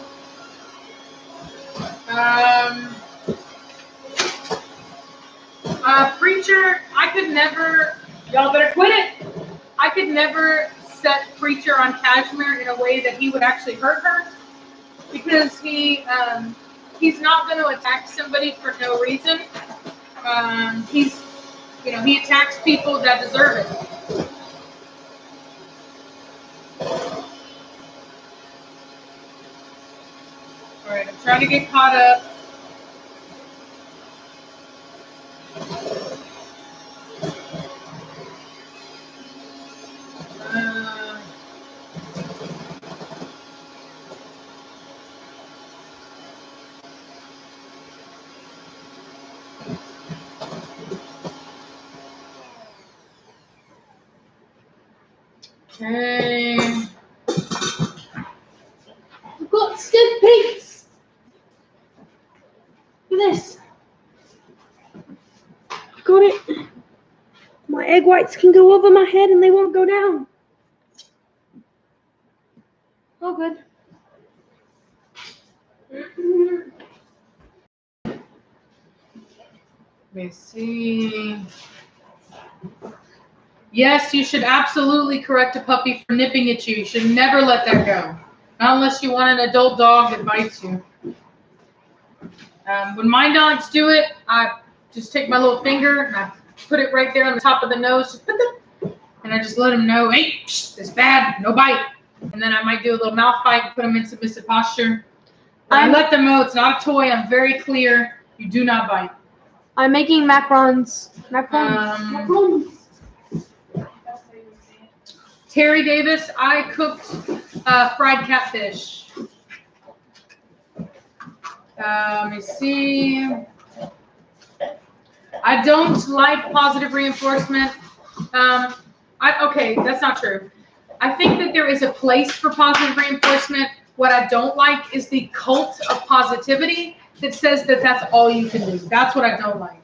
Preacher, I could never, y'all better quit it. I could never set Preacher on Cashmere in a way that he would actually hurt her, because he's not going to attack somebody for no reason. He attacks people that deserve it. All right, I'm trying to get caught up. Okay. I've got stiff peaks. Look at this. I've got it. My egg whites can go over my head and they won't go down. Oh, good. Let me see. Yes, you should absolutely correct a puppy for nipping at you. You should never let that go. Not unless you want an adult dog that bites you. When my dogs do it, I just take my little finger and I put it right there on the top of the nose. And I just let them know, hey, it's bad, no bite. And then I might do a little mouth bite and put them in submissive posture. I let them know it's not a toy. I'm very clear. You do not bite. I'm making macarons. Macarons. Terry Davis, I cooked fried catfish. Let me see. I don't like positive reinforcement. Okay, that's not true. I think that there is a place for positive reinforcement. What I don't like is the cult of positivity that says that that's all you can do. That's what I don't like.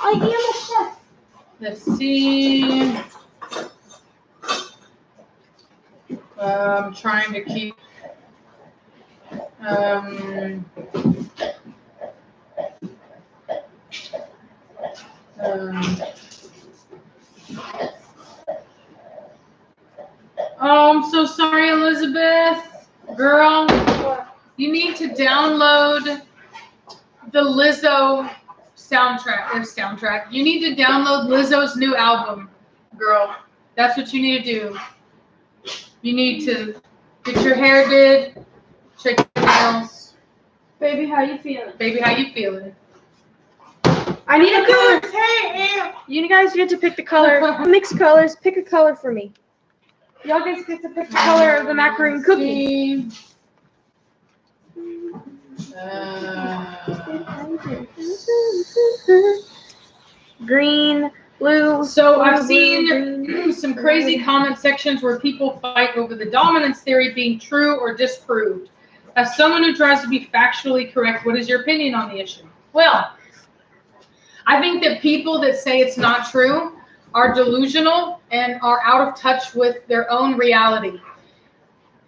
I am a chef. Let's see. I'm trying to keep. Oh, I'm so sorry, Elizabeth. Girl, you need to download the Lizzo soundtrack. You need to download Lizzo's new album, girl. That's what you need to do. You need to get your hair did, check your nails. Baby, how you feeling? Baby, how you feeling? I need a color. Hey, You guys get to pick the color. Mix colors. Pick a color for me. Y'all guys get to pick the color of the macaroon cookie. Green, blue. So blue, I've blue, seen green, some crazy red. comment sections where people fight over the dominance theory being true or disproved. As someone who tries to be factually correct, what is your opinion on the issue? Well, I think that people that say it's not true are delusional and are out of touch with their own reality.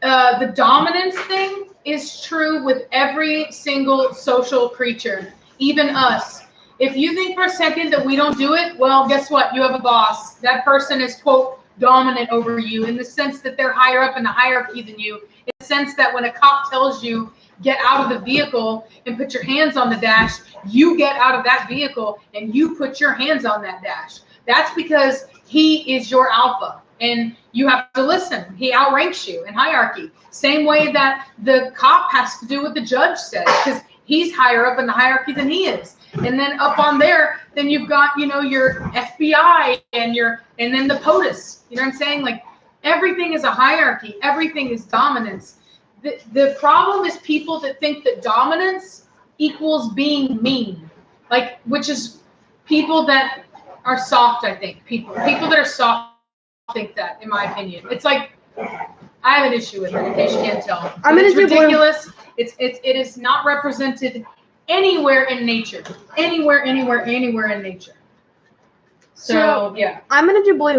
The dominance thing is true with every single social creature, even us. If you think for a second that we don't do it, well, guess what? You have a boss. That person is, quote, dominant over you in the sense that they're higher up in the hierarchy than you, in the sense that when a cop tells you, get out of the vehicle and put your hands on the dash, you get out of that vehicle and you put your hands on that dash. That's because he is your alpha. And you have to listen. He outranks you in hierarchy. Same way that the cop has to do what the judge says, because he's higher up in the hierarchy than he is. And then up on there, then you've got, your FBI and then the POTUS. You know what I'm saying? Like, everything is a hierarchy. Everything is dominance. The problem is people that think that dominance equals being mean, which is people that are soft, I think. People that are soft think that, in my opinion. It's like, I have an issue with it, in case you can't tell. It's ridiculous. It is not represented anywhere in nature. Anywhere in nature. So yeah. I'm gonna do blue.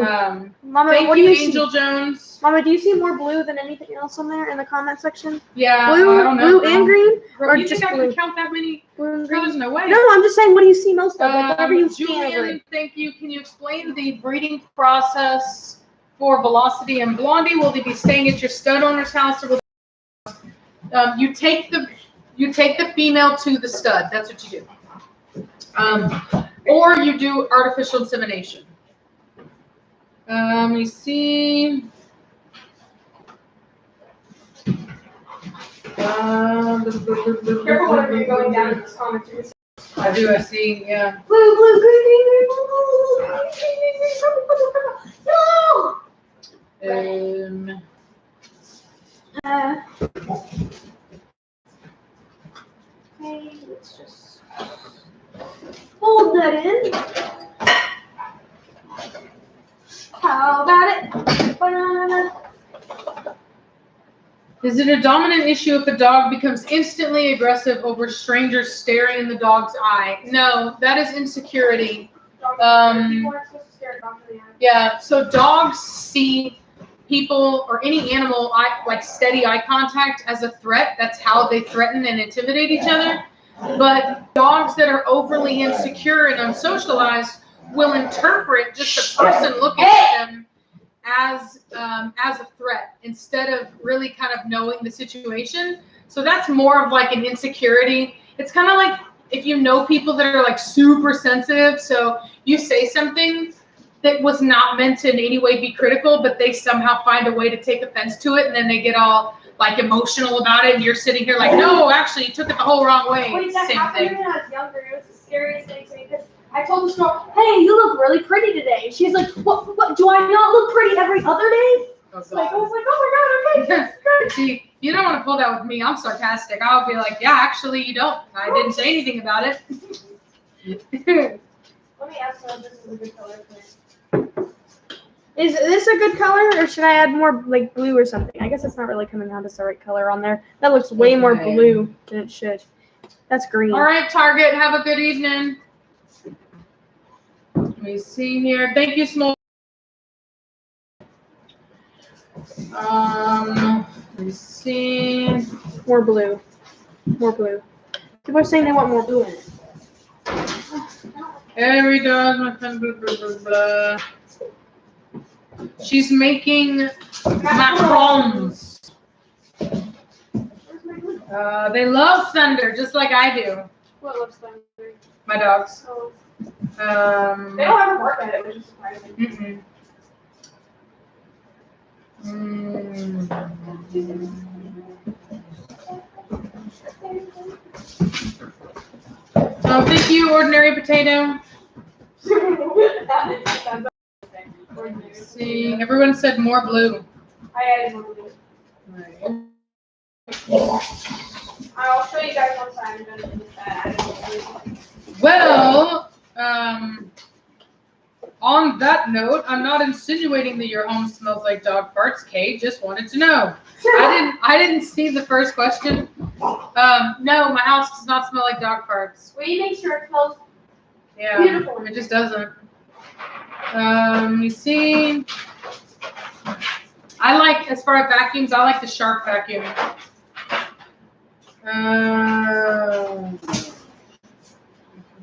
Mama, thank what you, do you Angel see? Jones. Mama, do you see more blue than anything else on there in the comment section? Yeah, blue, I don't know. blue and green, Or you just think I can count that many colors? No way. No, I'm just saying, what do you see most of? Whatever you see. Julian, thank you. Can you explain the breeding process for Velocity and Blondie? Will they be staying at your stud owner's house, or will you take the female to the stud? That's what you do. Or you do artificial insemination. Let me see. Careful whatever you're going down in this comment. I do, I see, yeah. Blue, blue, green, green, blue, no! Okay, let's just fold that in. How about it? Banana. Is it a dominant issue if a dog becomes instantly aggressive over strangers staring in the dog's eye? No, that is insecurity. Yeah, so dogs see people or any animal like steady eye contact as a threat. That's how they threaten and intimidate each other. But dogs that are overly insecure and unsocialized will interpret just a person looking at them as a threat instead of really kind of knowing the situation. So that's more of like an insecurity. It's kind of like if you know people that are like super sensitive, so you say something that was not meant to in any way be critical, but they somehow find a way to take offense to it, and then they get all like emotional about it, and you're sitting here like, no, actually, you took it the whole wrong way. Wait, that Same happened thing. when I was younger. It was the scariest thing to me because I told this girl, "Hey, you look really pretty today." And she's like, "What? Do I not look pretty every other day?" Oh, Like, I was like, "Oh my god, okay." See, you don't want to pull that with me. I'm sarcastic. I'll be like, yeah, actually, you don't. I didn't say anything about it. Let me ask her if this is a good color for me. Is this a good color, or should I add more like blue or something? I guess it's not really coming out as the right color on there. That looks way more blue than it should. That's green. All right, Target. Have a good evening. Let me see here. Thank you, Small. Let me see. More blue. More blue. People are saying they want more blue in it. There we go. My friend. Blah, blah, blah, blah. She's making macarons. They love thunder, just like I do. What loves thunder? My dogs. Oh. They don't ever bark at it, which is surprising. Oh, thank you, ordinary potato. Let's see, everyone said more blue. I added more blue. I'll show you guys once I'm done with that. Well, on that note, I'm not insinuating that your home smells like dog farts, Kate. Just wanted to know. I didn't see the first question. No, my house does not smell like dog farts. Will you make sure it smells beautiful? It just doesn't. Let me see. I like, as far as vacuums, I like the shark vacuum.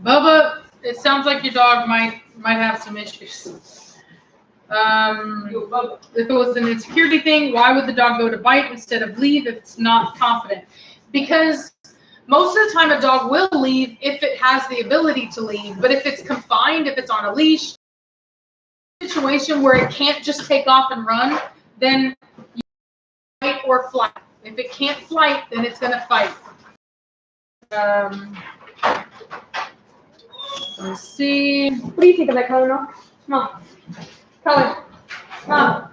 Bubba, it sounds like your dog might have some issues. If it was an insecurity thing, why would the dog go to bite instead of leave if it's not confident? Because most of the time a dog will leave if it has the ability to leave, but if it's confined, if it's on a leash, situation where it can't just take off and run, then you fight or flight. If it can't flight, then it's going to fight. Let's see. What do you think of that color, no? Come on. Color. Come.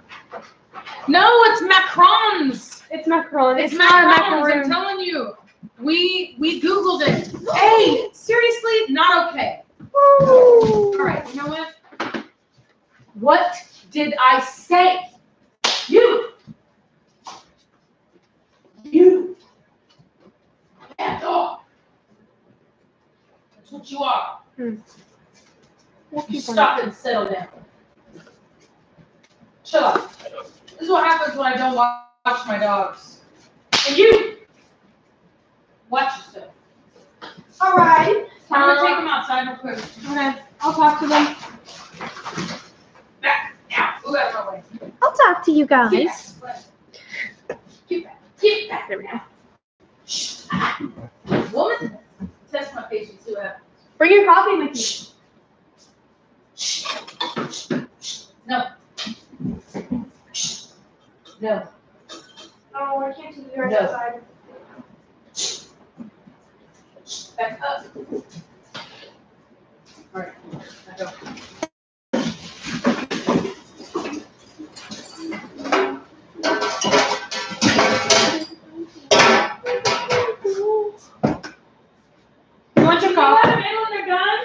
No, it's macarons. It's macaron. It's not macaroons. I'm telling you. We Googled it. Hey, seriously, not okay. Woo. All right, you know what? What did I say? You. Bad dog. That's what you are. You stop and settle down. Chill out. This is what happens when I don't watch my dogs. And you. Watch yourself. All right. I'm going to take them outside real quick. Okay. I'll talk to them. Back. Now. Move out of my way. I'll talk to you guys. Get back. Get back. There we go. Shh. Woman. Test my patience. See what happens. Bring your coffee with you. No. No. Oh, I can't do the right No. outside. Back up. All right. I go. You want your coffee? You want them in when they're done?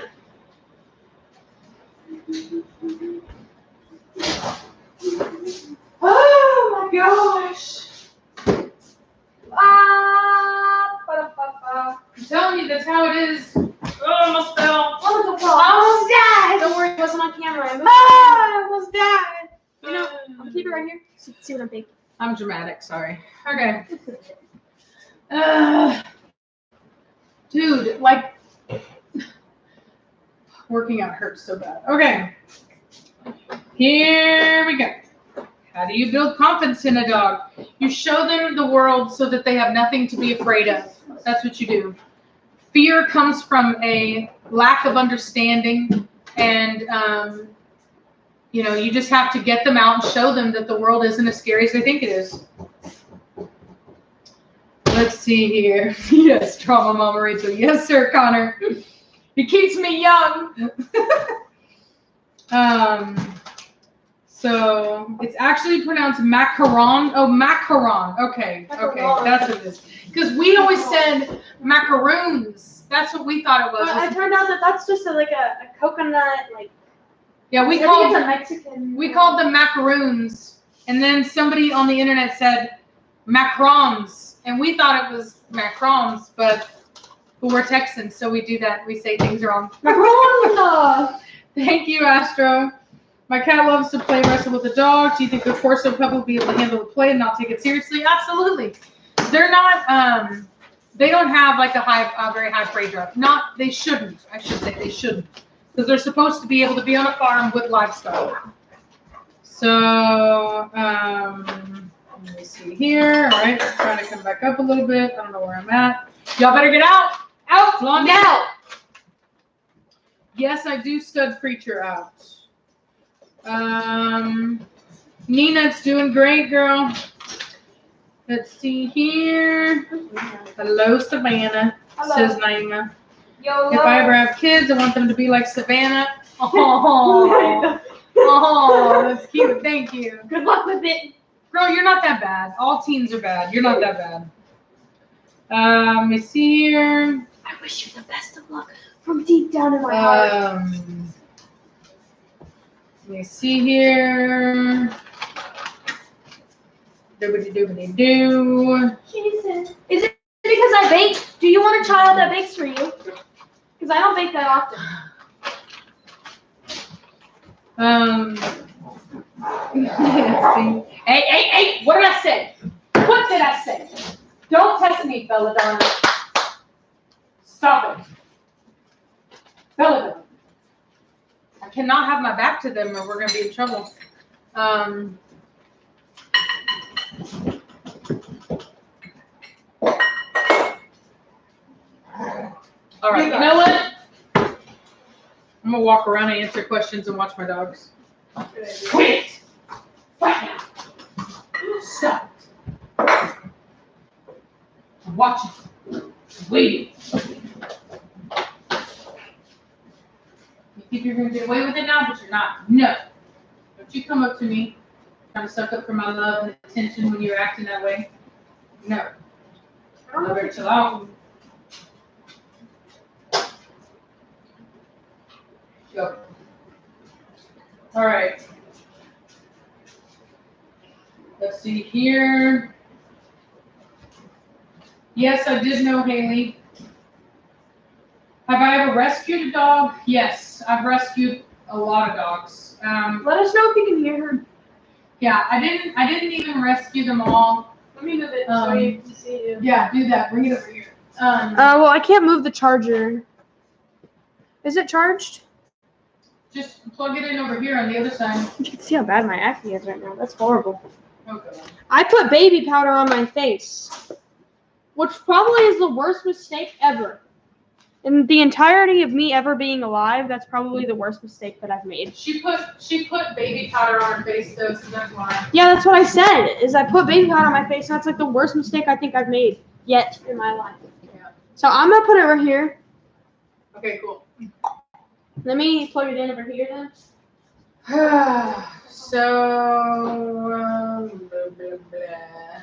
Oh my gosh. I'm telling you, that's how it is. Oh, almost fell. Almost died. Don't worry, it wasn't on camera. I almost died. You know, I'll keep it right here. See what I'm thinking. I'm dramatic, sorry. Okay. Dude, like, working out hurts so bad. Okay. Here we go. How do you build confidence in a dog? You show them the world so that they have nothing to be afraid of. That's what you do. Fear comes from a lack of understanding, and you just have to get them out and show them that the world isn't as scary as they think it is. Let's see here. Yes, trauma mama Rachel. Yes, sir, Connor. It keeps me young. So it's actually pronounced macaron. Oh, macaron. Okay, that's what it is. Because we always said macaroons. That's what we thought it was. It turned out that that's just a coconut, like. Yeah, I think it's a Mexican. We called them macaroons, and then somebody on the internet said macarons, and we thought it was macarons, but we're Texans, so we do that. We say things wrong. Macarons. Thank you, Astro. My cat loves to play wrestle with the dog. Do you think the Corso pup will be able to handle the play and not take it seriously? Absolutely. They're not. They don't have like a very high prey drive. They shouldn't. I should say they shouldn't, because they're supposed to be able to be on a farm with livestock. So let me see here. All right, I'm trying to come back up a little bit. I don't know where I'm at. Y'all better get out. Out now. Yes, I do stud preacher out. Nina's doing great, girl. Let's see here. Hello, Savannah, says Naima. YOLO. If I ever have kids, I want them to be like Savannah. Oh, oh, that's cute. Thank you. Good luck with it. Girl, you're not that bad. All teens are bad. You're not that bad. Let me see here. I wish you the best of luck from deep down in my heart. Let me see here. Doobity-doobity-doo. Jesus. Is it because I bake? Do you want a child that bakes for you? Because I don't bake that often. Hey, what did I say? What did I say? Don't test me, Belladonna. Stop it. Belladonna. I cannot have my back to them or we're going to be in trouble. All right, you know what? I'm going to walk around and answer questions and watch my dogs. Quit it! Right now. Stop it. I'm watching. I'm waiting. You think you're going to get away with it now, but you're not. No. Don't you come up to me trying to suck up for my love and attention when you're acting that way. No. I better chill out. Go. All right. Let's see here. Yes, I did know Haley. Have I ever rescued a dog? Yes, I've rescued a lot of dogs. Let us know if you can hear her. Yeah, I didn't even rescue them all. Let me move it so you can see you. Yeah, do that. Bring it over here. Well, I can't move the charger. Is it charged? Just plug it in over here on the other side. You can see how bad my acne is right now. That's horrible. Okay. I put baby powder on my face, which probably is the worst mistake ever. In the entirety of me ever being alive, that's probably the worst mistake that I've made. She put baby powder on her face though, so that's why. Yeah, that's what I said. Is I put baby powder on my face, and that's like the worst mistake I think I've made yet in my life. Yeah. So I'm gonna put it over here. Okay, cool. Let me plug it in over here then. So, blah, blah, blah.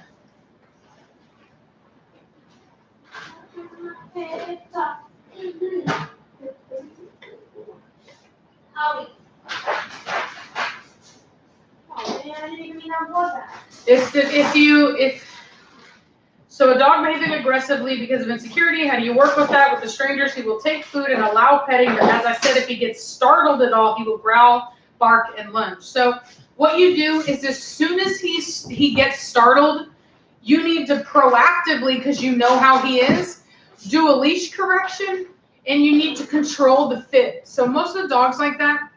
So a dog behaving aggressively because of insecurity, how do you work with that? With the strangers, he will take food and allow petting, but as I said, if he gets startled at all, he will growl, bark, and lunge. So what you do is as soon as he gets startled, you need to proactively, because you know how he is, do a leash correction, and you need to control the fit. So most of the dogs like that,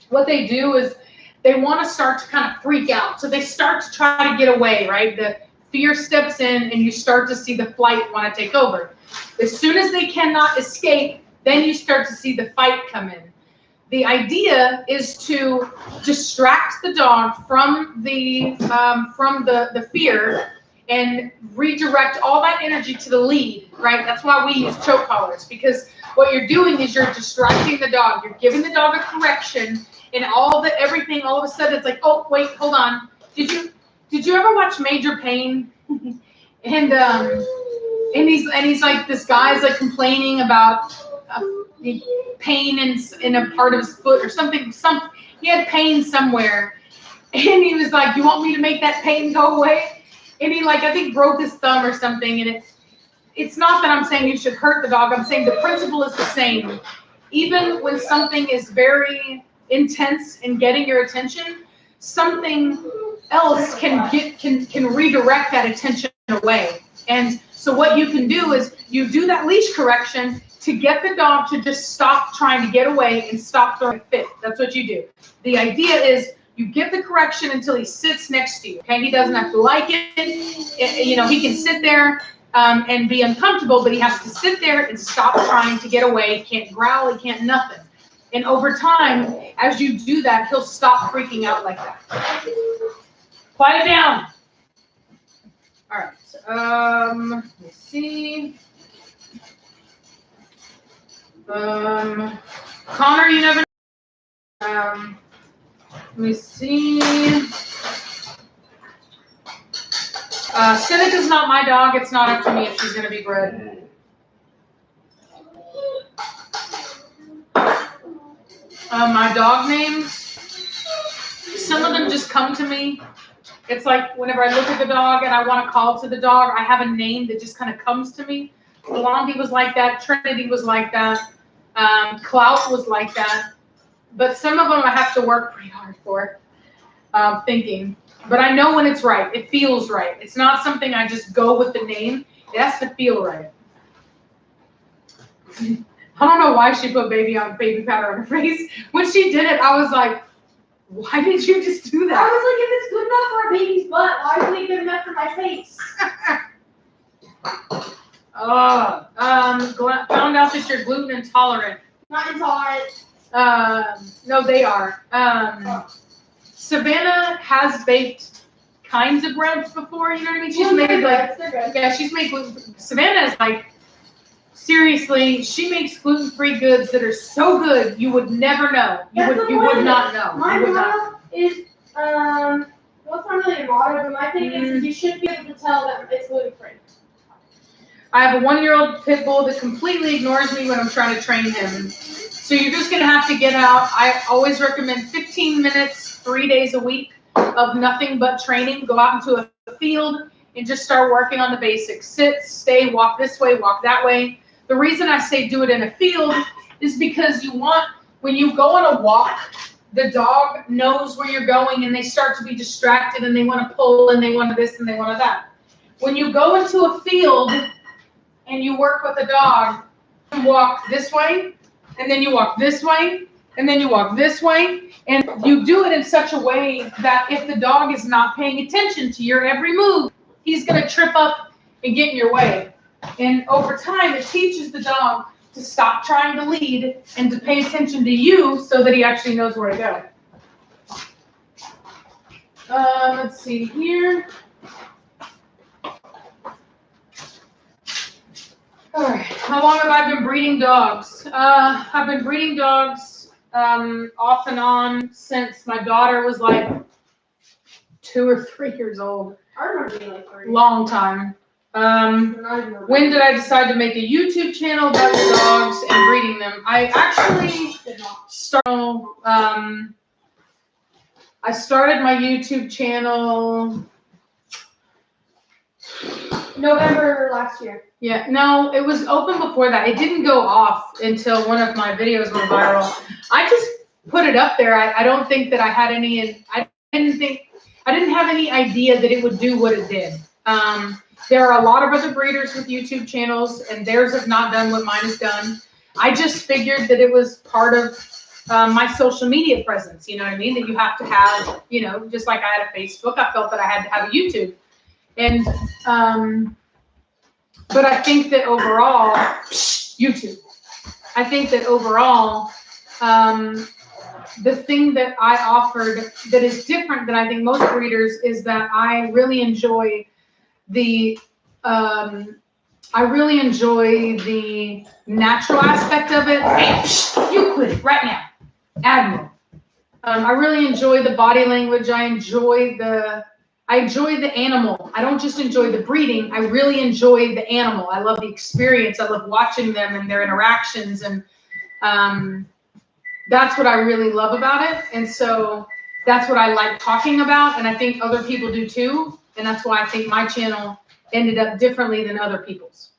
what they do is they want to start to kind of freak out. So they start to try to get away, right? The fear steps in and you start to see the flight want to take over. As soon as they cannot escape, then you start to see the fight come in. The idea is to distract the dog from the fear and redirect all that energy to the lead, right? That's why we use choke collars, because what you're doing is you're distracting the dog. You're giving the dog a correction, and everything all of a sudden it's like, oh wait, hold on. Did you ever watch Major Pain? and he's like, this guy's like complaining about pain in a part of his foot or something. He had pain somewhere, and he was like, "You want me to make that pain go away?" And he I think broke his thumb or something. And it's not that I'm saying you should hurt the dog. I'm saying the principle is the same. Even when something is very intense in getting your attention, something else can redirect that attention away. And so what you can do is you do that leash correction to get the dog to just stop trying to get away and stop throwing a fit. That's what you do. The idea is you give the correction until he sits next to you. Okay, he doesn't have to like it. He can sit there and be uncomfortable, but he has to sit there and stop trying to get away. He can't growl, he can't nothing. And over time, as you do that, he'll stop freaking out like that. Quiet down. All right. Let's see. Connor, you never let me see. Seneca's not my dog. It's not up to me if she's going to be bred. My dog names, some of them just come to me. It's like whenever I look at the dog and I want to call to the dog, I have a name that just kind of comes to me. Blondie was like that. Trinity was like that. Clout was like that. But some of them I have to work pretty hard for, thinking. But I know when it's right. It feels right. It's not something I just go with the name. It has to feel right. I don't know why she put baby powder on her face. When she did it, I was like, why did you just do that? I was like, if it's good enough for a baby's butt, why isn't it good enough for my face? Found out that you're gluten intolerant. Not intolerant. No, they are. Savannah has baked kinds of breads before, you know what I mean? She's made like, yeah, she's made gluten. Savannah is like, seriously, she makes gluten-free goods that are so good you would never know. You would not know. My motto is, well, it's not really a motto, but my thing is you should be able to tell that it's gluten-free. I have a 1-year-old Pitbull that completely ignores me when I'm trying to train him. So you're just going to have to get out. I always recommend 15 minutes, 3 days a week of nothing but training. Go out into a field and just start working on the basics. Sit, stay, walk this way, walk that way. The reason I say do it in a field is because you want, when you go on a walk, the dog knows where you're going and they start to be distracted and they want to pull and they want this and they want that. When you go into a field and you work with a dog, you walk this way and then you walk this way and then you walk this way, and you do it in such a way that if the dog is not paying attention to your every move, he's going to trip up and get in your way. And over time, it teaches the dog to stop trying to lead and to pay attention to you so that he actually knows where to go. Let's see here. All right, how long have I been breeding dogs? I've been breeding dogs off and on since my daughter was like 2 or 3 years old. I remember being like 3. Long time. When did I decide to make a YouTube channel about the dogs and breeding them? I actually I started my YouTube channel November last year. Yeah, no, it was open before that. It didn't go off until one of my videos went viral. I just put it up there. I don't think that I had any, I didn't have any idea that it would do what it did. There are a lot of other breeders with YouTube channels, and theirs have not done what mine has done. I just figured that it was part of my social media presence, you know what I mean? That you have to have, you know, just like I had a Facebook, I felt that I had to have a YouTube. And, but I think that overall, YouTube, I think that overall, the thing that I offered that is different than I think most breeders is that I really enjoy the natural aspect of it. Hey, you quit it right now, Admiral. I really enjoy the body language. I enjoy the animal. I don't just enjoy the breeding. I really enjoy the animal. I love the experience. I love watching them and their interactions, and that's what I really love about it. And so that's what I like talking about, and I think other people do too. And that's why I think my channel ended up differently than other people's.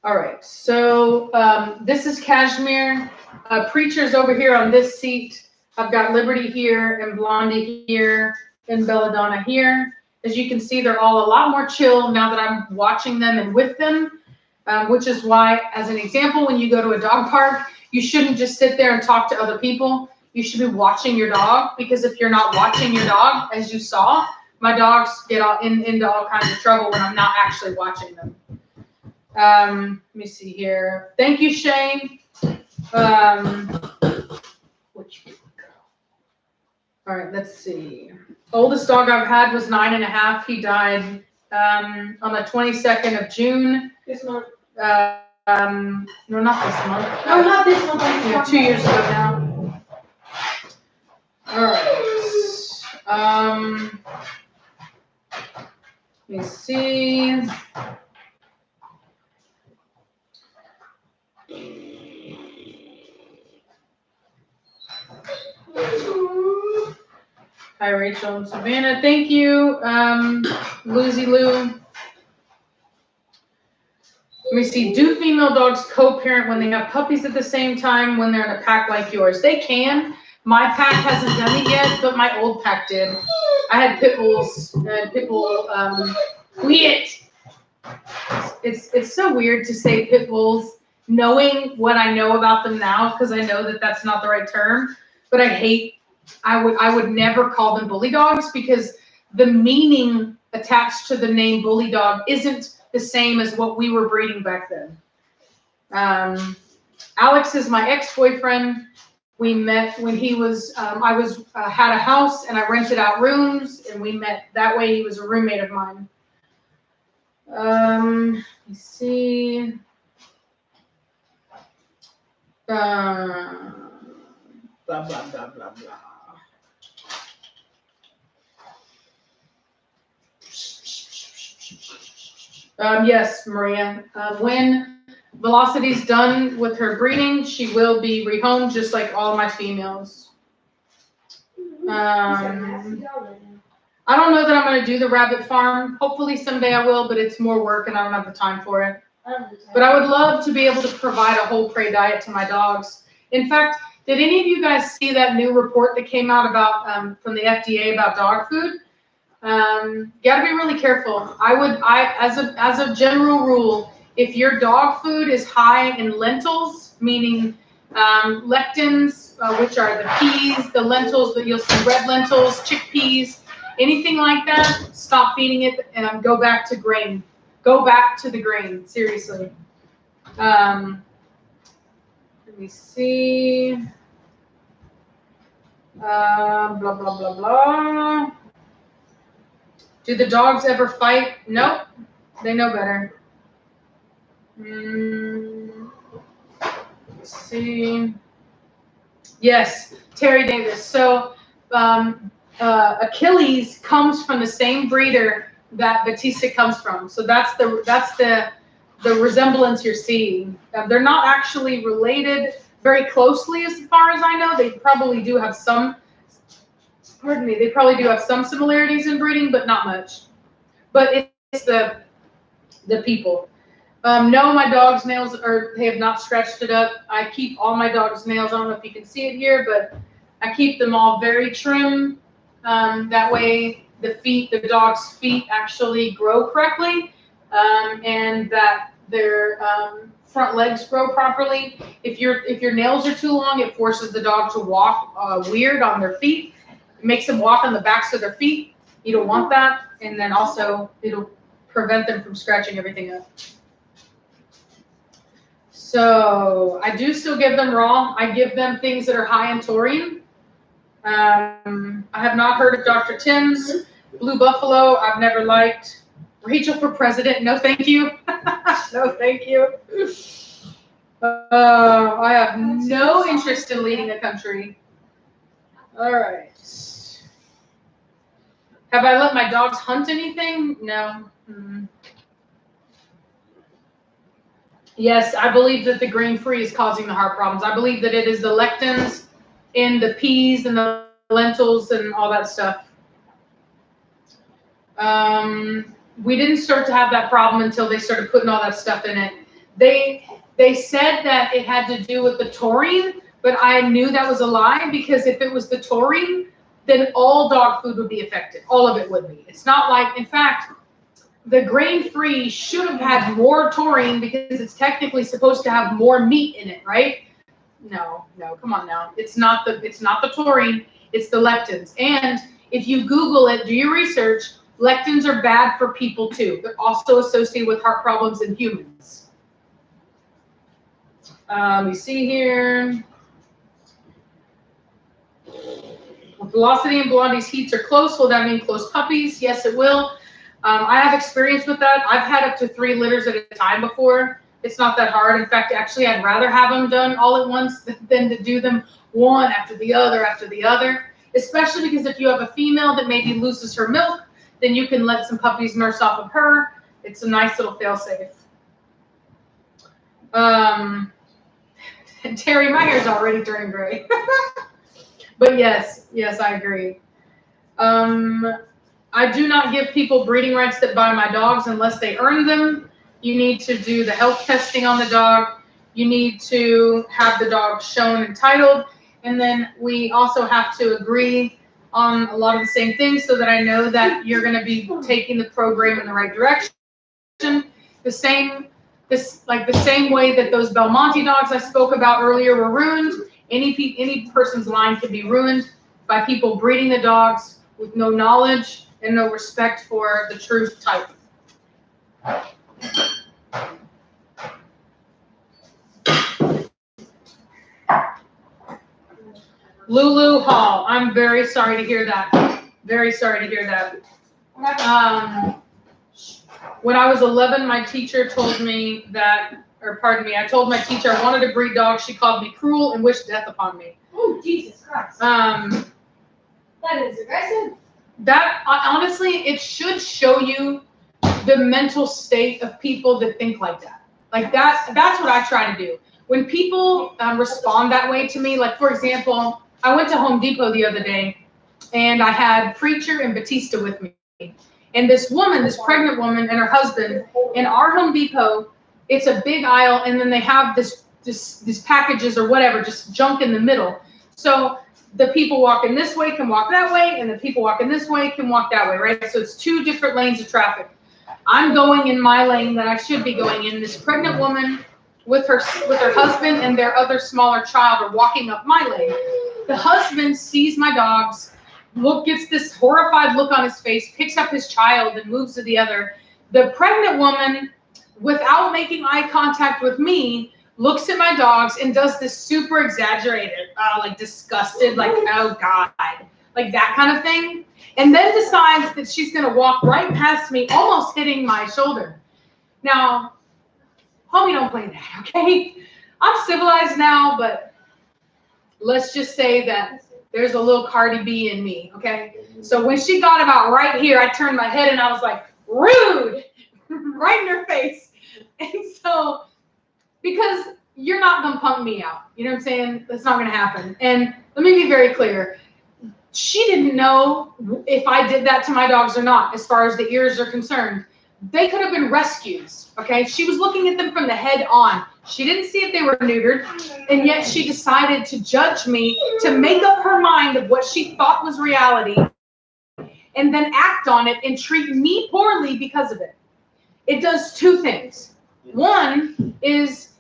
All right, so this is Cashmere. Preacher's over here on this seat. I've got Liberty here and Blondie here and Belladonna here. As you can see, they're all a lot more chill now that I'm watching them and with them, which is why, as an example, when you go to a dog park, you shouldn't just sit there and talk to other people. You should be watching your dog, because if you're not watching your dog, as you saw, my dogs get into all kinds of trouble when I'm not actually watching them. Let me see here. Thank you, Shane. All right, let's see. Oldest dog I've had was 9.5. He died on the 22nd of June. This month. no, not this month. No, not this one. Yeah, 2 years ago now. All right. Let me see. Hi, Rachel and Savannah. Thank you, Lucy Lou. Let me see. Do female dogs co-parent when they have puppies at the same time when they're in a pack like yours? They can. My pack hasn't done it yet, but my old pack did. I had Pitbulls. Pitbull. Quit. It's so weird to say Pitbulls, knowing what I know about them now, because I know that that's not the right term. But I would never call them bully dogs because the meaning attached to the name bully dog isn't the same as what we were breeding back then. Alex is my ex-boyfriend. We met when he was, I had a house and I rented out rooms and we met that way. He was a roommate of mine. Let me see. Blah, blah, blah, blah, blah. Yes, Maria. When Velocity's done with her breeding, she will be rehomed just like all my females. I don't know that I'm going to do the rabbit farm. Hopefully someday I will, but it's more work and I don't have the time for it. But I would love to be able to provide a whole prey diet to my dogs. In fact, did any of you guys see that new report that came out about from the FDA about dog food? You got to be really careful. As a general rule, if your dog food is high in lentils, meaning lectins, which are the peas, the lentils that you'll see, red lentils, chickpeas, anything like that, stop feeding it and go back to grain. Go back to the grain, seriously. Let me see. Blah, blah, blah, blah. Do the dogs ever fight? Nope. They know better. Let's see. Yes, Terry Davis. So Achilles comes from the same breeder that Batista comes from. So that's the resemblance you're seeing. They're not actually related very closely as far as I know. They probably do have some. Pardon me. They probably do have some similarities in breeding, but not much. But it's the people. No, my dog's nails they have not scratched it up. I keep all my dog's nails. I don't know if you can see it here, but I keep them all very trim. That way the dog's feet actually grow correctly, and that their front legs grow properly. If your nails are too long, it forces the dog to walk weird on their feet. It makes them walk on the backs of their feet. You don't want that. And then also it'll prevent them from scratching everything up. So I do still give them raw. I give them things that are high in taurine. I have not heard of Dr. Tim's. Blue Buffalo, I've never liked. Rachel for president, no thank you. No thank you. I have no interest in leading a country. All right. Have I let my dogs hunt anything? No. Yes, I believe that the grain-free is causing the heart problems. I believe that it is the lectins in the peas and the lentils and all that stuff. We didn't start to have that problem until they started putting all that stuff in it. They said that it had to do with the taurine, but I knew that was a lie because if it was the taurine, then all dog food would be affected. All of it would be. It's not like, in fact, the grain-free should have had more taurine because it's technically supposed to have more meat in it, right? No, come on now. It's not the taurine, it's the lectins. And if you Google it, do your research, lectins are bad for people too. They're also associated with heart problems in humans. You see here. Velocity and Blondie's heats are close. Will that mean close puppies? Yes, it will. I have experience with that. I've had up to 3 litters at a time before. It's not that hard. In fact, actually, I'd rather have them done all at once than to do them one after the other after the other, especially because if you have a female that maybe loses her milk, then you can let some puppies nurse off of her. It's a nice little fail-safe. Terry, my hair's already turning gray. But yes, I agree. I do not give people breeding rights that buy my dogs unless they earn them. You need to do the health testing on the dog. You need to have the dog shown and titled. And then we also have to agree on a lot of the same things so that I know that you're going to be taking the program in the right direction. The same way that those Belmonte dogs I spoke about earlier were ruined. Any person's line can be ruined by people breeding the dogs with no knowledge and no respect for the truth type. Lulu Hall. I'm very sorry to hear that. Very sorry to hear that. When I was 11, my teacher told me that, or pardon me, I told my teacher I wanted to breed dogs. She called me cruel and wished death upon me. Oh, Jesus Christ. That is aggressive. That, honestly, it should show you the mental state of people that think like that. Like that's what I try to do. When people respond that way to me, like for example, I went to Home Depot the other day and I had Preacher and Batista with me. And this woman, this pregnant woman and her husband in our Home Depot, it's a big aisle and then they have these packages or whatever, just junk in the middle. So the people walking this way can walk that way and the people walking this way can walk that way, right? So it's two different lanes of traffic. I'm going in my lane that I should be going in. This pregnant woman with her husband and their other smaller child are walking up my lane. The husband sees my dogs, gets this horrified look on his face, picks up his child and moves to the other. The pregnant woman, without making eye contact with me, looks at my dogs and does this super exaggerated, like disgusted, like, oh God, like that kind of thing. And then decides that she's going to walk right past me, almost hitting my shoulder. Now, homie, don't play that, okay? I'm civilized now, but let's just say that there's a little Cardi B in me, okay? So when she got about right here, I turned my head and I was like, rude, right in her face. And so, because you're not going to punk me out, you know what I'm saying? That's not going to happen. And let me be very clear. She didn't know if I did that to my dogs or not, as far as the ears are concerned. They could have been rescues, okay? She was looking at them from the head on. She didn't see if they were neutered, and yet she decided to judge me, to make up her mind of what she thought was reality, and then act on it and treat me poorly because of it. It does two things. One is,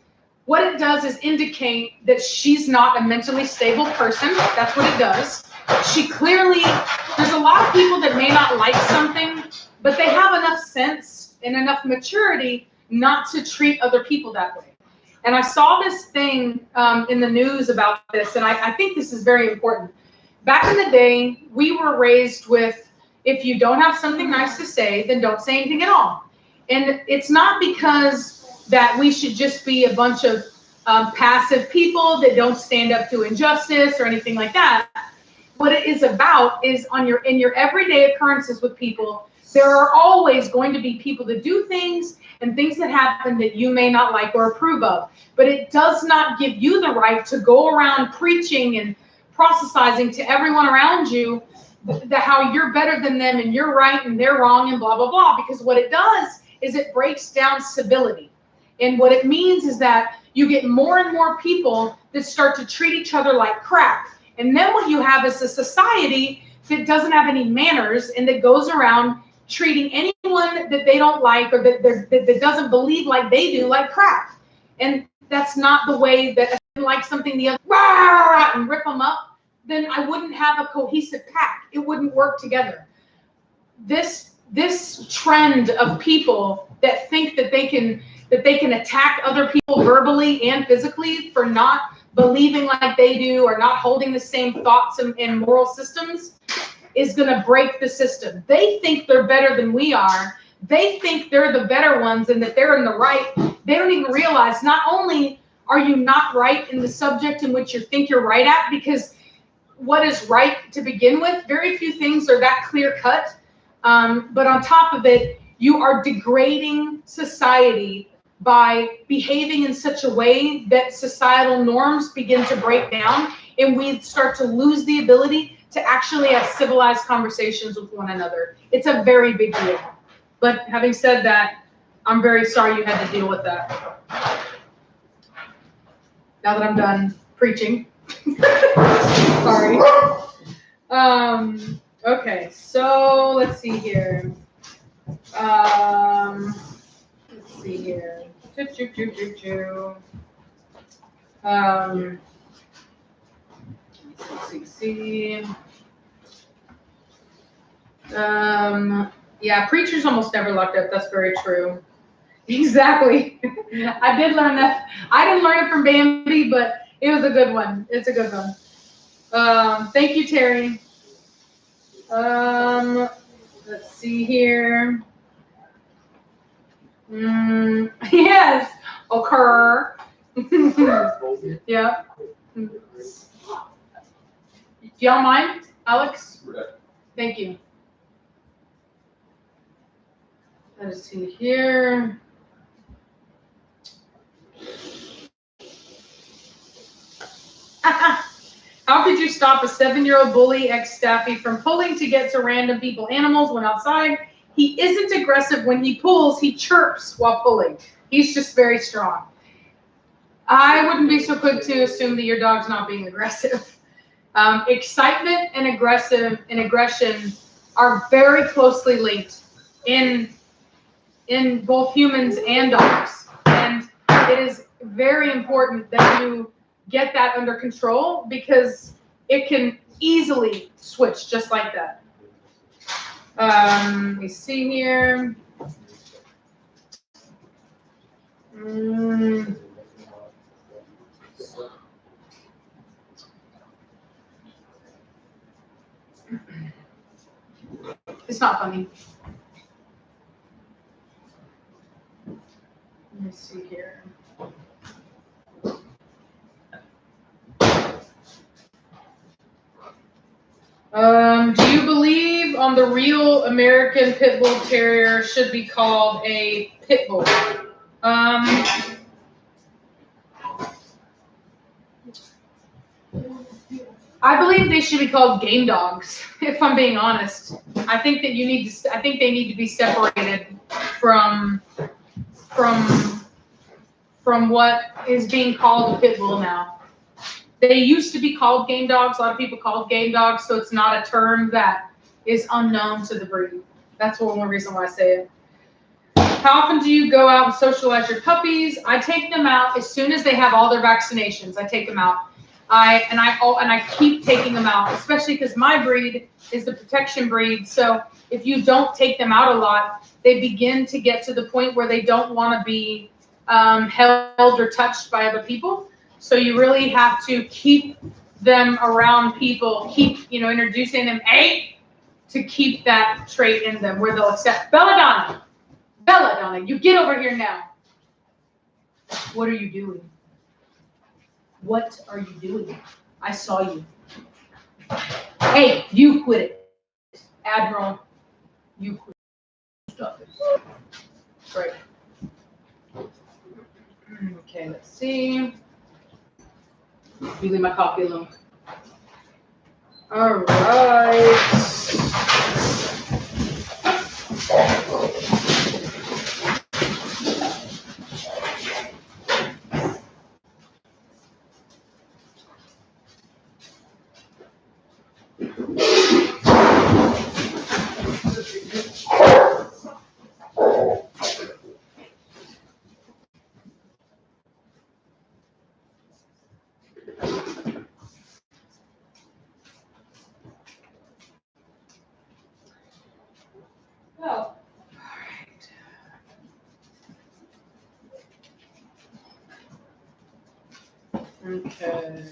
what it does is indicate that she's not a mentally stable person. That's what it does. She clearly, there's a lot of people that may not like something, but they have enough sense and enough maturity not to treat other people that way. And I saw this thing in the news about this, and I think this is very important. Back in the day, we were raised with, if you don't have something nice to say, then don't say anything at all. And it's not because that we should just be a bunch of passive people that don't stand up to injustice or anything like that. What it is about is in your everyday occurrences with people, there are always going to be people that do things and things that happen that you may not like or approve of. But it does not give you the right to go around preaching and proselytizing to everyone around you how you're better than them and you're right and they're wrong and blah, blah, blah. Because what it does is it breaks down civility. And what it means is that you get more and more people that start to treat each other like crap. And then what you have is a society that doesn't have any manners and that goes around treating anyone that they don't like or that doesn't believe like they do like crap. And that's not the way that if I like something the other, rah, and rip them up, then I wouldn't have a cohesive pack. It wouldn't work together. This trend of people that think that they can attack other people verbally and physically for not believing like they do or not holding the same thoughts and moral systems is going to break the system. They think they're better than we are. they think they're the better ones and that they're in the right. They don't even realize not only are you not right in the subject in which you think you're right at, because what is right to begin with, very few things are that clear cut. But on top of it, you are degrading society by behaving in such a way that societal norms begin to break down, and we start to lose the ability to actually have civilized conversations with one another. It's a very big deal. But having said that, I'm very sorry you had to deal with that. Now that I'm done preaching. Sorry. Okay, so let's see here. Let's see here. Let's see. Yeah, preachers almost never locked up. That's very true. Exactly. I did learn that. I didn't learn it from Bambi, but it was a good one. It's a good one. Thank you, Terry. Let's see here. Yes. Occur. Yeah. Do y'all mind, Alex? Thank you. Let's see here. How could you stop a 7-year-old bully ex-staffy from pulling to get to random people, animals when outside? He isn't aggressive when he pulls, he chirps while pulling. He's just very strong. I wouldn't be so quick to assume that your dog's not being aggressive. Excitement and aggression are very closely linked in both humans and dogs. And it is very important that you get that under control, because it can easily switch just like that. Let me see here. It's not funny. Let me see here. Do you believe on the real American Pitbull Terrier should be called a Pitbull? I believe they should be called game dogs, if I'm being honest. I think that I think they need to be separated from what is being called a pit bull now. They used to be called game dogs. A lot of people call it game dogs, so it's not a term that is unknown to the breed. That's one reason why I say it. How often do you go out and socialize your puppies? I take them out as soon as they have all their vaccinations. I take them out. I keep taking them out, especially because my breed is the protection breed. So if you don't take them out a lot, they begin to get to the point where they don't want to be held or touched by other people. So you really have to keep them around people, keep introducing them to keep that trait in them where they'll accept. Belladonna, you get over here now. What are you doing? What are you doing? I saw you. Hey, you quit it. Admiral, you quit it. Stop it. Right. Okay, let's see. You leave my coffee alone. All right. Oh. Okay.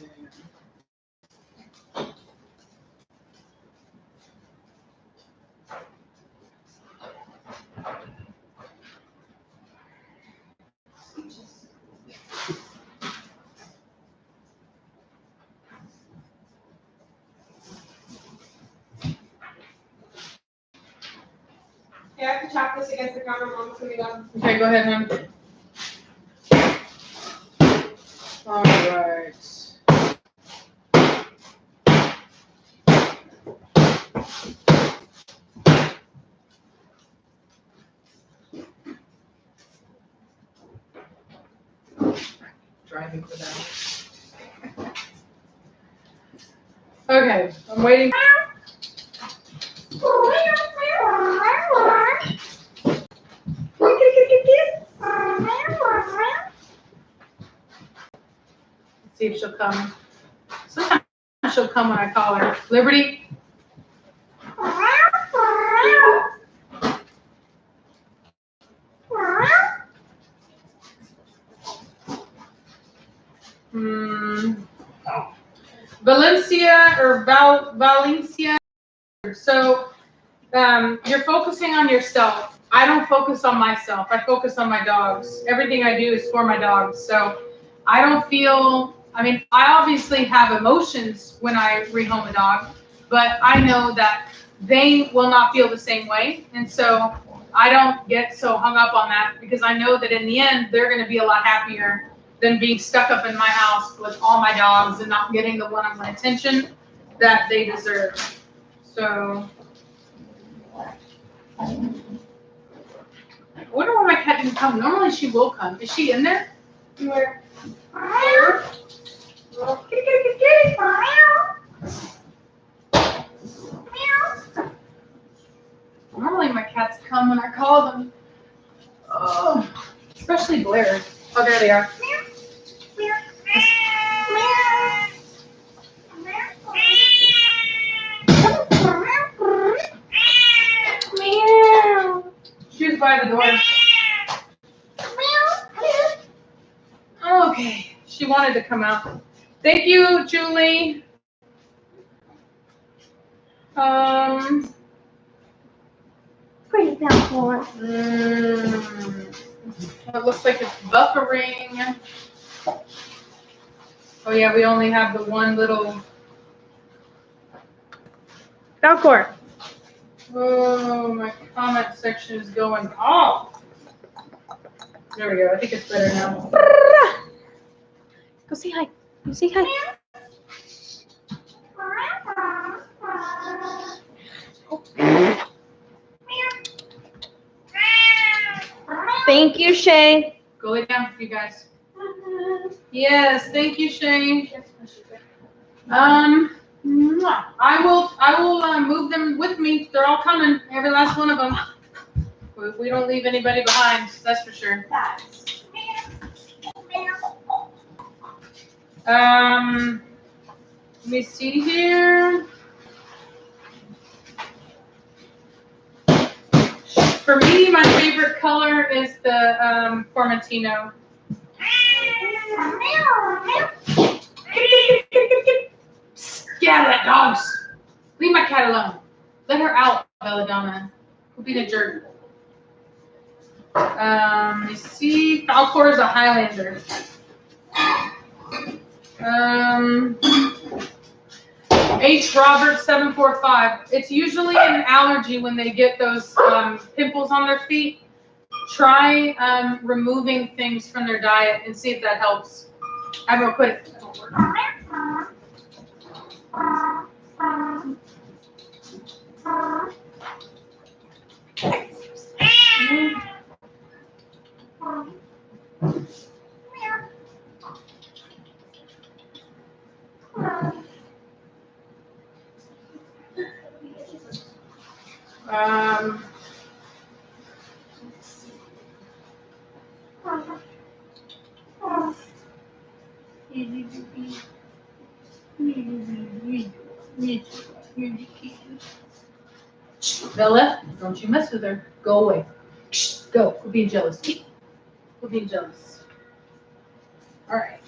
Okay, I have to chop this against the counter. Mom's gonna be done. Okay, go ahead, hon. All right. Driving for that. Okay, I'm waiting. Let's see if she'll come. Sometimes she'll come when I call her. Liberty. Valencia or Valencia. So you're focusing on yourself. I don't focus on myself. I focus on my dogs. Everything I do is for my dogs. So I don't feel, I mean, I obviously have emotions when I rehome a dog, but I know that they will not feel the same way. And so I don't get so hung up on that because I know that in the end, they're going to be a lot happier than being stuck up in my house with all my dogs and not getting the one-on-one attention that they deserve. So I wonder why my cat didn't come. Normally she will come. Is she in there? Where? Normally my cats come when I call them. Oh, especially Blair. Oh, there they are. She was by the door. Okay, she wanted to come out. Thank you, Julie. Pretty down. It looks like it's buffering. Oh yeah, we only have the one little. Falcor. Oh, my comment section is going off. There we go. I think it's better now. Go say hi. Go say hi. Thank you, Shay. Go lay down, you guys. Yes, thank you, Shay. I will move them with me. They're all coming, every last one of them. We don't leave anybody behind, that's for sure. Let me see here. For me, my favorite color is the Formentino. Get out of that, dogs! Leave my cat alone. Let her out, Belladonna. Quit being a jerk. Let me see. Falcor is a Highlander. H. Robert 745. It's usually an allergy when they get those pimples on their feet. Try removing things from their diet and see if that helps. I'm gonna quit it. Bella, don't you mess with her. Go away. Go. Quit being jealous. Quit being jealous. All right.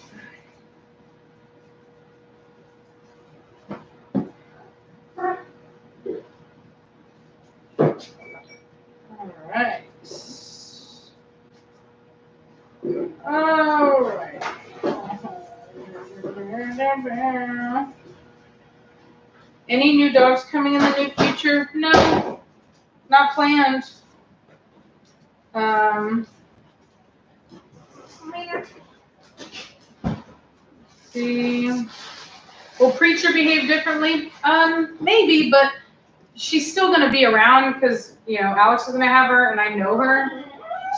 All right. Any new dogs coming in the near future? No, not planned. See, will Preacher behave differently? Maybe, but she's still gonna be around because Alex is gonna have her, and I know her,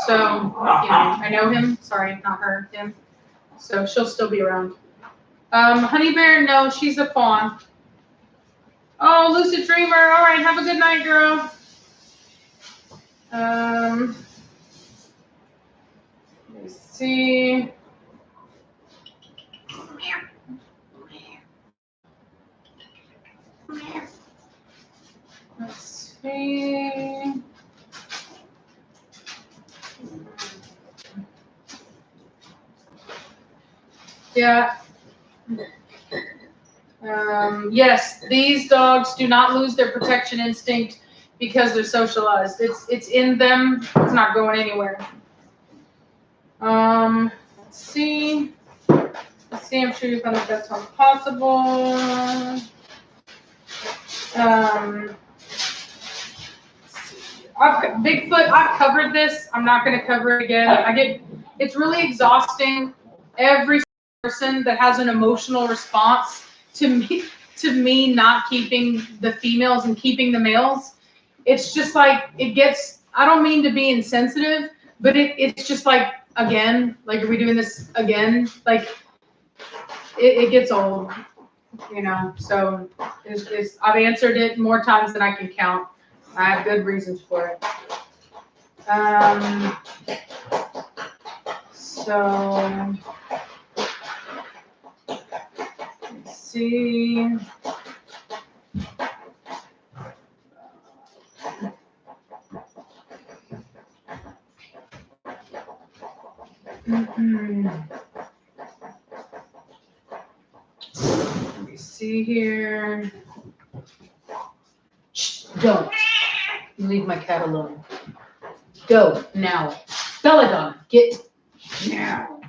so I know him. Sorry, not her, him. So she'll still be around. Honey Bear, no, she's a fawn. Oh, Lucid Dreamer. All right, have a good night, girl. Let me see. Let's see. Yeah. Yes, these dogs do not lose their protection instinct because they're socialized. It's in them. It's not going anywhere. Let's see. I'm sure you found the best one possible. Bigfoot, I've covered this. I'm not going to cover it again. It's really exhausting. Every person that has an emotional response to me not keeping the females and keeping the males, it's just like it gets. I don't mean to be insensitive, but it's just like, again, like, are we doing this again? Like it gets old, So I've answered it more times than I can count. I have good reasons for it. So let's see. Let me see here. Shh, don't. Leave my cat alone. Go now. Belladonna, get now.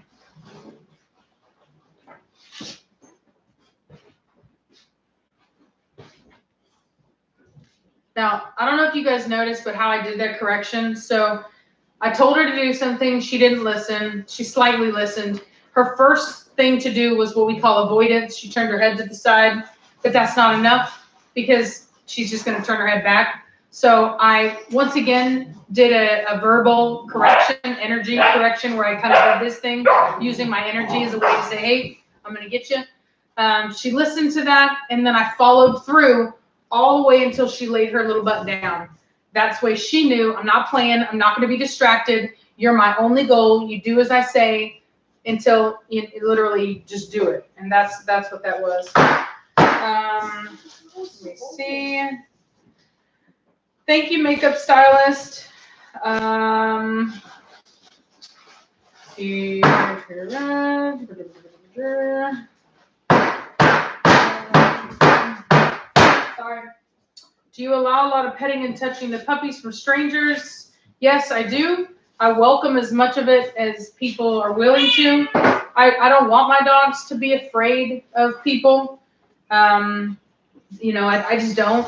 Now, I don't know if you guys noticed, but how I did that correction. So I told her to do something. She didn't listen. She slightly listened. Her first thing to do was what we call avoidance. She turned her head to the side, but that's not enough because she's just going to turn her head back. So I, once again, did a verbal correction, energy correction, where I kind of did this thing using my energy as a way to say, hey, I'm going to get you. She listened to that, and then I followed through all the way until she laid her little butt down. That's the way she knew, I'm not playing. I'm not going to be distracted. You're my only goal. You do as I say until you literally just do it. And that's what that was. Let me see. Thank you, makeup stylist. Sorry. Do you allow a lot of petting and touching the puppies from strangers? Yes, I do. I welcome as much of it as people are willing to. I don't want my dogs to be afraid of people. I just don't.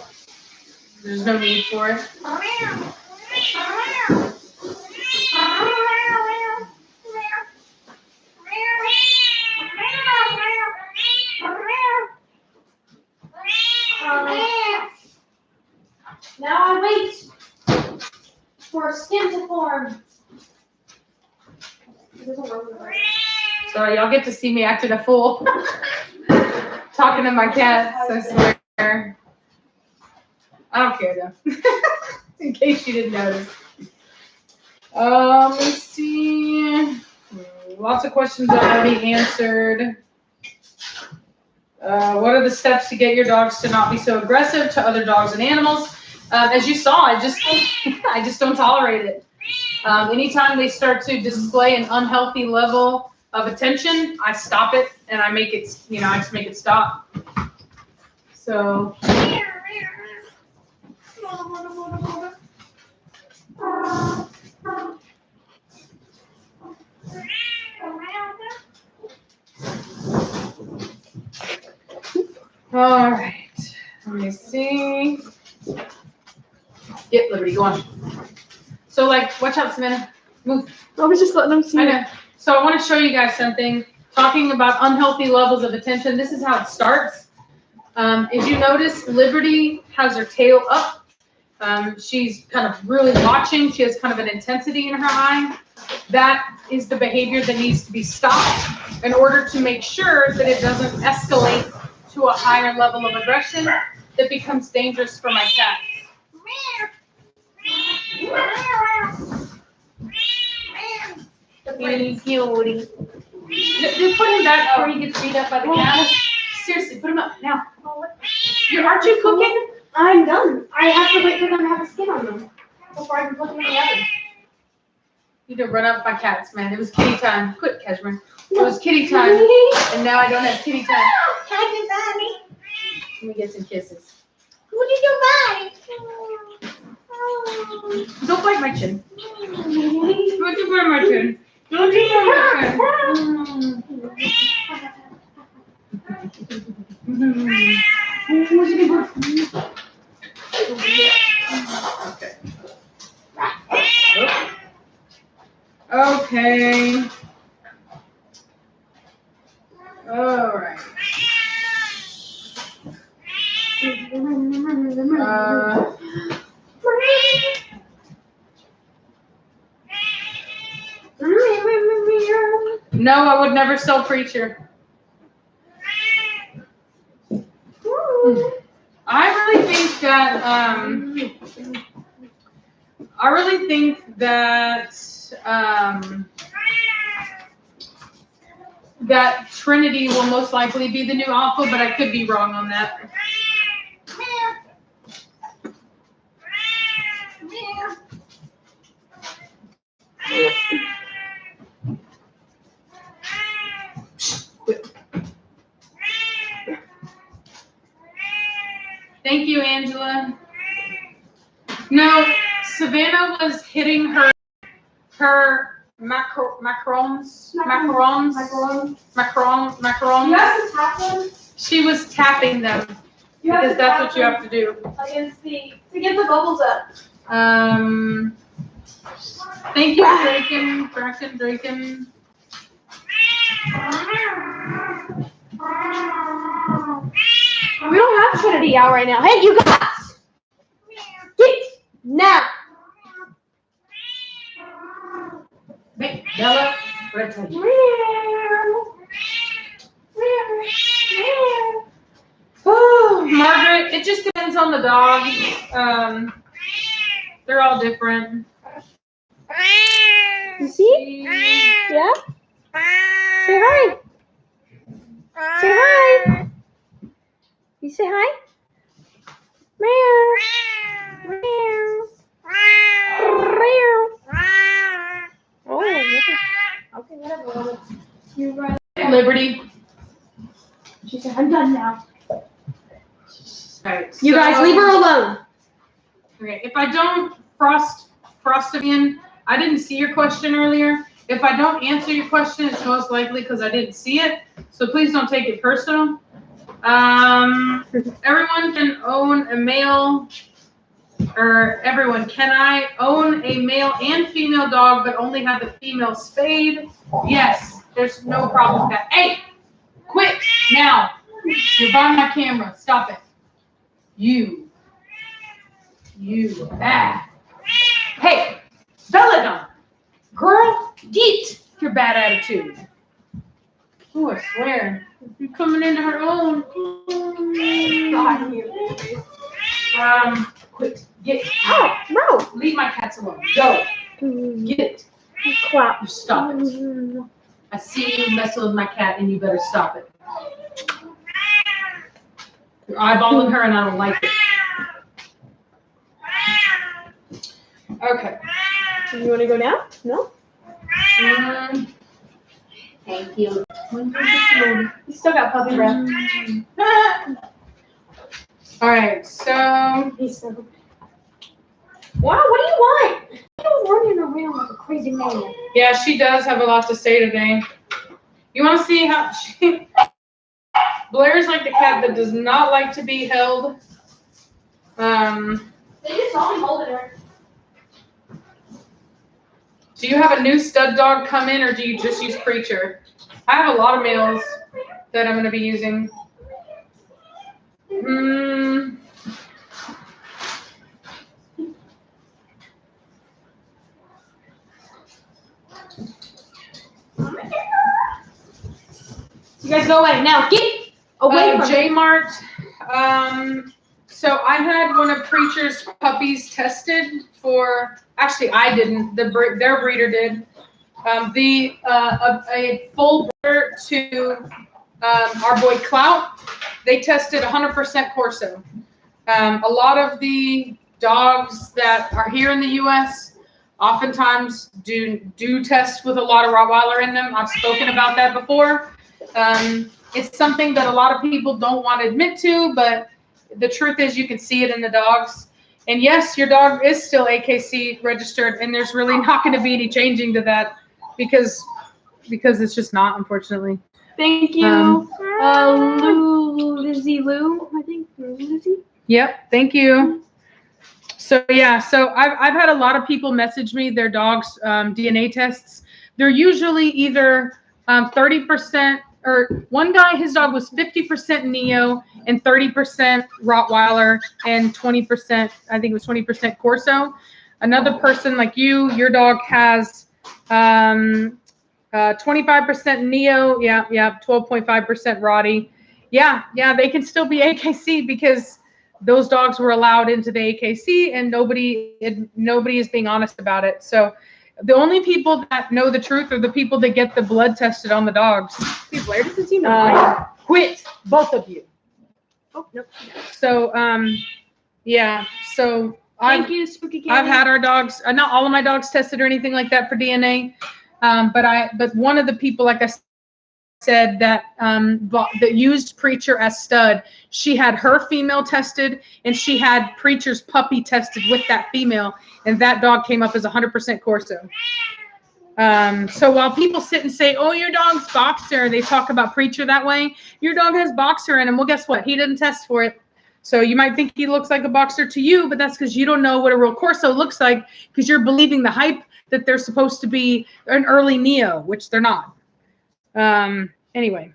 There's no need for it. Now I wait for skin to form. Sorry, y'all get to see me acting a fool. Talking to my cats, I swear. I don't care though. In case you didn't notice. Let's see. Lots of questions already answered. What are the steps to get your dogs to not be so aggressive to other dogs and animals? As you saw, I just don't tolerate it. Anytime they start to display an unhealthy level of attention, I stop it and I make it, I just make it stop. So. All right, let me see. Get Liberty, go on. So like, watch out, Savannah. Move. I was just letting them see I it. know. So I want to show you guys something. Talking about unhealthy levels of attention. This is how it starts. If you notice, Liberty has her tail up. She's kind of really watching. She has kind of an intensity in her eye. That is the behavior that needs to be stopped in order to make sure that it doesn't escalate to a higher level of aggression that becomes dangerous for my cat. Pretty cutie. Just put him back before he gets beat up by the cat. Seriously, put him up now. Aren't you cooking? I'm done. I have to wait for them to have a skin on them before I can put them in the oven. You need to run up my cats, man. It was kitty time. Quit, Cashmere. It was kitty time, and now I don't have kitty time. Happy Bunny. Let me get some kisses. What did you buy? Don't bite my chin. Don't you bite my chin. Don't you bite my chin. Okay. All right. No, I would never sell Preacher. I really think that Trinity will most likely be the new alpha, but I could be wrong on that. Thank you, Angela. No, Savannah was hitting her macarons. You have to tap them She was tapping them because that's what you have to do. against to get the bubbles up. Thank you, Draken. We don't have Trinity out right now. Hey, you guys! Get now! Hey, Bella, what did I tell you? Oh, Margaret, it just depends on the dog. They're all different. You see? Yeah? Say hi. Say hi. You say hi? Meow. Meow. Oh, okay, whatever. You're right. Liberty. She said, I'm done now. Right, You guys leave her alone. Okay, if I don't frost again, I didn't see your question earlier. If I don't answer your question, it's most likely because I didn't see it. So please don't take it personal. Everyone can own a male, or everyone, can I own a male and female dog but only have the female spayed? Yes, there's no problem with that. Hey, quit now. You're by my camera. Stop it. You. Bad. Hey, Belladonna. Girl, get your bad attitude. Oh, I swear. You're coming into her own. Quit. Get. Oh, no. Leave my cats alone. Go. Get. Clap. You stop it. I see you messing with my cat and you better stop it. You're eyeballing her and I don't like it. Okay. You want to go now? No? Thank you. You still got puppy breath. All right, so Wow, what do you want? You're running around like a crazy man. yeah, she does have a lot to say today. You want to see how she? Blair's like the cat that does not like to be held. They just saw me holding her. Do you have a new stud dog come in, or do you just use Preacher? I have a lot of males that I'm going to be using. You guys go away now. Get away from J-Mart. So I had one of Preacher's puppies tested for. Actually, I didn't. Their breeder did. A full breeder to our boy Clout. They tested 100% Corso. A lot of the dogs that are here in the U.S. oftentimes do test with a lot of Rottweiler in them. I've spoken about that before. It's something that a lot of people don't want to admit to, but the truth is you can see it in the dogs. And yes, your dog is still AKC registered, and there's really not going to be any changing to that because it's just not, unfortunately. Thank you, Lizzie Lou, I think. Lizzie? Yep, thank you. So yeah, so I've had a lot of people message me their dogs' DNA tests. They're usually either 30%, or one guy, his dog was 50% Neo and 30% Rottweiler and 20%, I think it was 20% Corso. Another person like you, your dog has 25% Neo, yeah, 12.5% Rottie. Yeah, they can still be AKC because those dogs were allowed into the AKC and nobody is being honest about it. So the only people that know the truth are the people that get the blood tested on the dogs. Where does he know? Quit, both of you. Oh, nope. So, yeah. So Thank you, Spooky Cat. I've had our dogs. Not all of my dogs tested or anything like that for DNA. But one of the people, like I said, that used Preacher as stud, she had her female tested, and she had Preacher's puppy tested with that female, and that dog came up as 100% Corso. So while people sit and say, "Oh, your dog's boxer," they talk about Preacher that way. Your dog has boxer in him. Well, guess what? He didn't test for it. So you might think he looks like a boxer to you, but that's because you don't know what a real Corso looks like because you're believing the hype that they're supposed to be an early Neo, which they're not. Anyway,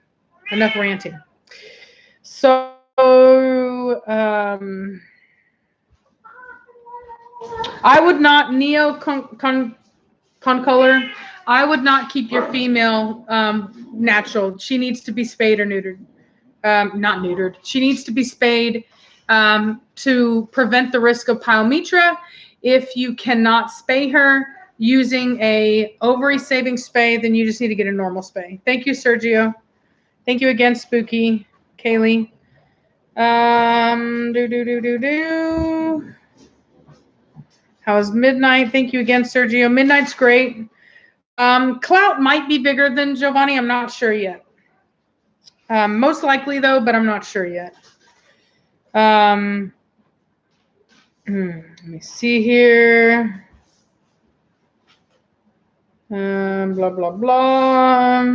enough ranting. So, I would not Neo concolor. I would not keep your female natural. She needs to be spayed or neutered. Not neutered. She needs to be spayed to prevent the risk of pyometra. If you cannot spay her using a ovary saving spay, then you just need to get a normal spay. Thank you, Sergio. Thank you again, Spooky. Kaylee. How's Midnight? Thank you again, Sergio. Midnight's great. Clout might be bigger than Giovanni. I'm not sure yet. Most likely, though, but I'm not sure yet. Let me see here. Blah, blah, blah.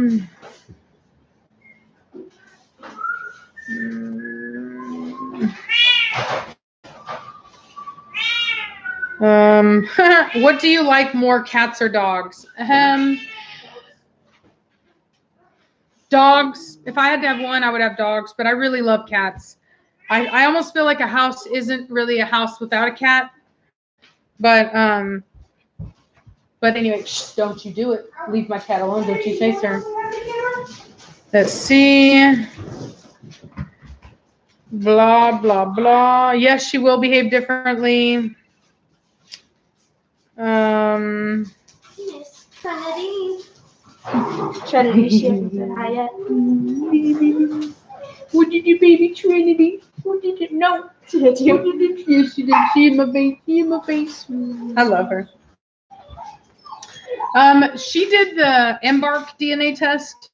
What do you like more, cats or dogs? Dogs. If I had to have one, I would have dogs, but I really love cats. I almost feel like a house isn't really a house without a cat. But anyway, shh, don't you do it. Leave my cat alone. Don't you chase her. Let's see. Blah, blah, blah. Yes, she will behave differently. Miss Trinity. Trinity, she hasn't said hi yet. What did you, baby Trinity? What did you? No. She did you. What did you? Yes, she did. She in my face. She in my face. I love her. She did the Embark DNA test.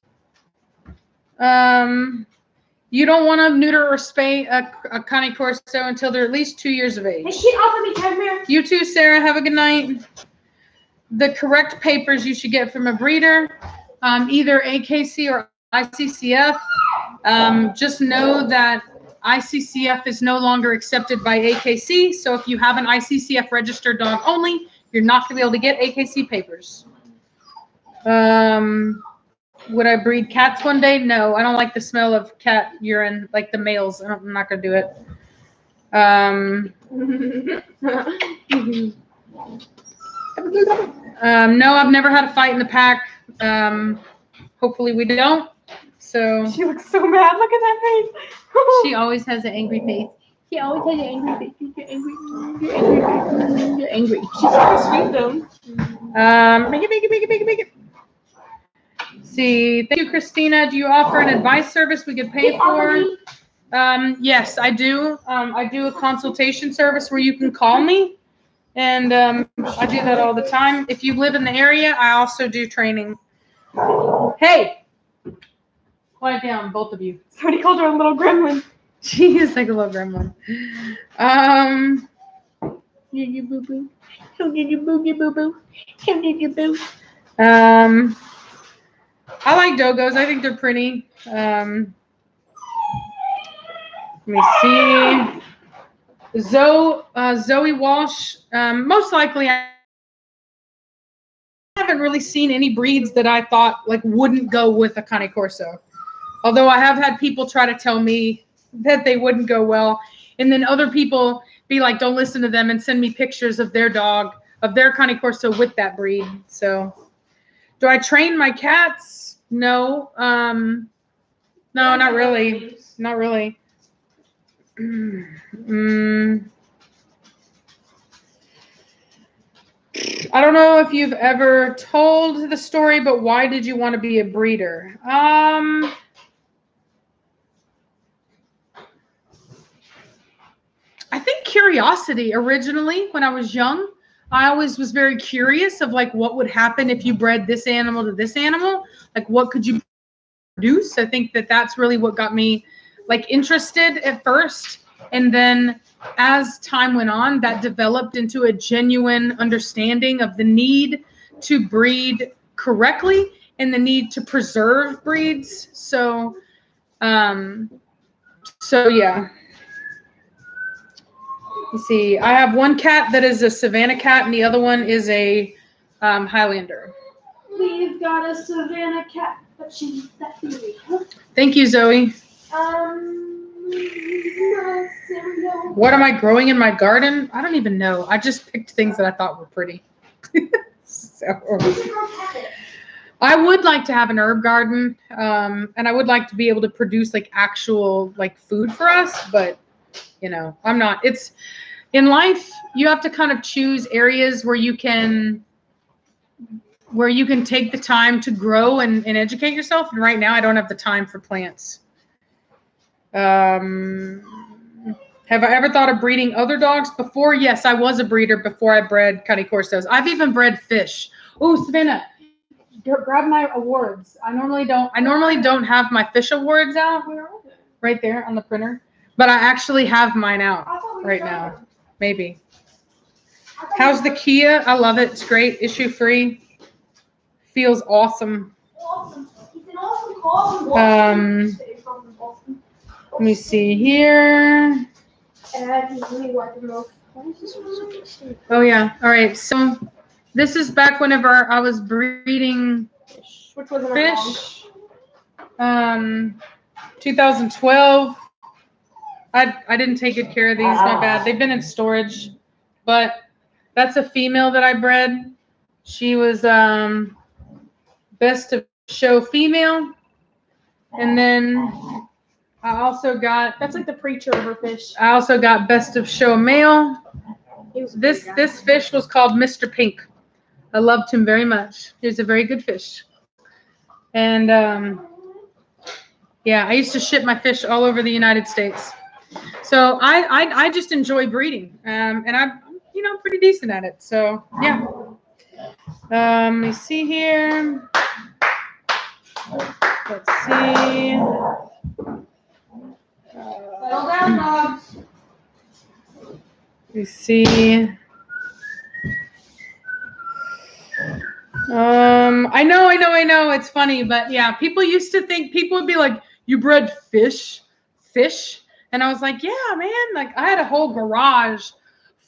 You don't want to neuter or spay a Connie Corso until they're at least 2 years of age. Hey, get off of me, Cashmere. You too, Sarah. Have a good night. The correct papers you should get from a breeder, either AKC or ICCF. Just know that ICCF is no longer accepted by AKC. So if you have an ICCF registered dog only, You're not going to be able to get AKC papers. Would I breed cats one day? No, I don't like the smell of cat urine, like the males. I'm not going to do it. No, I've never had a fight in the pack. Hopefully we don't. So She looks so mad. Look at that face. she always has an angry face. She always has an angry face. You're angry. You're angry. You're angry. She's so sweet though. Make it. See, thank you, Christina. Do you offer an advice service we could pay for? Yes, I do. I do a consultation service where you can call me, and I do that all the time. If you live in the area, I also do training. Hey, quiet down, both of you. Somebody called her a little gremlin. She is like a little gremlin. You boo boo. Who did you boo boo boo? Who did you boo? I like doggos. I think they're pretty. Let me see. Zoe Walsh. Most likely, I haven't really seen any breeds that I thought like wouldn't go with a Cane Corso. Although I have had people try to tell me that they wouldn't go well, and then other people be like, "Don't listen to them," and send me pictures of their dog, of their Cane Corso with that breed. So, do I train my cats? No. No, not really. Not really. I don't know if you've ever told the story, but why did you want to be a breeder? I think curiosity originally when I was young. I always was very curious of like what would happen if you bred this animal to this animal. Like what could you produce? I think that that's really what got me like interested at first. And then as time went on, that developed into a genuine understanding of the need to breed correctly and the need to preserve breeds. So yeah. Let's see. I have one cat that is a Savannah cat, and the other one is a Highlander. We've got a Savannah cat, but she's that beauty. Thank you, Zoe. What am I growing in my garden? I don't even know. I just picked things that I thought were pretty. So I would like to have an herb garden, and I would like to be able to produce like actual like food for us, but you know, I'm not. It's in life, you have to kind of choose areas where you can take the time to grow and educate yourself. And right now I don't have the time for plants. Have I ever thought of breeding other dogs before? Yes, I was a breeder before I bred Cane Corsos. I've even bred fish. Oh, Savannah, grab my awards. I normally don't have my fish awards out. Where are they? Right there on the printer. But I actually have mine out right now. Maybe. How's the Kia? I love it. It's great. Issue free. Feels awesome. Awesome. It's an awesome call. Let me see here. Oh yeah. All right. So this is back whenever I was breeding Which was fish. 2012. I didn't take good care of these. My bad. They've been in storage, but that's a female that I bred. She was best of show female, and then I also got, that's like the preacher of her fish. I also got best of show male. This fish was called Mr. Pink. I loved him very much. He was a very good fish, and yeah, I used to ship my fish all over the United States. So I just enjoy breeding, and I'm pretty decent at it. So yeah. Let me see here. Let's see. Settle down, dogs. Let me see. I know. It's funny, but yeah, people used to think, people would be like, "You bred fish," and I was like, "Yeah, man." Like I had a whole garage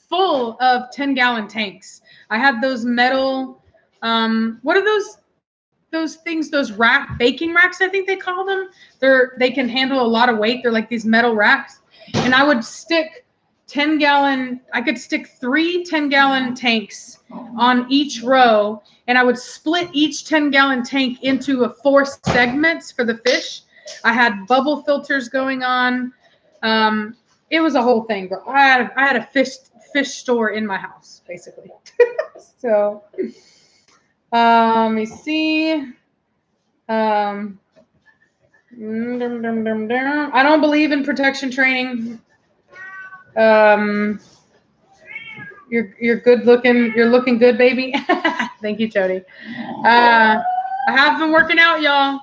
full of 10-gallon tanks. I had those metal, what are those things, those baking racks, I think they call them. They can handle a lot of weight. They're like these metal racks. And I would stick 10-gallon, I could stick 3 10-gallon tanks on each row, and I would split each 10-gallon tank into 4 segments for the fish. I had bubble filters going on. It was a whole thing, bro. I had a fish store in my house, basically. So, let me see. I don't believe in protection training. You're good looking. You're looking good, baby. Thank you, Jody. I have been working out, y'all.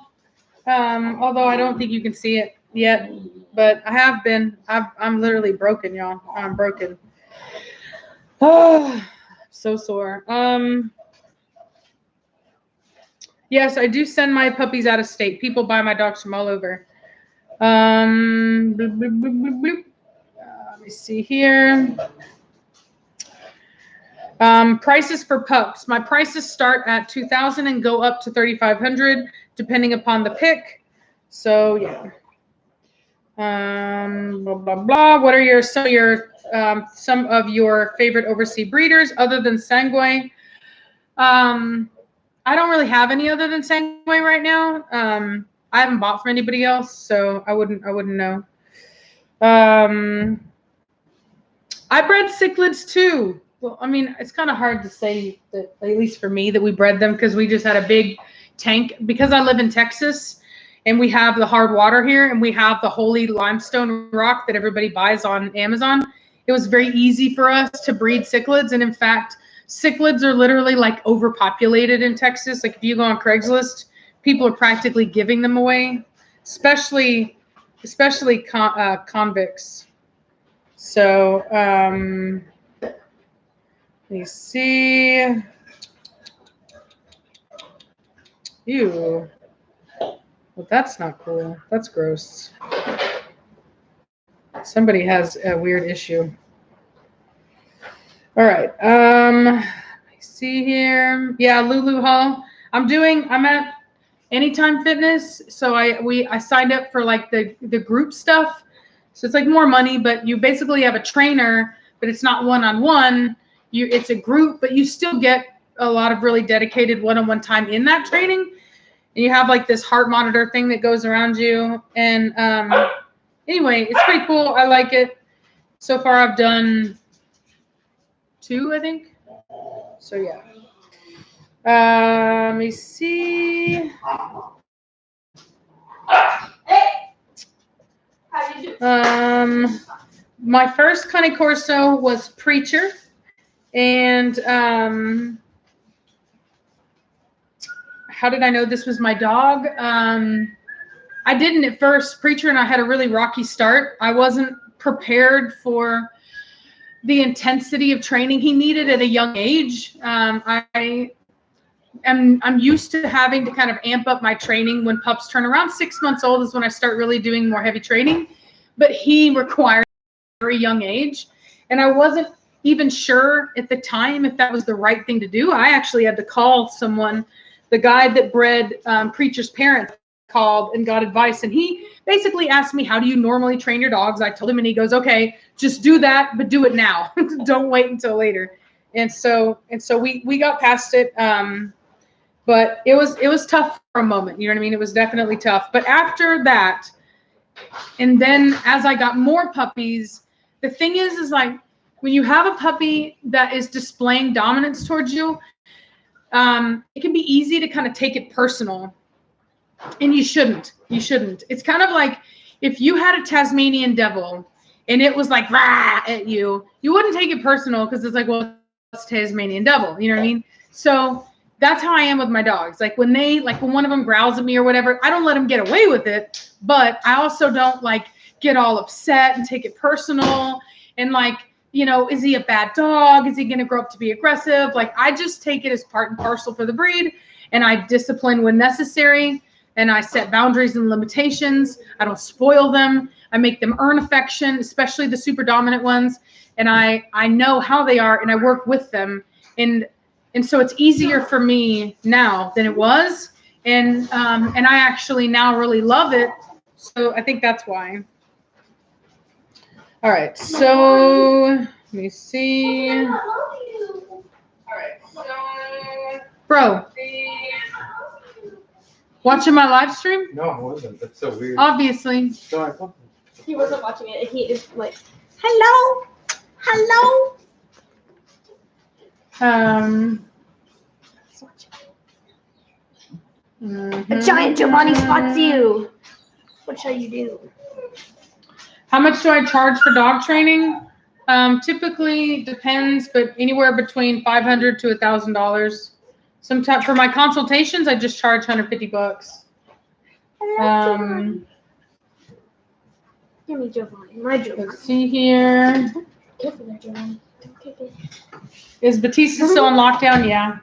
Although I don't think you can see it yet, but I have been. I'm literally broken, y'all. I'm broken. Oh, so sore. Yes, I do send my puppies out of state. People buy my dogs from all over. Let me see here. Prices for pups. My prices start at $2,000 and go up to $3,500 depending upon the pick. So yeah. Blah blah blah. What are some of your favorite overseas breeders other than Sanguay? I don't really have any other than Sanguay right now. I haven't bought from anybody else, so I wouldn't know. I bred cichlids too. Well, I mean, it's kind of hard to say that, at least for me, that we bred them because we just had a big tank. Because I live in Texas and we have the hard water here and we have the holy limestone rock that everybody buys on Amazon, it was very easy for us to breed cichlids. And in fact, cichlids are literally like overpopulated in Texas. Like if you go on Craigslist, people are practically giving them away, especially convicts. So, let me see. Ew. Well, that's not cool. That's gross. Somebody has a weird issue. All right. Let me see here. Yeah, Lulu Hall. I'm at Anytime Fitness. So I signed up for like the group stuff. So it's like more money, but you basically have a trainer, but it's not one-on-one. It's a group, but you still get a lot of really dedicated one-on-one time in that training. And you have like this heart monitor thing that goes around you. And anyway, it's pretty cool. I like it. So far I've done 2, I think. So yeah. Let me see. Hey, how do you do? My first Cane Corso was Preacher, and how did I know this was my dog? I didn't at first. Preacher and I had a really rocky start. I wasn't prepared for the intensity of training he needed at a young age. I'm used to having to kind of amp up my training when pups turn around 6 months old is when I start really doing more heavy training, but he required a very young age. And I wasn't even sure at the time if that was the right thing to do. I actually had to call someone. The guy that bred Preacher's parents called and got advice. And he basically asked me, how do you normally train your dogs? I told him, and he goes, okay, just do that, but do it now. Don't wait until later. And so we got past it. But it was tough for a moment. You know what I mean? It was definitely tough. But after that, and then as I got more puppies, the thing is like when you have a puppy that is displaying dominance towards you, it can be easy to kind of take it personal. And you shouldn't. It's kind of like if you had a Tasmanian devil and it was like rah at you, you wouldn't take it personal because it's like, well, it's Tasmanian devil. You know what I mean? So that's how I am with my dogs. Like when one of them growls at me or whatever, I don't let them get away with it, but I also don't like get all upset and take it personal. And like, you know, is he a bad dog? Is he going to grow up to be aggressive? Like I just take it as part and parcel for the breed, and I discipline when necessary. And I set boundaries and limitations. I don't spoil them. I make them earn affection, especially the super dominant ones. And I know how they are, and I work with them. And so it's easier for me now than it was. And I actually now really love it. So I think that's why. All right, so let me see. All right, so bro, watching my live stream? No, I wasn't. That's so weird. Obviously. He wasn't watching it. He is like, hello, hello. A giant Giovanni spots you. What shall you do? How much do I charge for dog training? Typically depends, but anywhere between $500 to $1,000. Sometimes for my consultations, I just charge $150. Give me Giovanni. My Giovanni. Let's see here. Careful there, Giovanni. Don't kick it. Is Batista still on lockdown? Yeah.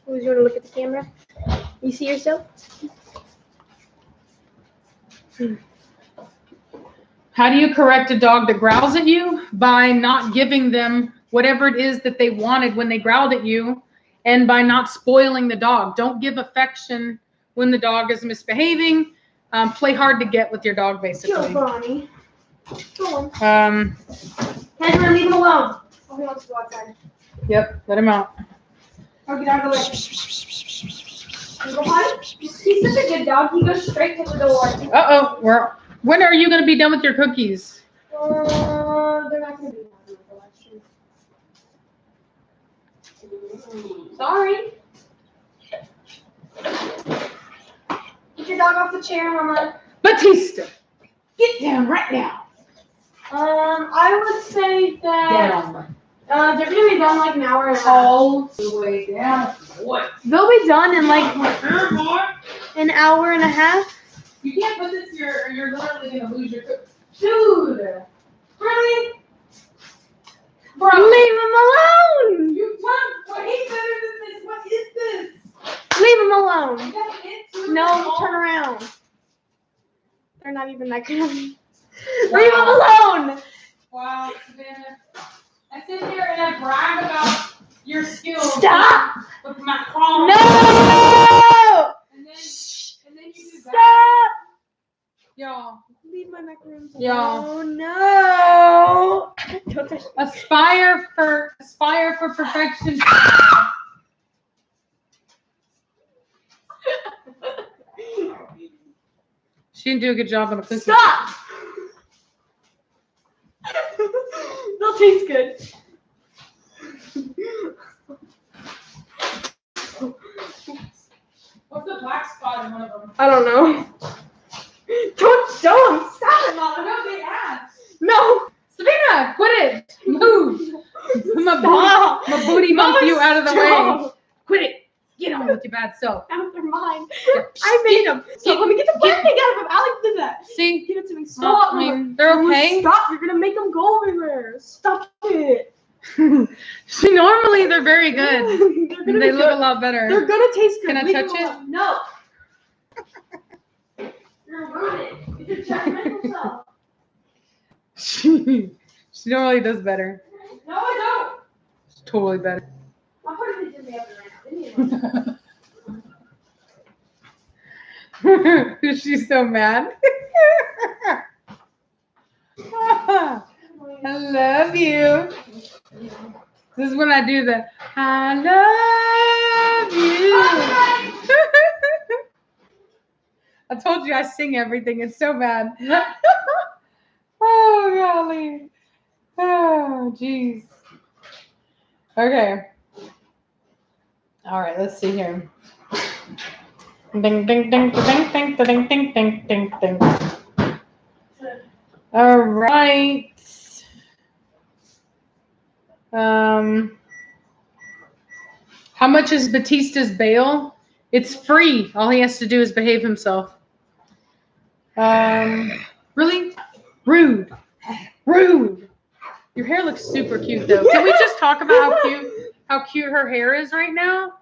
Who's going to look at the camera? You see yourself? How do you correct a dog that growls at you? By not giving them whatever it is that they wanted when they growled at you, and by not spoiling the dog. Don't give affection when the dog is misbehaving. Play hard to get with your dog, basically. Giovanni. Go on. Henry, leave him alone. Oh, he wants to go outside. Yep, let him out. Or get out of the way. Go potty? He's such a good dog. He goes straight to the door. Uh-oh. When are you going to be done with your cookies? They're not going to be done with the election. Sorry. Get your dog off the chair, Mama. Batista, get down right now. I would say that Down. they're gonna be done like an hour and a half. All the way down. What? They'll be done in like an hour and a half. You can't put this here or you're literally going to lose your cookies. Dude. Really? Bro. Leave him alone. You done way better than this. What is this? Leave him alone. You got it too. No, turn around. They're not even that good. Leave him alone. Wow, Savannah. I sit here and I brag about your skills. Stop. With my crawl. No. And then you do that. Stop. Y'all. Leave my macaroons alone. Y'all. Oh no. Don't touch me. Aspire for perfection. She didn't do a good job on the cookie. Stop. They'll taste good. What's the black spot in one of them? I don't know. Don't stop it, Mama. No, they asked. No. Savannah, quit it. Move. My booty Mama, bump you out of the way. stop. Quit it. Get on with your bad self. Out their mind. Yeah. I made them. So let me get the black thing out of them. Alex did that. See? Give it to me. Stop. I mean, they're okay. Stop. You're gonna make them go everywhere. Stop it. Normally they're very good. They're gonna They be look good. a lot better. They're gonna taste good. Can I Leave touch them it? alone. No. You're gonna ruin it. It's your judgmental self. She normally does better. No, I don't. It's totally better. I'm putting it in the oven right now. She's so mad. I love you. This is when I do the I love you. I told you I sing everything. It's so bad. Oh, golly. Oh, jeez. Okay. All right, let's see here. Ding, ding, ding, ding, ding, ding, ding, ding, ding, ding. All right. How much is Batista's bail? It's free. All he has to do is behave himself. Really? Rude. Rude. Your hair looks super cute though. Can we just talk about how cute her hair is right now?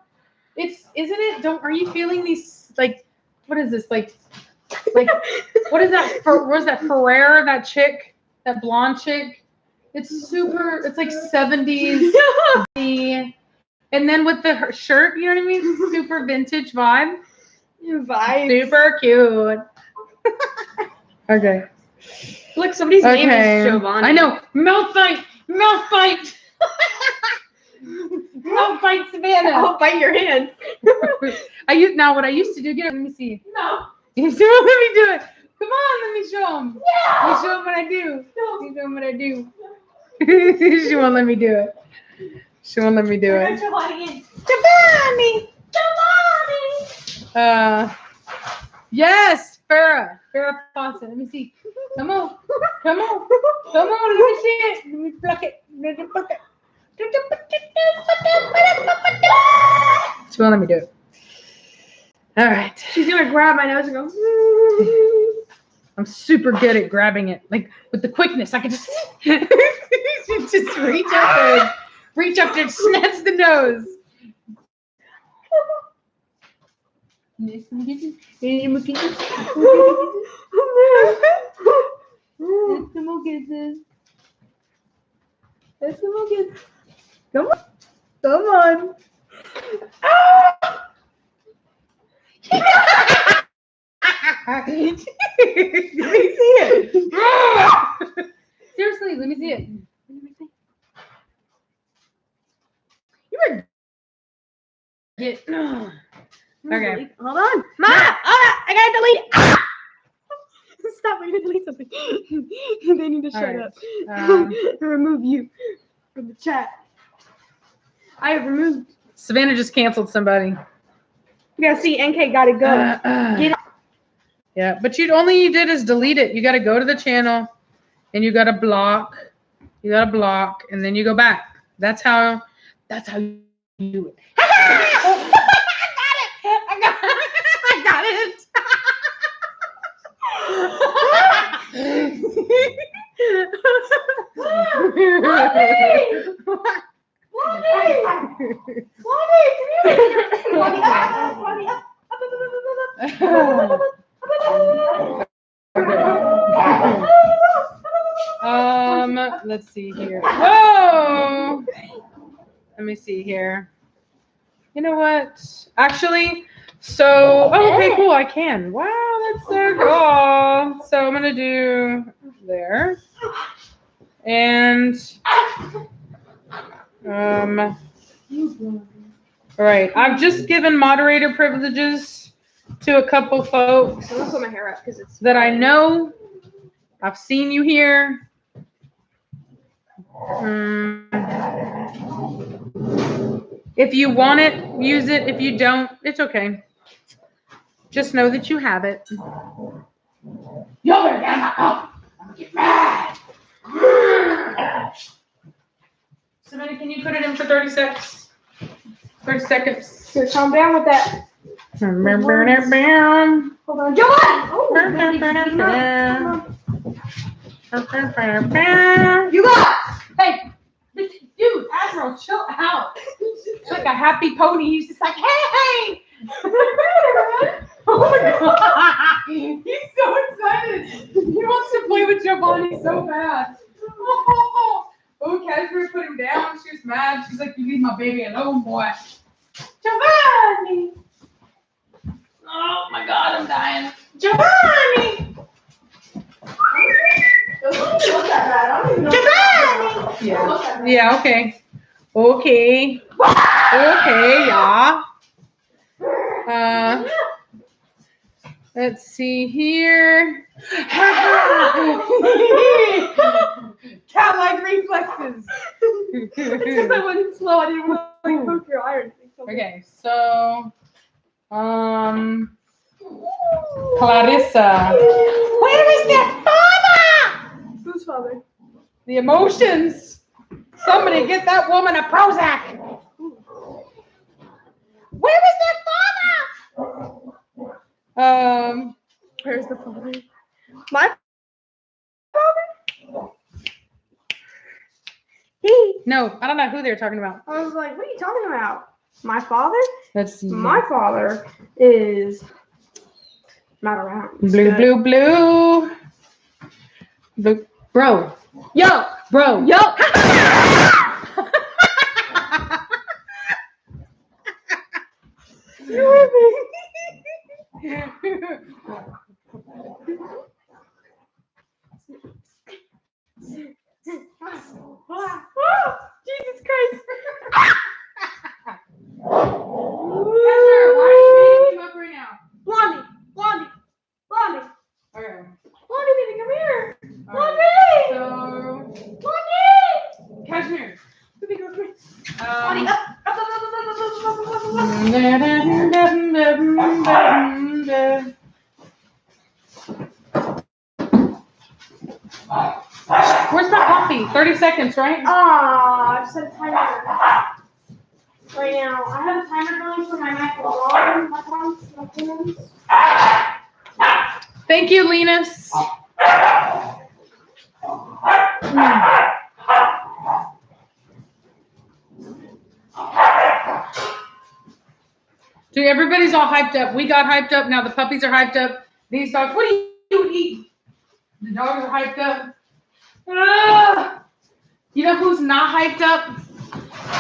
Isn't it? Are you feeling these like what is this? Like what is that what is that Ferrer, that chick, that blonde chick? It's like 70s. And then with her shirt, you know what I mean? Super vintage vibe. Super cute. Okay. Look, somebody's name is Giovanni. I know. Mouth bite. Mouth bite. Mouth bite, Savannah. I'll bite your hand. Now what I used to do. Let me see. No. You still let me do it. Come on, let me show him. Yeah. You show him what I do. You show him what I do. She won't let me do it. She won't let me do it. Giovanni. Yes, Farrah Fawcett. Let me see. Come on. Let me see it. Let me pluck it. She won't let me do it. All right. She's gonna grab my nose and go. I'm super good at grabbing it, like with the quickness. I can just, just reach up there, snatch the nose. Come on. Let me see it. Seriously, let me see it. You were okay. Hold on. Ma! I gotta delete it. Stop, we're gonna delete something. They need to shut up. Remove you from the chat. I have removed. Savannah just canceled somebody. You gotta see, NK gotta go. Get it. Yeah, but you did is delete it. You gotta go to the channel and you gotta block. You gotta block and then you go back. That's how you do it. I got it. Let's see here. Whoa! Let me see here. You know what? Actually, okay, cool. I can. Wow, that's so cool. So I'm gonna do there, and all right. I've just given moderator privileges to a couple folks I'm gonna put my hair up because it's that I know. I've seen you here. If you want it, use it. If you don't, it's okay. Just know that you have it. You're gonna get my phone. I'm gonna get mad. Savannah, can you put it in for 30 seconds? 30 seconds. Here, calm down with that. Hold on, John! You got! Hey, dude, Admiral, chill out. It's like a happy pony. He's just like, hey! Oh my god! He's so excited. He wants to play with Giovanni so bad. Oh, Casper put him down. She was mad. She's like, you leave my baby alone, boy. Giovanni! Oh my god, I'm dying. Giovanni! Giovanni! Yeah, okay. Okay, yeah. Let's see here. Cat-like reflexes. Because I wasn't slow, I didn't want to poke your iron. Okay, so Clarissa. Where is their father? Whose father? The emotions. Somebody get that woman a Prozac. Where is their father? Where's the father? My father? No, I don't know who they're talking about. I was like, what are you talking about? My father? Let's see. My father is not around. Blue, blue, blue. Blue. Bro. Yo! Bro. Yo! Jesus Christ. Why are you beating him up right now? Blondie! Blondie! Blondie! Okay. Blondie, baby, come here! Alright, Blondie! so, Blondie! Cashmere. Baby, come here. Blondie, up, up, up, up, up, Where's my coffee? 30 seconds, right? I've set a timer right now. I have a timer going for my macarons. Thank you, Linus. Dude, everybody's all hyped up. We got hyped up. Now the puppies are hyped up. These dogs, what do you eat? The dogs are hyped up. Ah! You know who's not hyped up?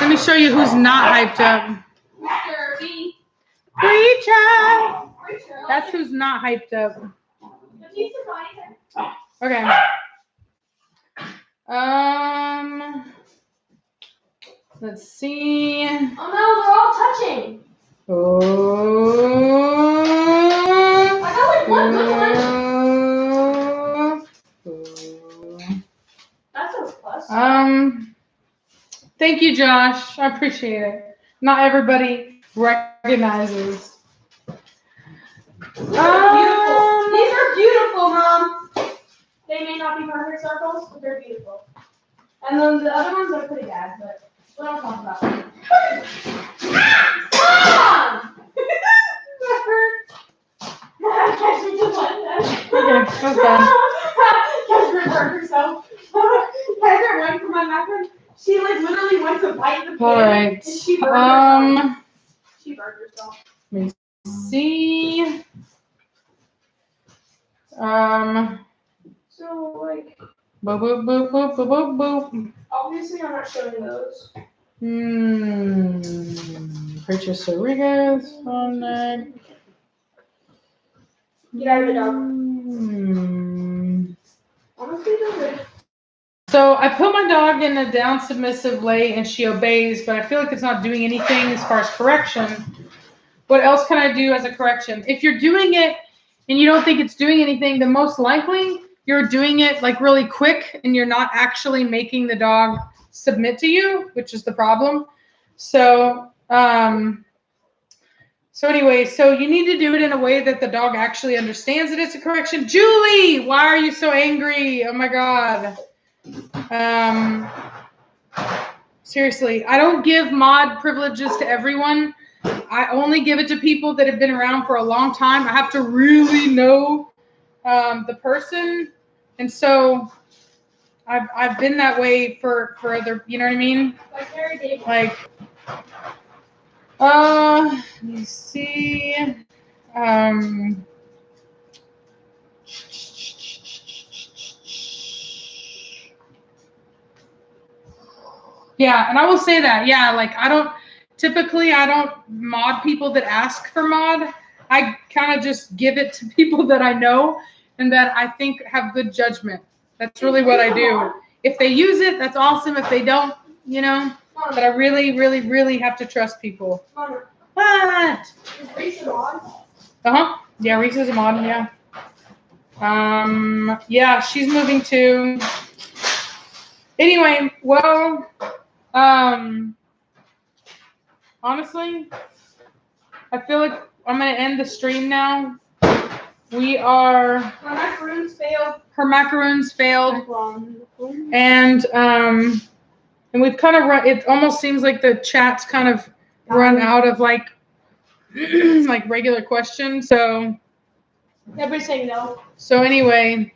Let me show you who's not hyped up. Mr. B. Preacher. That's who's not hyped up. Okay. Let's see. Oh no, they're all touching. Oh. I got like one good one. That's a plus. Thank you, Josh. I appreciate it. Not everybody recognizes. These are beautiful, Mom. They may not be perfect circles, but they're beautiful. And then the other ones are pretty bad, but we don't talk about them. Mom! That hurt. Catcher just went there. Okay, that's fine. Catcher hurt herself. Catcher went for my macaron. She like literally went to bite the pig. All right. And she burned herself. She burned herself. Let me see. So like, Boop, boop, boop, boop, boop, boop, boop. obviously I'm not showing those. Purchase Rodriguez on neck. Get out of the dog. Honestly, they're good. So I put my dog in a down submissive lay and she obeys, but I feel like it's not doing anything as far as correction. What else can I do as a correction? If you're doing it and you don't think it's doing anything, then most likely you're doing it like really quick and you're not actually making the dog submit to you, which is the problem. So, anyway, so you need to do it in a way that the dog actually understands that it's a correction. Julie, why are you so angry? Oh my God. Seriously, I don't give mod privileges to everyone. I only give it to people that have been around for a long time. I have to really know the person. And so I've been that way for other, you know what I mean? Like Harry David. Like, let me see. Yeah, and I will say that. Yeah, like I don't mod people that ask for mod. I kind of just give it to people that I know and that I think have good judgment. That's really what I do. If they use it, that's awesome. If they don't, you know, but I really, really, really have to trust people. What? Is Reese a mod? Yeah, Reese is a mod, yeah. Yeah, she's moving too. Anyway, well, honestly, I feel like I'm gonna end the stream now. We are. My macaroons failed. Her macaroons failed, and we've kind of run. It almost seems like the chat's kind of run out of like like regular questions. So Everybody's saying no. So anyway,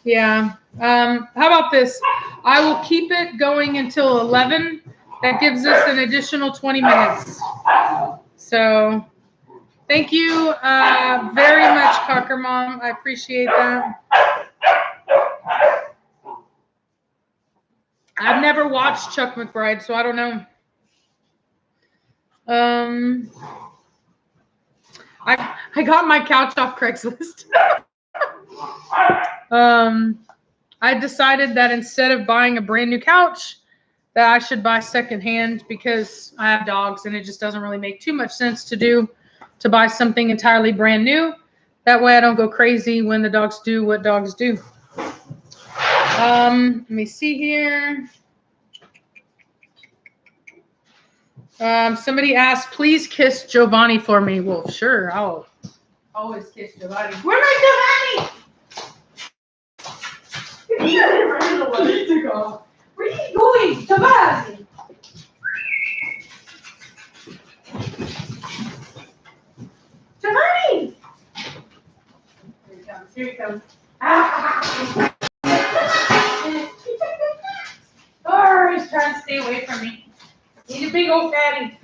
yeah. How about this? I will keep it going until 11. That gives us an additional 20 minutes. So thank you very much, Cocker Mom. I appreciate that. I've never watched Chuck McBride, so I don't know. I got my couch off Craigslist. I decided that instead of buying a brand new couch, that I should buy secondhand because I have dogs and it just doesn't really make too much sense to buy something entirely brand new. That way I don't go crazy when the dogs do what dogs do. Let me see here. Somebody asked, please kiss Giovanni for me. Well, sure, I'll always kiss Giovanni. Where's my Giovanni? Where are you going, Giovanni? Giovanni! Here he comes. Here he comes. Ah! Oh, he's trying to stay away from me. He's a big old fatty.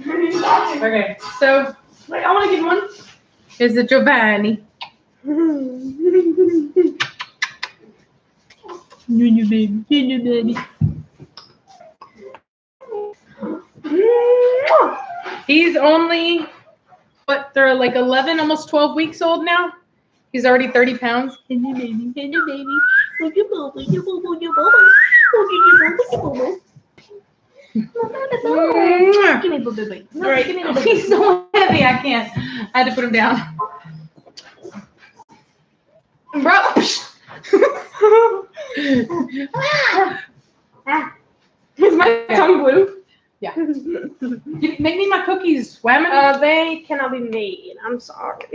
Okay, so wait, I want to get one. Is it Giovanni? Junior baby, Junior baby. He's only, what, they're like 11, almost 12 weeks old now. He's already 30 pounds. Junior baby, Junior baby. Give me boo boo. No, right. Give me boo boo. He's so heavy, I can't. I had to put him down. Bro. Is my tongue blue? Yeah. Make me my cookies, Whammon. They cannot be made. I'm sorry.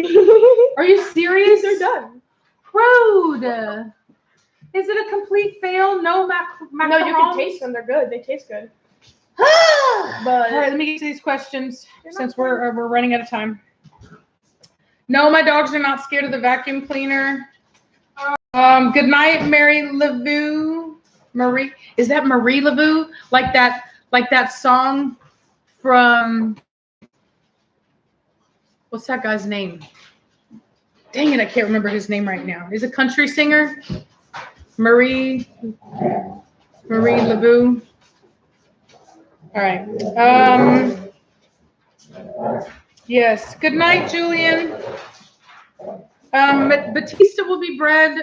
Are you serious? They're done. Rude. Is it a complete fail? No macarons? No, you can taste them. They're good. They taste good. But all right, let me get to these questions since we're running out of time. No, my dogs are not scared of the vacuum cleaner. Good night, Mary LaVue. Marie, is that Marie LaVue? Like that song from, what's that guy's name? Dang it, I can't remember his name right now. He's a country singer. Marie LaVue. All right. Yes. Good night, Julian. Batista will be bred.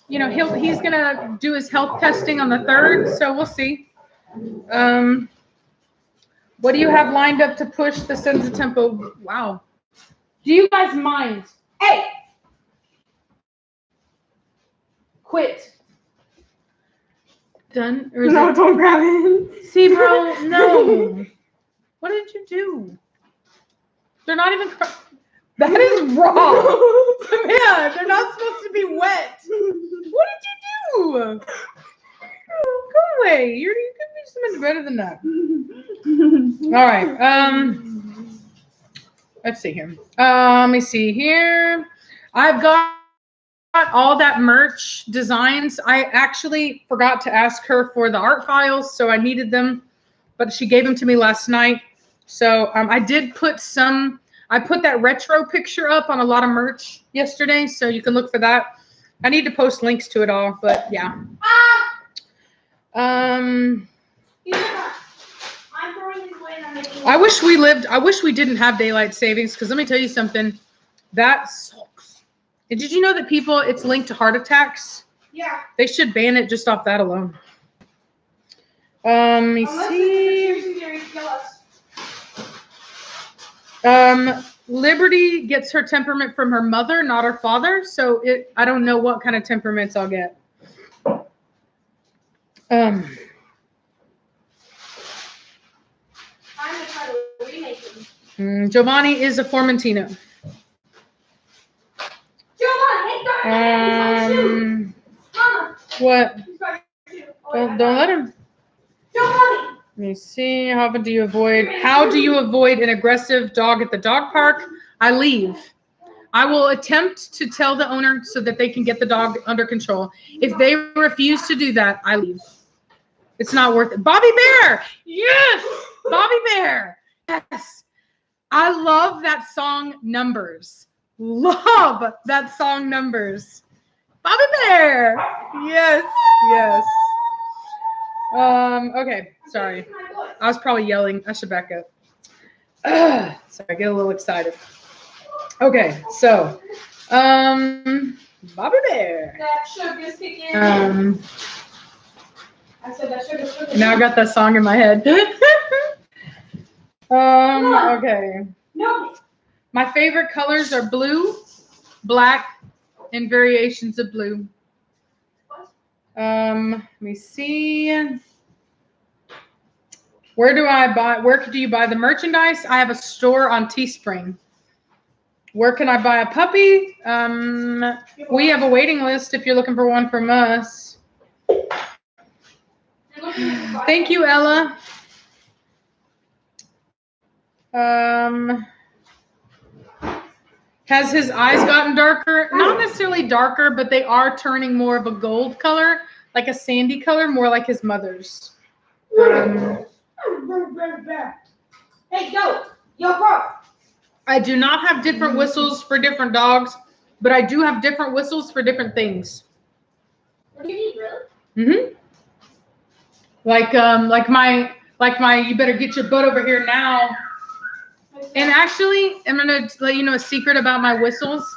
You know, he's gonna do his health testing on the 3rd, so we'll see. What do you have lined up to push the sense of tempo? Wow. Do you guys mind? Hey, quit. Done? Or is No, it? don't grab it. See, bro, no. What did you do? They're not even. That is raw. Yeah, they're not supposed to be wet. What did you do? Oh, go away. You could do something better than that. All right. Let's see here. Let me see here. I've got all that merch designs. I actually forgot to ask her for the art files, so I needed them, but she gave them to me last night. So I did put some. I put that retro picture up on a lot of merch yesterday, so you can look for that. I need to post links to it all, but yeah. I wish we didn't have daylight savings, because let me tell you something. That sucks. And did you know that it's linked to heart attacks? Yeah. They should ban it just off that alone. Let me see. Liberty gets her temperament from her mother, not her father. So I don't know what kind of temperaments I'll get. I'm gonna try to remake them. Giovanni is a Formentino. Giovanni, Mama. What? He's got your shoe. Oh, Don't let him. Giovanni. Let me see. How do you avoid an aggressive dog at the dog park? I leave. I will attempt to tell the owner so that they can get the dog under control. If they refuse to do that, I leave. It's not worth it. Bobby Bear. Yes. Bobby Bear. Yes. I love that song, Numbers. Love that song, Numbers. Bobby Bear. Yes. Yes. Okay. Sorry. I was probably yelling. I should back up. Sorry, I get a little excited. Okay, so, Bobby Bear. That sugar's kicking. I said that sugar's kicking. Now I got that song in my head. Okay. No. My favorite colors are blue, black, and variations of blue. Let me see. Where do you buy the merchandise? I have a store on Teespring. Where can I buy a puppy? We have a waiting list if you're looking for one from us. Thank you, Ella. Has his eyes gotten darker? Not necessarily darker, but they are turning more of a gold color, like a sandy color, more like his mother's. Hey, yo, bro. I do not have different whistles for different dogs, but I do have different whistles for different things. What do you need, really? Like my you better get your butt over here now. And actually, I'm gonna let you know a secret about my whistles.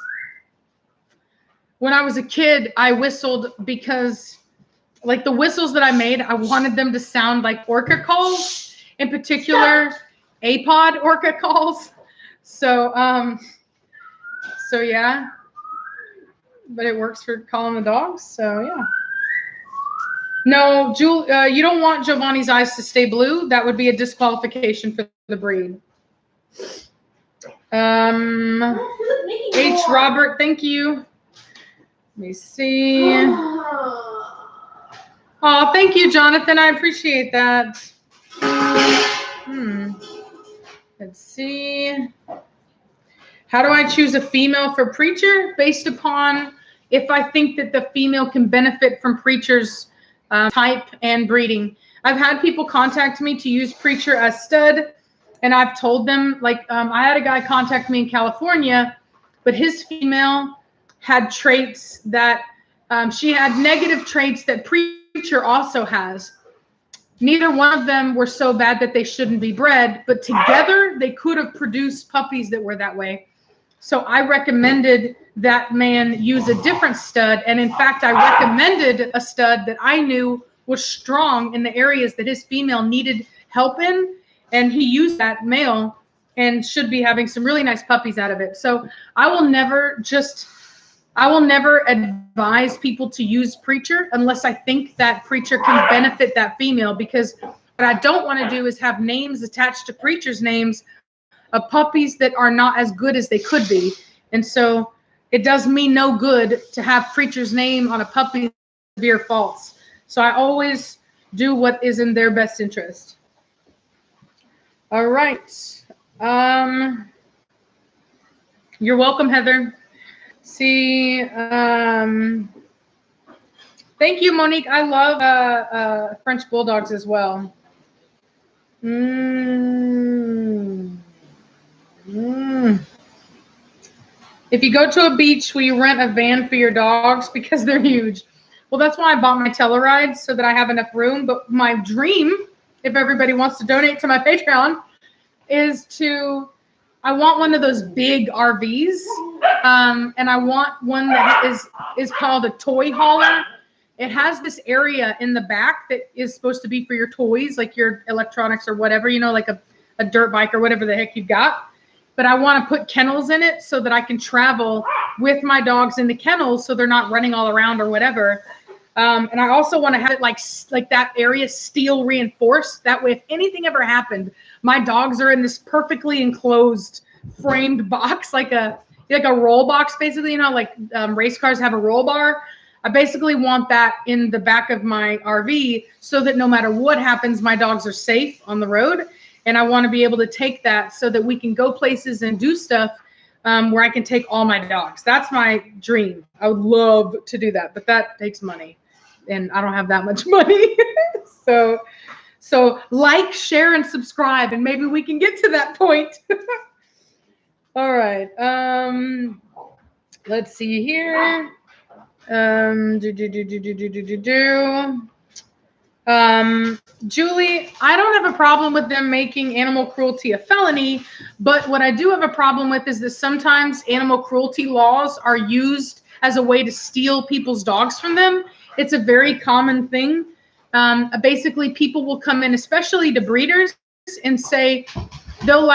When I was a kid, I whistled because like the whistles that I made, I wanted them to sound like orca calls, in particular, apod orca calls. So yeah, but it works for calling the dogs. So yeah. No, you don't want Giovanni's eyes to stay blue. That would be a disqualification for the breed. H. Robert, thank you. Let me see. Oh, thank you, Jonathan. I appreciate that. Let's see. How do I choose a female for Preacher? Based upon if I think that the female can benefit from Preacher's type and breeding. I've had people contact me to use Preacher as stud, and I've told them, like, I had a guy contact me in California, but his female had traits that she had negative traits that Preacher also has. Neither one of them were so bad that they shouldn't be bred, but together they could have produced puppies that were that way. So I recommended that man use a different stud. And in fact, I recommended a stud that I knew was strong in the areas that his female needed help in. And he used that male and should be having some really nice puppies out of it. So I will never advise people to use Preacher unless I think that Preacher can benefit that female, because what I don't want to do is have names attached to Preacher's names of puppies that are not as good as they could be. And so it does me no good to have Preacher's name on a puppy with severe faults. So I always do what is in their best interest. All right. You're welcome, Heather. See, thank you, Monique. I love French Bulldogs as well. If you go to a beach, will you rent a van for your dogs? Because they're huge. Well, that's why I bought my Tellurides, so that I have enough room. But my dream, if everybody wants to donate to my Patreon, is I want one of those big RVs, and I want one that is called a toy hauler. It has this area in the back that is supposed to be for your toys, like your electronics or whatever, like a dirt bike or whatever the heck you've got. But I want to put kennels in it so that I can travel with my dogs in the kennels so they're not running all around or whatever. And I also want to have it like that area steel reinforced. That way, if anything ever happened, my dogs are in this perfectly enclosed framed box, like a roll box, basically, like race cars have a roll bar. I basically want that in the back of my RV so that no matter what happens, my dogs are safe on the road. And I want to be able to take that so that we can go places and do stuff where I can take all my dogs. That's my dream. I would love to do that, but that takes money, and I don't have that much money. So like, share, and subscribe, and maybe we can get to that point. All right. Let's see here. Julie, I don't have a problem with them making animal cruelty a felony, but what I do have a problem with is that sometimes animal cruelty laws are used as a way to steal people's dogs from them. It's a very common thing. Basically, people will come in, especially to breeders, and say they'll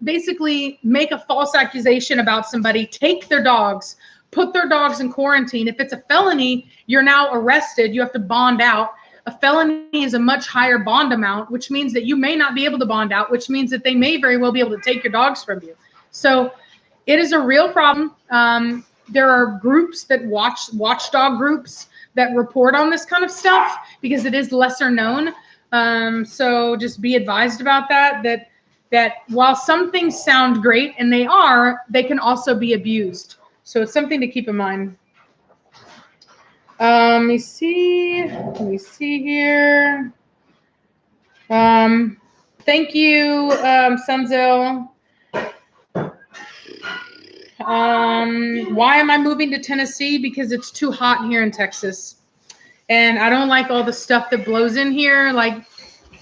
basically make a false accusation about somebody, take their dogs, put their dogs in quarantine. If it's a felony, you're now arrested. You have to bond out. A felony is a much higher bond amount, which means that you may not be able to bond out, which means that they may very well be able to take your dogs from you. So it is a real problem. There are groups that watchdog groups that report on this kind of stuff because it is lesser known. So just be advised about that while some things sound great, and they can also be abused. So it's something to keep in mind. Let me see here. Thank you, Sunzil. Why am I moving to Tennessee? Because it's too hot here in Texas. And I don't like all the stuff that blows in here, like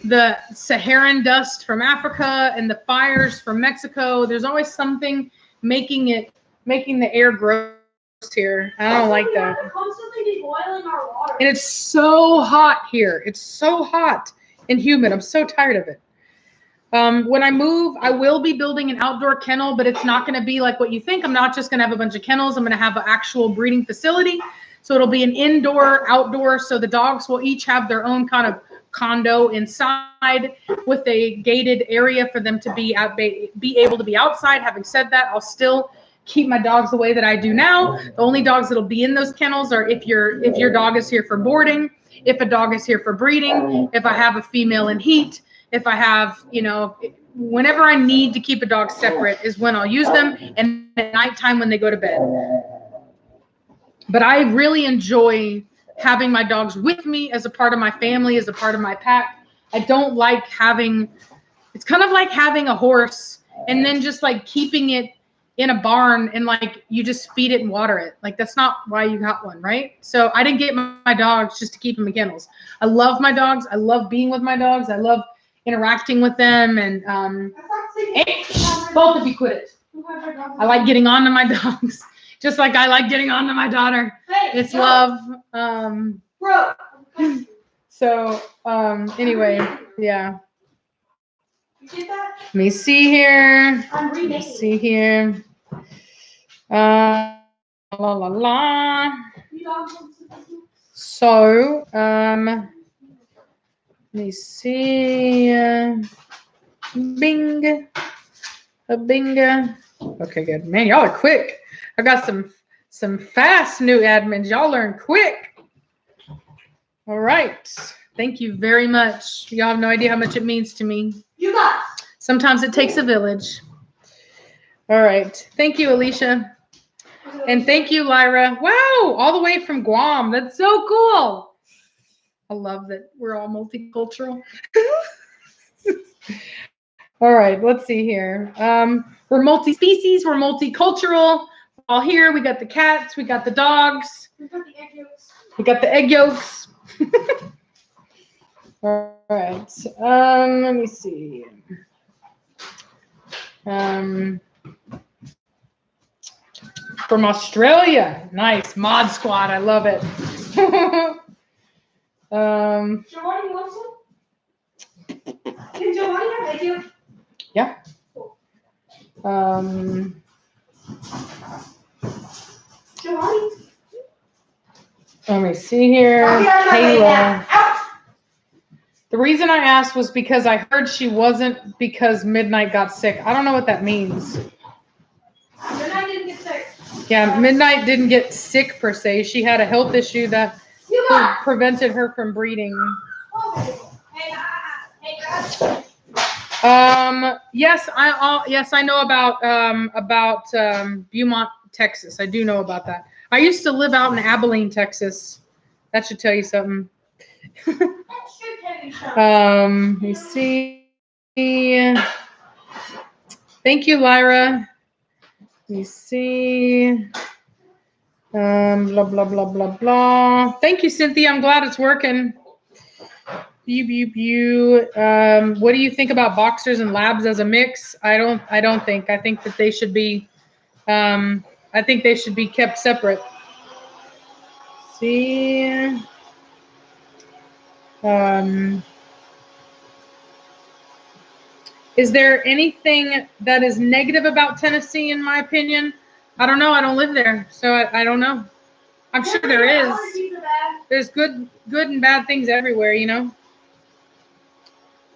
the Saharan dust from Africa and the fires from Mexico. There's always something making the air gross here. I don't like that. Constantly be boiling our water. And it's so hot here. It's so hot and humid. I'm so tired of it. When I move, I will be building an outdoor kennel, but it's not going to be like what you think. I'm not just going to have a bunch of kennels. I'm going to have an actual breeding facility. So it'll be an indoor, outdoor. So the dogs will each have their own kind of condo inside with a gated area for them to be able to be outside. Having said that, I'll still keep my dogs the way that I do now. The only dogs that'll be in those kennels are if your dog is here for boarding, if a dog is here for breeding, if I have a female in heat, if I have, whenever I need to keep a dog separate is when I'll use them, and at nighttime when they go to bed. But I really enjoy having my dogs with me as a part of my family, as a part of my pack. I don't like it's kind of like having a horse and then just like keeping it in a barn and like you just feed it and water it. Like that's not why you got one, right? So I didn't get my dogs just to keep them in kennels. I love my dogs. I love being with my dogs. I love interacting with them, and both of you quit it. I like getting on to my dogs, just like I like getting on to my daughter. It's love. So anyway, yeah. You get that? Let me see here. I'm reading. Let me see here. La la la. So let me see. Bing. A bing. Okay, good. Man, y'all are quick. I got some fast new admins. Y'all learn quick. All right. Thank you very much. Y'all have no idea how much it means to me. You got. Sometimes it takes a village. All right. Thank you, Alicia. And thank you, Lyra. Wow, all the way from Guam. That's so cool. I love that we're all multicultural. All right, let's see here. We're multi-species, we're multicultural. We're all here. We got the cats, we got the dogs. We got the egg yolks. We got the egg yolks. All right. Let me see. From Australia. Nice. Mod Squad. I love it. Giovanni wants some? Can Giovanni have egg yolks? Yeah. Giovanni? Let me see here. Kayla. The reason I asked was because I heard she wasn't because Midnight got sick. I don't know what that means. Midnight didn't get sick. Yeah, Midnight didn't get sick per se. She had a health issue that prevented her from breeding. Hey, guys. Yes, I know about Beaumont, Texas. I do know about that. I used to live out in Abilene, Texas. That should tell you something. Let me see. Thank you, Lyra. Let me see. Blah blah blah blah blah. Thank you, Cynthia. I'm glad it's working. What do you think about boxers and labs as a mix? I don't think. I think that they should be. I think they should be kept separate. See. Is there anything that is negative about Tennessee, in my opinion? I don't know. I don't live there, so I don't know. I'm sure there is. There's good and bad things everywhere, you know.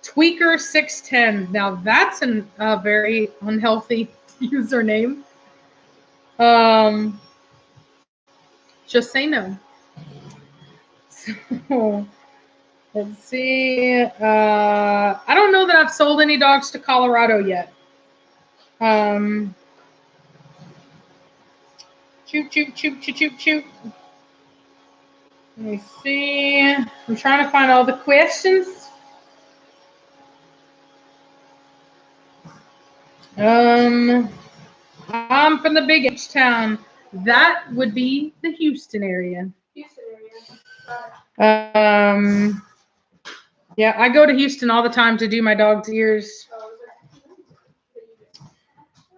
Tweaker 610. Now that's a very unhealthy username. Just say no. So let's see. I don't know that I've sold any dogs to Colorado yet. Choop, choop, choop, choop, choop, choop. Let me see. I'm trying to find all the questions. I'm from the big H town. That would be the Houston area. Yeah, I go to Houston all the time to do my dog's ears.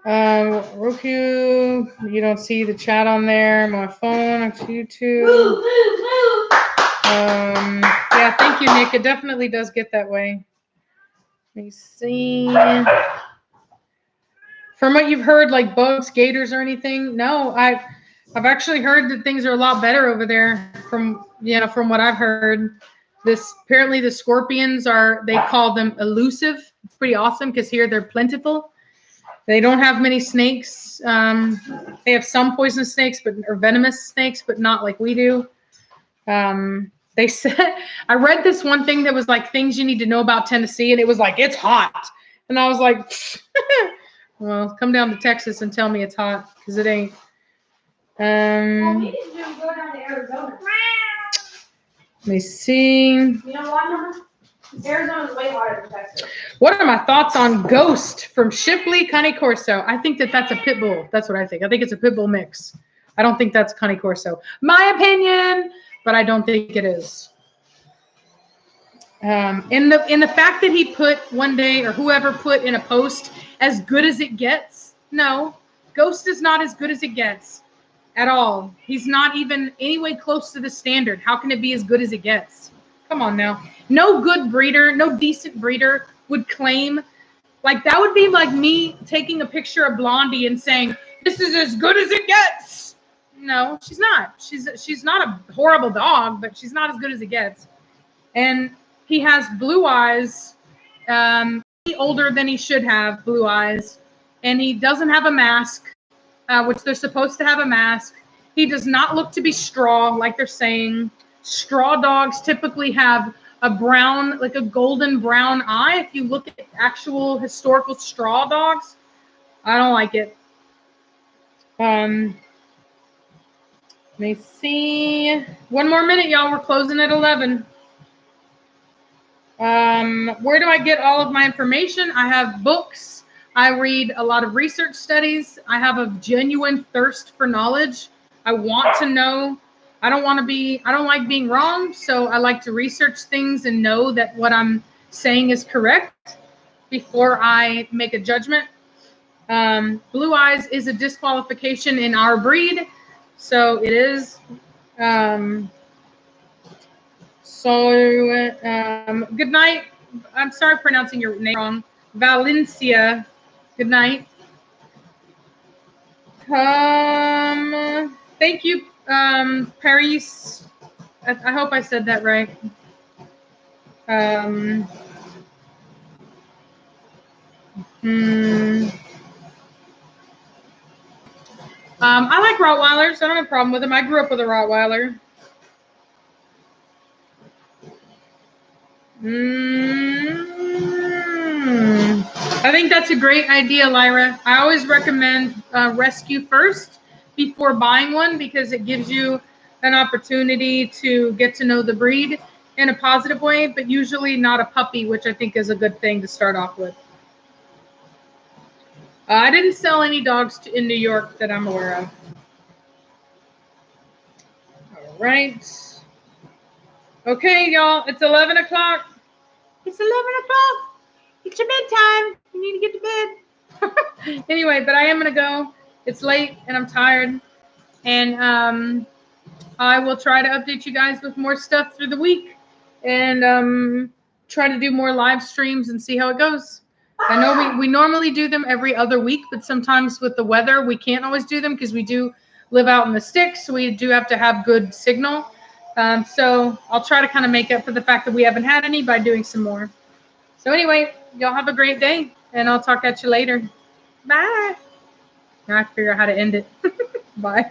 Roku, you don't see the chat on there. My phone, it's YouTube. Yeah, thank you, Nick. It definitely does get that way. Let me see. From what you've heard, like bugs, gators, or anything? No, I've actually heard that things are a lot better over there. From what I've heard, apparently the scorpions they call them elusive. It's pretty awesome because here they're plentiful. They don't have many snakes. They have some poisonous snakes, or venomous snakes, but not like we do. They said, I read this one thing that was like things you need to know about Tennessee, and it was like, it's hot. And I was like, well, come down to Texas and tell me it's hot, because it ain't. Well, we didn't even go down to Arizona. Let me see. You know why, Mama? Arizona's way hotter than Texas. What are my thoughts on Ghost from Shipley, Corso? I think that's a Pitbull. That's what I think. I think it's a Pitbull mix. I don't think that's Corso. My opinion, but I don't think it is. In the fact that he put one day, or whoever put in a post, as good as it gets. No, Ghost is not as good as it gets at all. He's not even anyway close to the standard. How can it be as good as it gets? Come on now. No good breeder, no decent breeder would claim, like that would be like me taking a picture of Blondie and saying, this is as good as it gets. No, she's not. She's not a horrible dog, but she's not as good as it gets. And he has blue eyes, older than he should have blue eyes, and he doesn't have a mask, which they're supposed to have a mask. He does not look to be straw, like they're saying. Straw dogs typically have a brown, like a golden brown eye. If you look at actual historical straw dogs, I don't like it. Let me see. One more minute, y'all. We're closing at 11. Where do I get all of my information? I have books. I read a lot of research studies. I have a genuine thirst for knowledge. I want to know. I don't like being wrong, so I like to research things and know that what I'm saying is correct before I make a judgment. Blue eyes is a disqualification in our breed, so it is. Good night. I'm sorry pronouncing your name wrong. Valencia. Good night. Thank you, Paris. I hope I said that right. I like Rottweilers. I don't have a problem with them. I grew up with a Rottweiler. I think that's a great idea, Lyra. I always recommend rescue first before buying one because it gives you an opportunity to get to know the breed in a positive way, but usually not a puppy, which I think is a good thing to start off with. I didn't sell any dogs in New York that I'm aware of. All right. Okay, y'all, it's 11 o'clock. It's 11 o'clock. It's your bedtime. You need to get to bed. Anyway, but I am going to go. It's late and I'm tired. And I will try to update you guys with more stuff through the week and try to do more live streams and see how it goes. I know we normally do them every other week, but sometimes with the weather, we can't always do them because we do live out in the sticks. So we do have to have good signal. So I'll try to kind of make up for the fact that we haven't had any by doing some more. So anyway, y'all have a great day, and I'll talk at you later. Bye. Now I have to figure out how to end it. Bye.